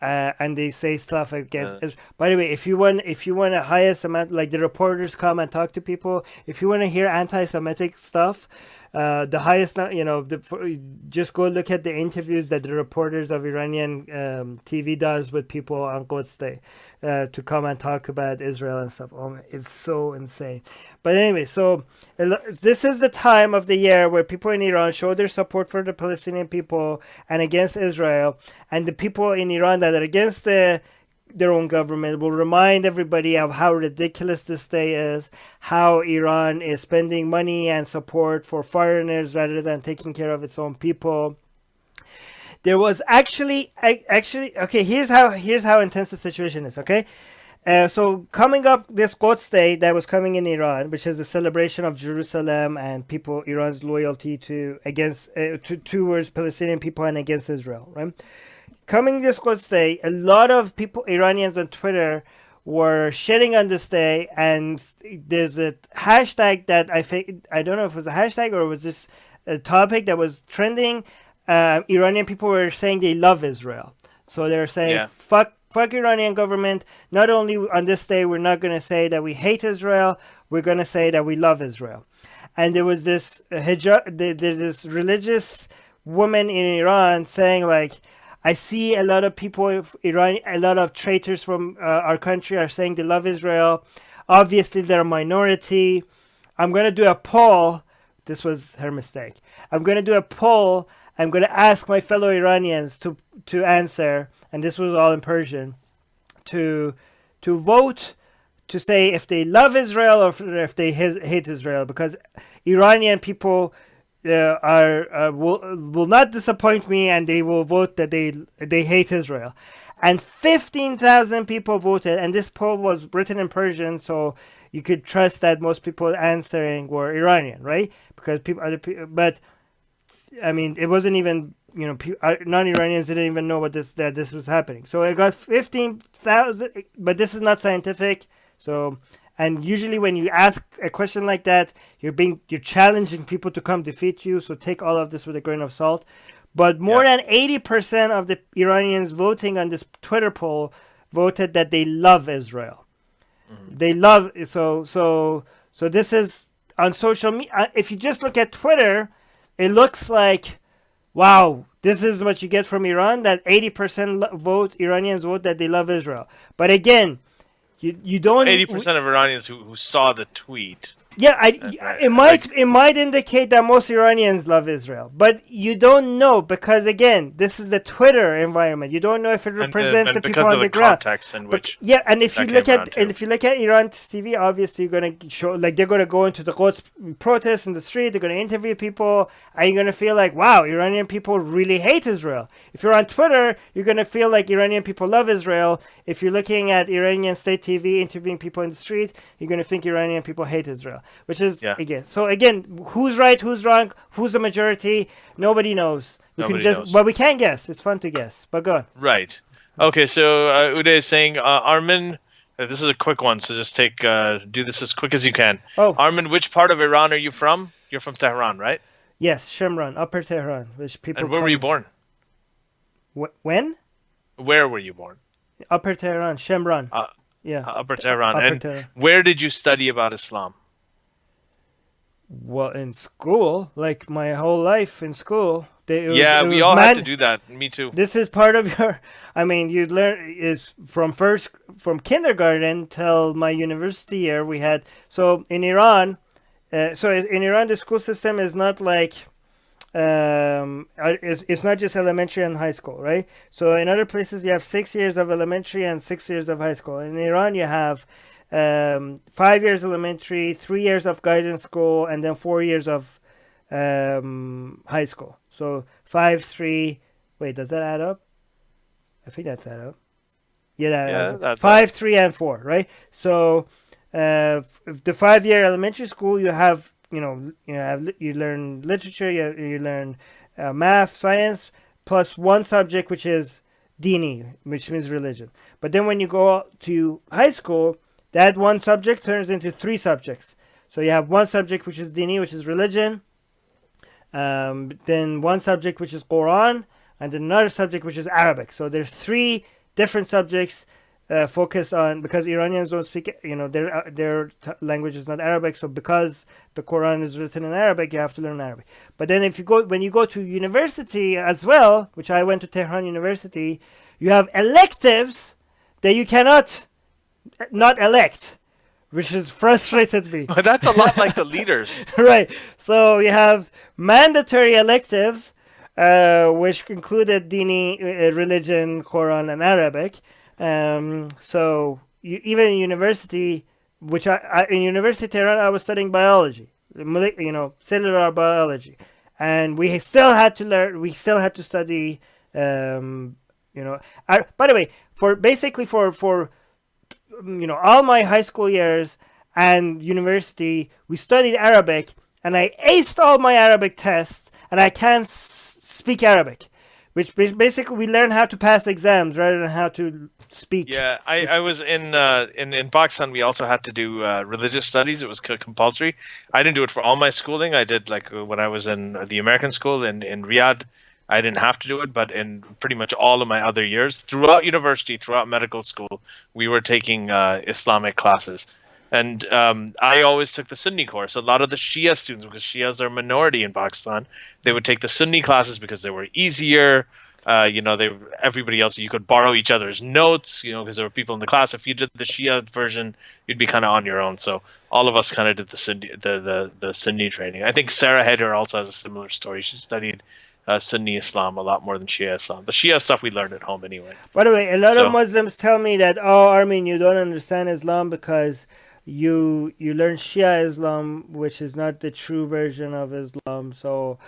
And they say stuff against. By the way, if you want a highest amount, like the reporters come and talk to people. If you want to hear anti-Semitic stuff, the highest, just go look at the interviews that the reporters of Iranian TV does with people on Quds Day to come and talk about Israel and stuff. Oh, it's so insane. But anyway, so this is the time of the year where people in Iran show their support for the Palestinian people and against Israel, and the people in Iran that are against the their own government, will remind everybody of how ridiculous this day is, how Iran is spending money and support for foreigners rather than taking care of its own people. There was actually okay. Here's how intense the situation is. Okay, so coming up this Quds Day that was coming in Iran, which is the celebration of Jerusalem and Iran's loyalty towards Palestinian people and against Israel. Right, coming this Quds Day, a lot of people, Iranians on Twitter, were shitting on this day, and there's a hashtag that I don't know if it was a hashtag or it was just a topic that was trending. Iranian people were saying they love Israel. So they're saying, fuck Iranian government. Not only on this day, we're not going to say that we hate Israel, we're going to say that we love Israel. And there was this this religious woman in Iran saying, like, I see a lot of people, a lot of traitors from our country are saying they love Israel. Obviously, they're a minority. I'm going to do a poll. This was her mistake. I'm going to do a poll. I'm going to ask my fellow Iranians to answer, and this was all in Persian, to vote to say if they love Israel or if they hate Israel, because Iranian people will not disappoint me, and they will vote that they hate Israel. And 15,000 people voted, and this poll was written in Persian, so you could trust that most people answering were Iranian, right? Because but I mean, it wasn't even, non-Iranians didn't even know that this was happening. So it got 15,000, but this is not scientific. So, and usually when you ask a question like that, you're challenging people to come defeat you. So take all of this with a grain of salt. But more than 80% of the Iranians voting on this Twitter poll voted that they love Israel. Mm-hmm. They love, so this is on social media. If you just look at Twitter, it looks like, wow, this is what you get from Iran, that 80% Iranians vote that they love Israel. But again, you don't... 80% of Iranians who saw the tweet. Yeah, it might indicate that most Iranians love Israel, but you don't know, because again, this is the Twitter environment. You don't know if it represents the people on the ground. Context in which and if you look at Iran TV, obviously you're gonna show, like, they're gonna go into the Quds protests in the street. They're gonna interview people, and you're gonna feel like, wow, Iranian people really hate Israel. If you're on Twitter, you're gonna feel like Iranian people love Israel. If you're looking at Iranian state TV interviewing people in the street, you're gonna think Iranian people hate Israel. Which is, again, who's right, who's wrong, who's the majority? Nobody knows. But we can guess. It's fun to guess. But go on. Right. Okay, so Uday is saying, Armin, this is a quick one, so just do this as quick as you can. Oh. Armin, which part of Iran are you from? You're from Tehran, right? Yes, Shemran, Upper Tehran, which people. And where were you born? When? Where were you born? Upper Tehran, Shemran. Upper Tehran. Upper Tehran. Where did you study about Islam? Well, in school, like my whole life in school. We all had to do that. Me too. This is part of your. I mean, you learn is from kindergarten till my university year. We had in Iran. In Iran, the school system is not like. It's not just elementary and high school, right? So in other places, you have 6 years of elementary and 6 years of high school. In Iran, you have 5 years elementary, 3 years of guidance school, and then 4 years of high school. So 5, 3. Wait, does that add up? I think that's add up. Yeah, that's 5, 3, and 4, right? So the 5-year elementary school, you have you learn literature, you learn math, science, plus one subject which is dini, which means religion. But then when you go to high school, that one subject turns into 3 subjects. So you have one subject which is dini, which is religion, then one subject which is Quran, and then another subject which is Arabic. So there's 3 different subjects focused on, because Iranians don't speak, their language is not Arabic. So because the Quran is written in Arabic, you have to learn Arabic. But then when you go to university as well, which I went to Tehran University, you have electives that you cannot not elect, which has frustrated me. That's a lot like the leaders. Right. So you have mandatory electives, which included Dini, religion, Quran, and Arabic. So even in university, in University of Tehran, I was studying biology, cellular biology, and we still had to learn. We still had to study. By the way, for all my high school years and university, we studied Arabic, and I aced all my Arabic tests, and I can't speak Arabic, which basically we learn how to pass exams rather than how to speak. Yeah, I was in Pakistan. We also had to do religious studies. It was compulsory. I didn't do it for all my schooling. I did when I was in the American school in Riyadh. I didn't have to do it, but in pretty much all of my other years, throughout university, throughout medical school, we were taking Islamic classes. And I always took the Sunni course. A lot of the Shia students, because Shias are a minority in Pakistan, they would take the Sunni classes because they were easier. Everybody else, you could borrow each other's notes, because there were people in the class. If you did the Shia version, you'd be kind of on your own. So all of us kind of did the Sunni training. I think Sarah Haider also has a similar story. She studied Sunni Islam a lot more than Shia Islam. The Shia stuff we learned at home anyway. By the way, a lot of Muslims tell me that, Armin, you don't understand Islam because you learn Shia Islam, which is not the true version of Islam. So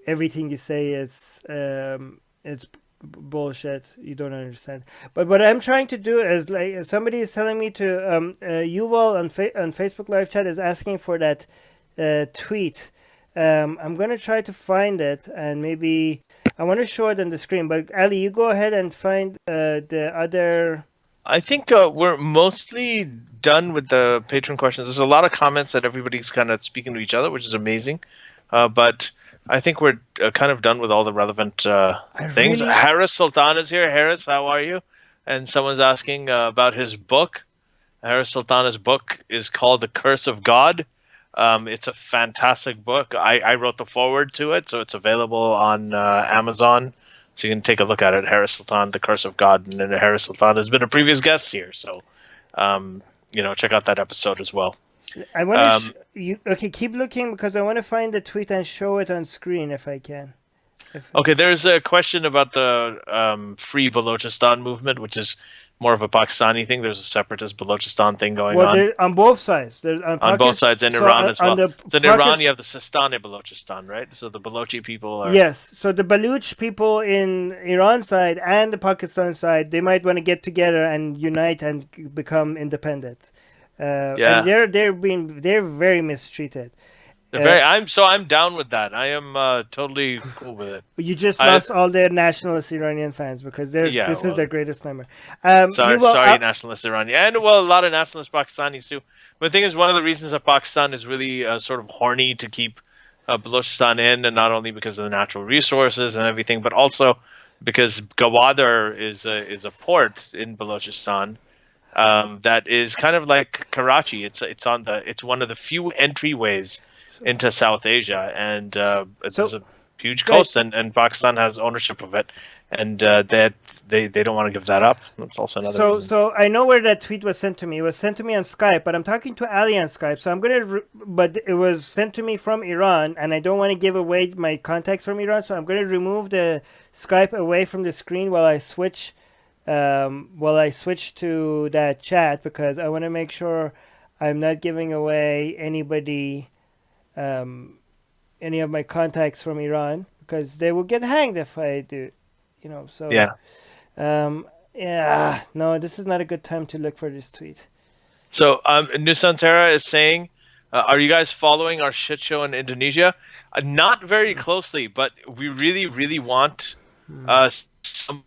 everything you say is it's bullshit. You don't understand. But what I'm trying to do is, like, somebody is telling me to Yuval on Facebook live chat is asking for that tweet. I'm gonna try to find it, and maybe I want to show it on the screen. But Ali, you go ahead and find the other. I think we're mostly done with the patron questions. There's a lot of comments that everybody's kind of speaking to each other, which is amazing. But I think we're kind of done with all the relevant things. Harris Sultan is here. Harris, how are you? And someone's asking about his book. Harris Sultan's book is called The Curse of God. It's a fantastic book. I wrote the foreword to it, so it's available on Amazon. So you can take a look at it. Harris Sultan, The Curse of God. And then Harris Sultan has been a previous guest here. So, check out that episode as well. I want to keep looking because I want to find the tweet and show it on screen if I can. Okay, there's a question about the Free Balochistan movement, which is more of a Pakistani thing. There's a separatist Balochistan thing going on. On both sides. On both sides, in Iran as well. So in Iran, you have the Sistani Balochistan, right? So the Balochi people are... Yes. So the Baluch people in Iran side and the Pakistan side, they might want to get together and unite and become independent. And they're very mistreated. I'm down with that. I am totally cool with it. You just lost all their nationalist Iranian fans because this is their greatest nightmare. Sorry, nationalist Iranian, and a lot of nationalist Pakistanis too. But the thing is, one of the reasons that Pakistan is really sort of horny to keep Balochistan in, and not only because of the natural resources and everything, but also because Gwadar is a port in Balochistan that is kind of like Karachi. It's one of the few entryways into South Asia, and it's a huge coast, and Pakistan has ownership of it, and that they don't want to give that up. That's also another reason. So I know where that tweet was sent to me. It was sent to me on Skype, but I'm talking to Ali on Skype, so I'm gonna. But it was sent to me from Iran, and I don't want to give away my contacts from Iran, so I'm gonna remove the Skype away from the screen while I switch to that chat, because I want to make sure I'm not giving away anybody. Any of my contacts from Iran, because they will get hanged if I do, so no, this is not a good time to look for this tweet. So Nusantara is saying, are you guys following our shit show in Indonesia? Not very closely, but we really, really want somebody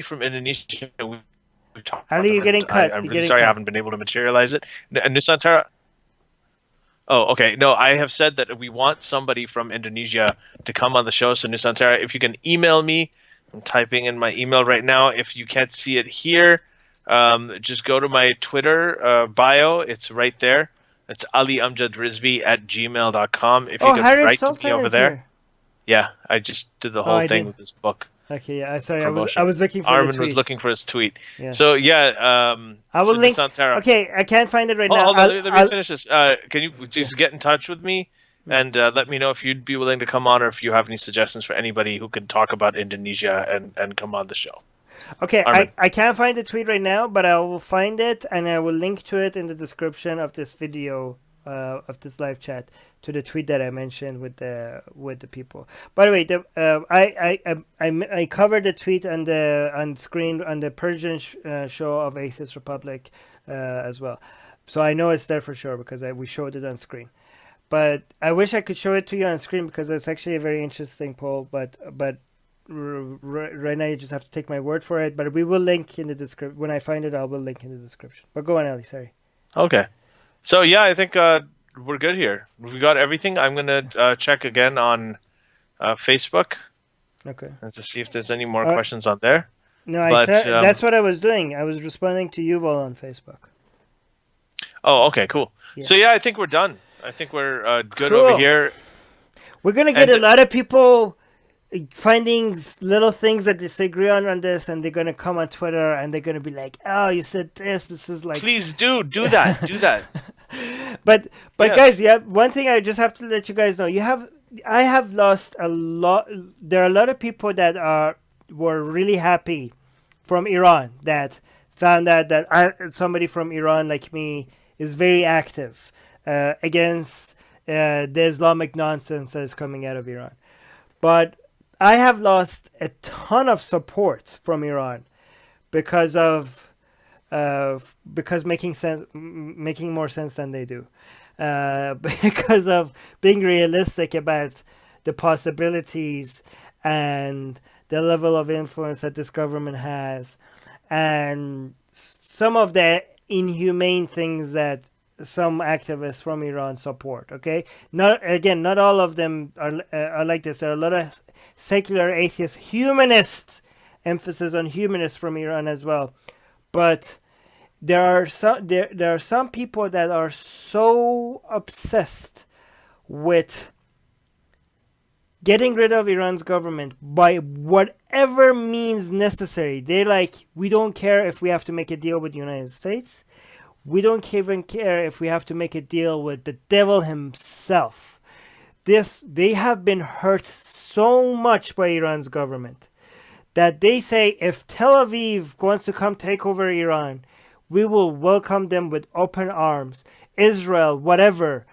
from Indonesia. Ali, you're getting cut. I'm really sorry I haven't been able to materialize it. Nusantara. Oh, okay. No, I have said that we want somebody from Indonesia to come on the show. So, Nusantara, if you can email me, I'm typing in my email right now. If you can't see it here, just go to my Twitter bio. It's right there. It's aliamjadrizvi@gmail.com. If you could write to me over there. Here. Yeah, I just did the whole thing with this book. Okay, yeah. Sorry, I was looking for Armin was looking for his tweet. Yeah. So I will link. Okay, I can't find it right now. Hold on, let me finish this. Can you just get in touch with me and let me know if you'd be willing to come on, or if you have any suggestions for anybody who can talk about Indonesia and come on the show. Okay, Armin. I can't find the tweet right now, but I will find it and I will link to it in the description of this video, of this live chat, to the tweet that I mentioned with the people. By the way, I covered the tweet on screen on the Persian show of Atheist Republic as well, so I know it's there for sure because we showed it on screen. But I wish I could show it to you on screen because it's actually a very interesting poll. But right now you just have to take my word for it. But we will link in the description. When I find it, I will link in the description. But go on, Ali. Sorry. Okay. So yeah, I think we're good here. We got everything. I'm gonna check again on Facebook. Okay. And to see if there's any more questions on there. No, that's what I was doing. I was responding to Yuval on Facebook. Oh, okay, cool. Yeah. So yeah, I think we're done. I think we're good Cool. over here. We're gonna get a lot of people finding little things that disagree on this, and they're gonna come on Twitter and they're gonna be like, "Oh, you said this. This is like." Please do that. Do that. But Yes. guys, yeah, one thing I just have to let you guys know: I have lost a lot. There are a lot of people that were really happy from Iran that found out that somebody from Iran like me is very active against the Islamic nonsense that is coming out of Iran. But I have lost a ton of support from Iran because making more sense than they do, because of being realistic about the possibilities and the level of influence that this government has, and some of the inhumane things that some activists from Iran support. Okay, not all of them are like this. There are a lot of secular atheist humanists, emphasis on humanists from Iran as well, but there are some people that are so obsessed with getting rid of Iran's government by whatever means necessary. We don't care if we have to make a deal with the United States. We don't even care if we have to make a deal with the devil himself. They have been hurt so much by Iran's government that they say if Tel Aviv wants to come take over Iran, we will welcome them with open arms. Israel, whatever.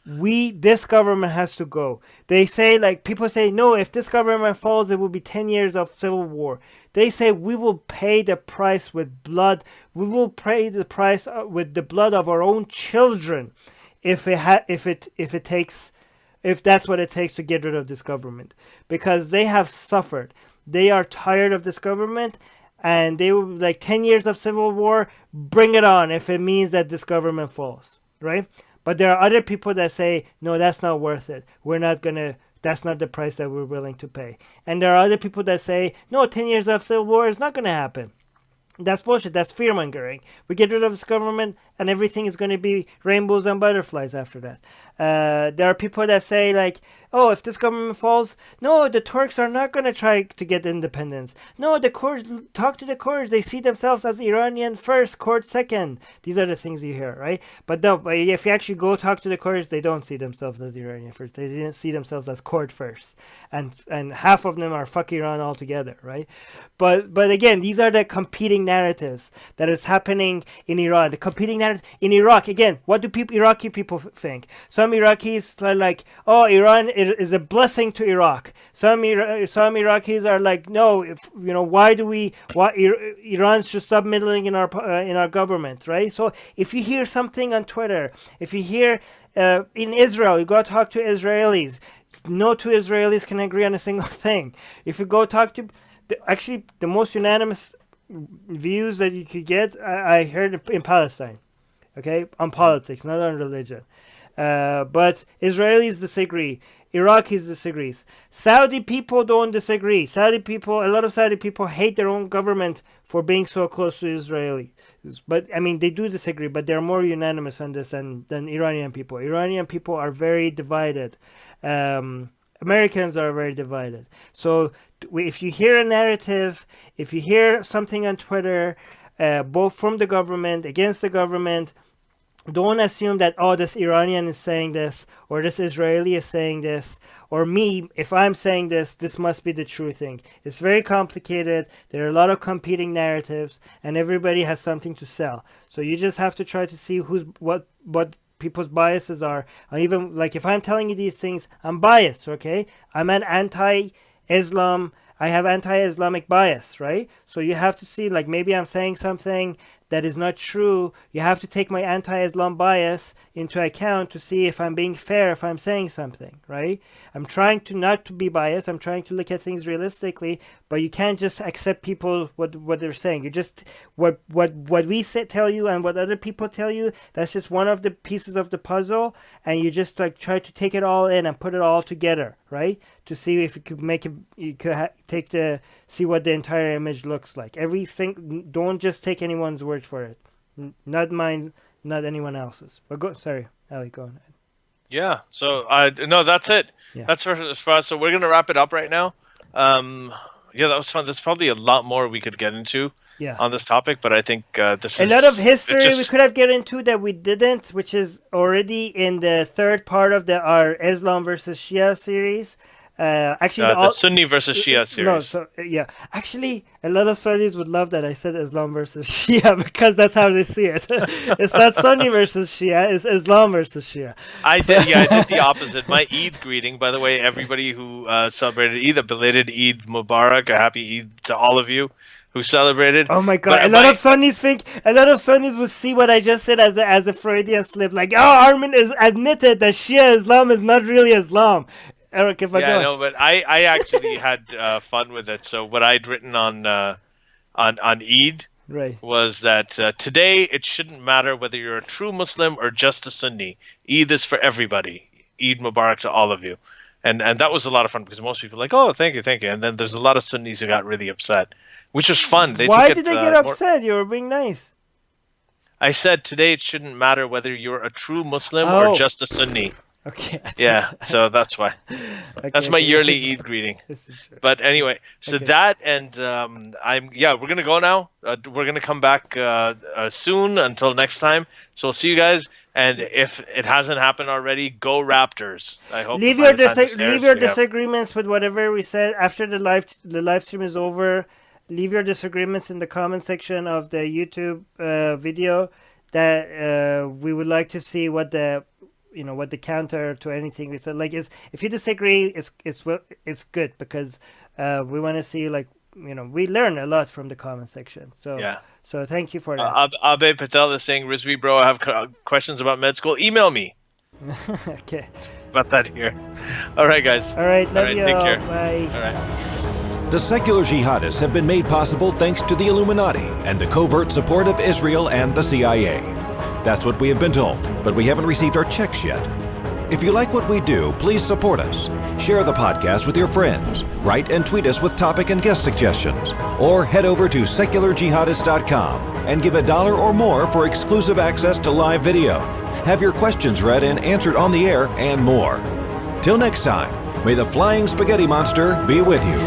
This government has to go. They say, people say, no, if this government falls, it will be 10 years of civil war. They say we will pay the price with blood. We will pay the price with the blood of our own children if that's what it takes to get rid of this government, because they have suffered. They are tired of this government, and they will 10 years of civil war. Bring it on if it means that this government falls, right? But there are other people that say, no, that's not worth it. That's not the price that we're willing to pay. And there are other people that say, no, 10 years of civil war is not going to happen. That's bullshit. That's fear-mongering. We get rid of this government and everything is going to be rainbows and butterflies after that. There are people that say, oh, if this government falls, no, the Turks are not going to try to get independence. No, the Kurds, talk to the Kurds. They see themselves as Iranian first, Kurds second. These are the things you hear, right? But no, if you actually go talk to the Kurds, they don't see themselves as Iranian first. They didn't see themselves as Kurd first. And half of them are fuck Iran altogether, right? But again, these are the competing narratives that is happening in Iran. The competing narrative in Iraq. Again, what do Iraqi people think? Some Iraqis are like, oh, Iran is a blessing to Iraq. Some Iraqis are like, no, why Iran should stop meddling in our government, right? So if you hear something on Twitter, if you hear in Israel, you go talk to Israelis. No two Israelis can agree on a single thing. If you go talk to, the most unanimous views that you could get, I heard in Palestine, okay, on politics, not on religion. But Israelis disagree. Iraqis disagrees. Saudi people don't disagree. A lot of Saudi people hate their own government for being so close to Israeli. But they do disagree, but they're more unanimous on this than Iranian people. Iranian people are very divided. Americans are very divided. So if you hear a narrative, if you hear something on Twitter, both from the government, against the government, don't assume that, oh, this Iranian is saying this, or this Israeli is saying this, or me, if I'm saying this must be the true thing. It's very complicated. There are a lot of competing narratives, and everybody has something to sell. So you just have to try to see what people's biases are. And even like if I'm telling you these things, I'm biased, okay? I'm an anti-Islam. I have anti-Islamic bias, right? So you have to see, like, maybe I'm saying something that is not true. You have to take my anti-Islam bias into account to see if I'm being fair, if I'm saying something, right? I'm trying to not to be biased. I'm trying to look at things realistically, but you can't just accept people what they're saying. You just what we tell you and what other people tell you, that's just one of the pieces of the puzzle, and you just like try to take it all in and put it all together, right? To see if you could make it, you could see what the entire image looks like. Everything, don't just take anyone's word for it. Not mine, not anyone else's. But sorry, Ali, go on. Yeah. So no, that's it. Yeah. That's for us. So we're gonna wrap it up right now. Yeah, that was fun. There's probably a lot more we could get into on this topic, but I think this is a lot of history we could have get into that we didn't, which is already in the third part of our Islam versus Shia series. Actually, the Sunni versus Shia series. No, so actually, a lot of Sunnis would love that I said Islam versus Shia because that's how they see it. It's not Sunni versus Shia; it's Islam versus Shia. I did the opposite. My Eid greeting, by the way, everybody who celebrated Eid, a belated Eid Mubarak, a happy Eid to all of you who celebrated. Oh my God! A lot of Sunnis would see what I just said as a Freudian slip, like, oh, Armin is admitted that Shia Islam is not really Islam. Eric, if I go. No, but I actually had fun with it. So what I'd written on Eid was that today it shouldn't matter whether you're a true Muslim or just a Sunni. Eid is for everybody. Eid Mubarak to all of you. And that was a lot of fun because most people are like, oh, thank you. And then there's a lot of Sunnis who got really upset, which was fun. Why did they get upset? You were being nice. I said today it shouldn't matter whether you're a true Muslim or just a Sunni. Okay. Yeah, so that's why. Okay, that's my yearly Eid greeting. But anyway, so that and we're gonna go now. We're gonna come back soon. Until next time. So we'll see you guys. And if it hasn't happened already, go Raptors. I hope. Leave your disagreements with whatever we said after the live stream is over. Leave your disagreements in the comment section of the YouTube video. That we would like to see what the counter to anything we said. Like, if you disagree, it's good because we want to see, like, we learn a lot from the comment section. So So thank you for that. Abe Patel is saying, Rizvi bro, I have questions about med school. Email me. Okay. About that here. All right, guys. All right. Love you. Take care. Bye. All right. The secular jihadists have been made possible thanks to the Illuminati and the covert support of Israel and the CIA. That's what we have been told, but we haven't received our checks yet. If you like what we do, please support us. Share the podcast with your friends. Write and tweet us with topic and guest suggestions. Or head over to secularjihadist.com and give $1 or more for exclusive access to live video. Have your questions read and answered on the air, and more. Till next time, may the flying spaghetti monster be with you.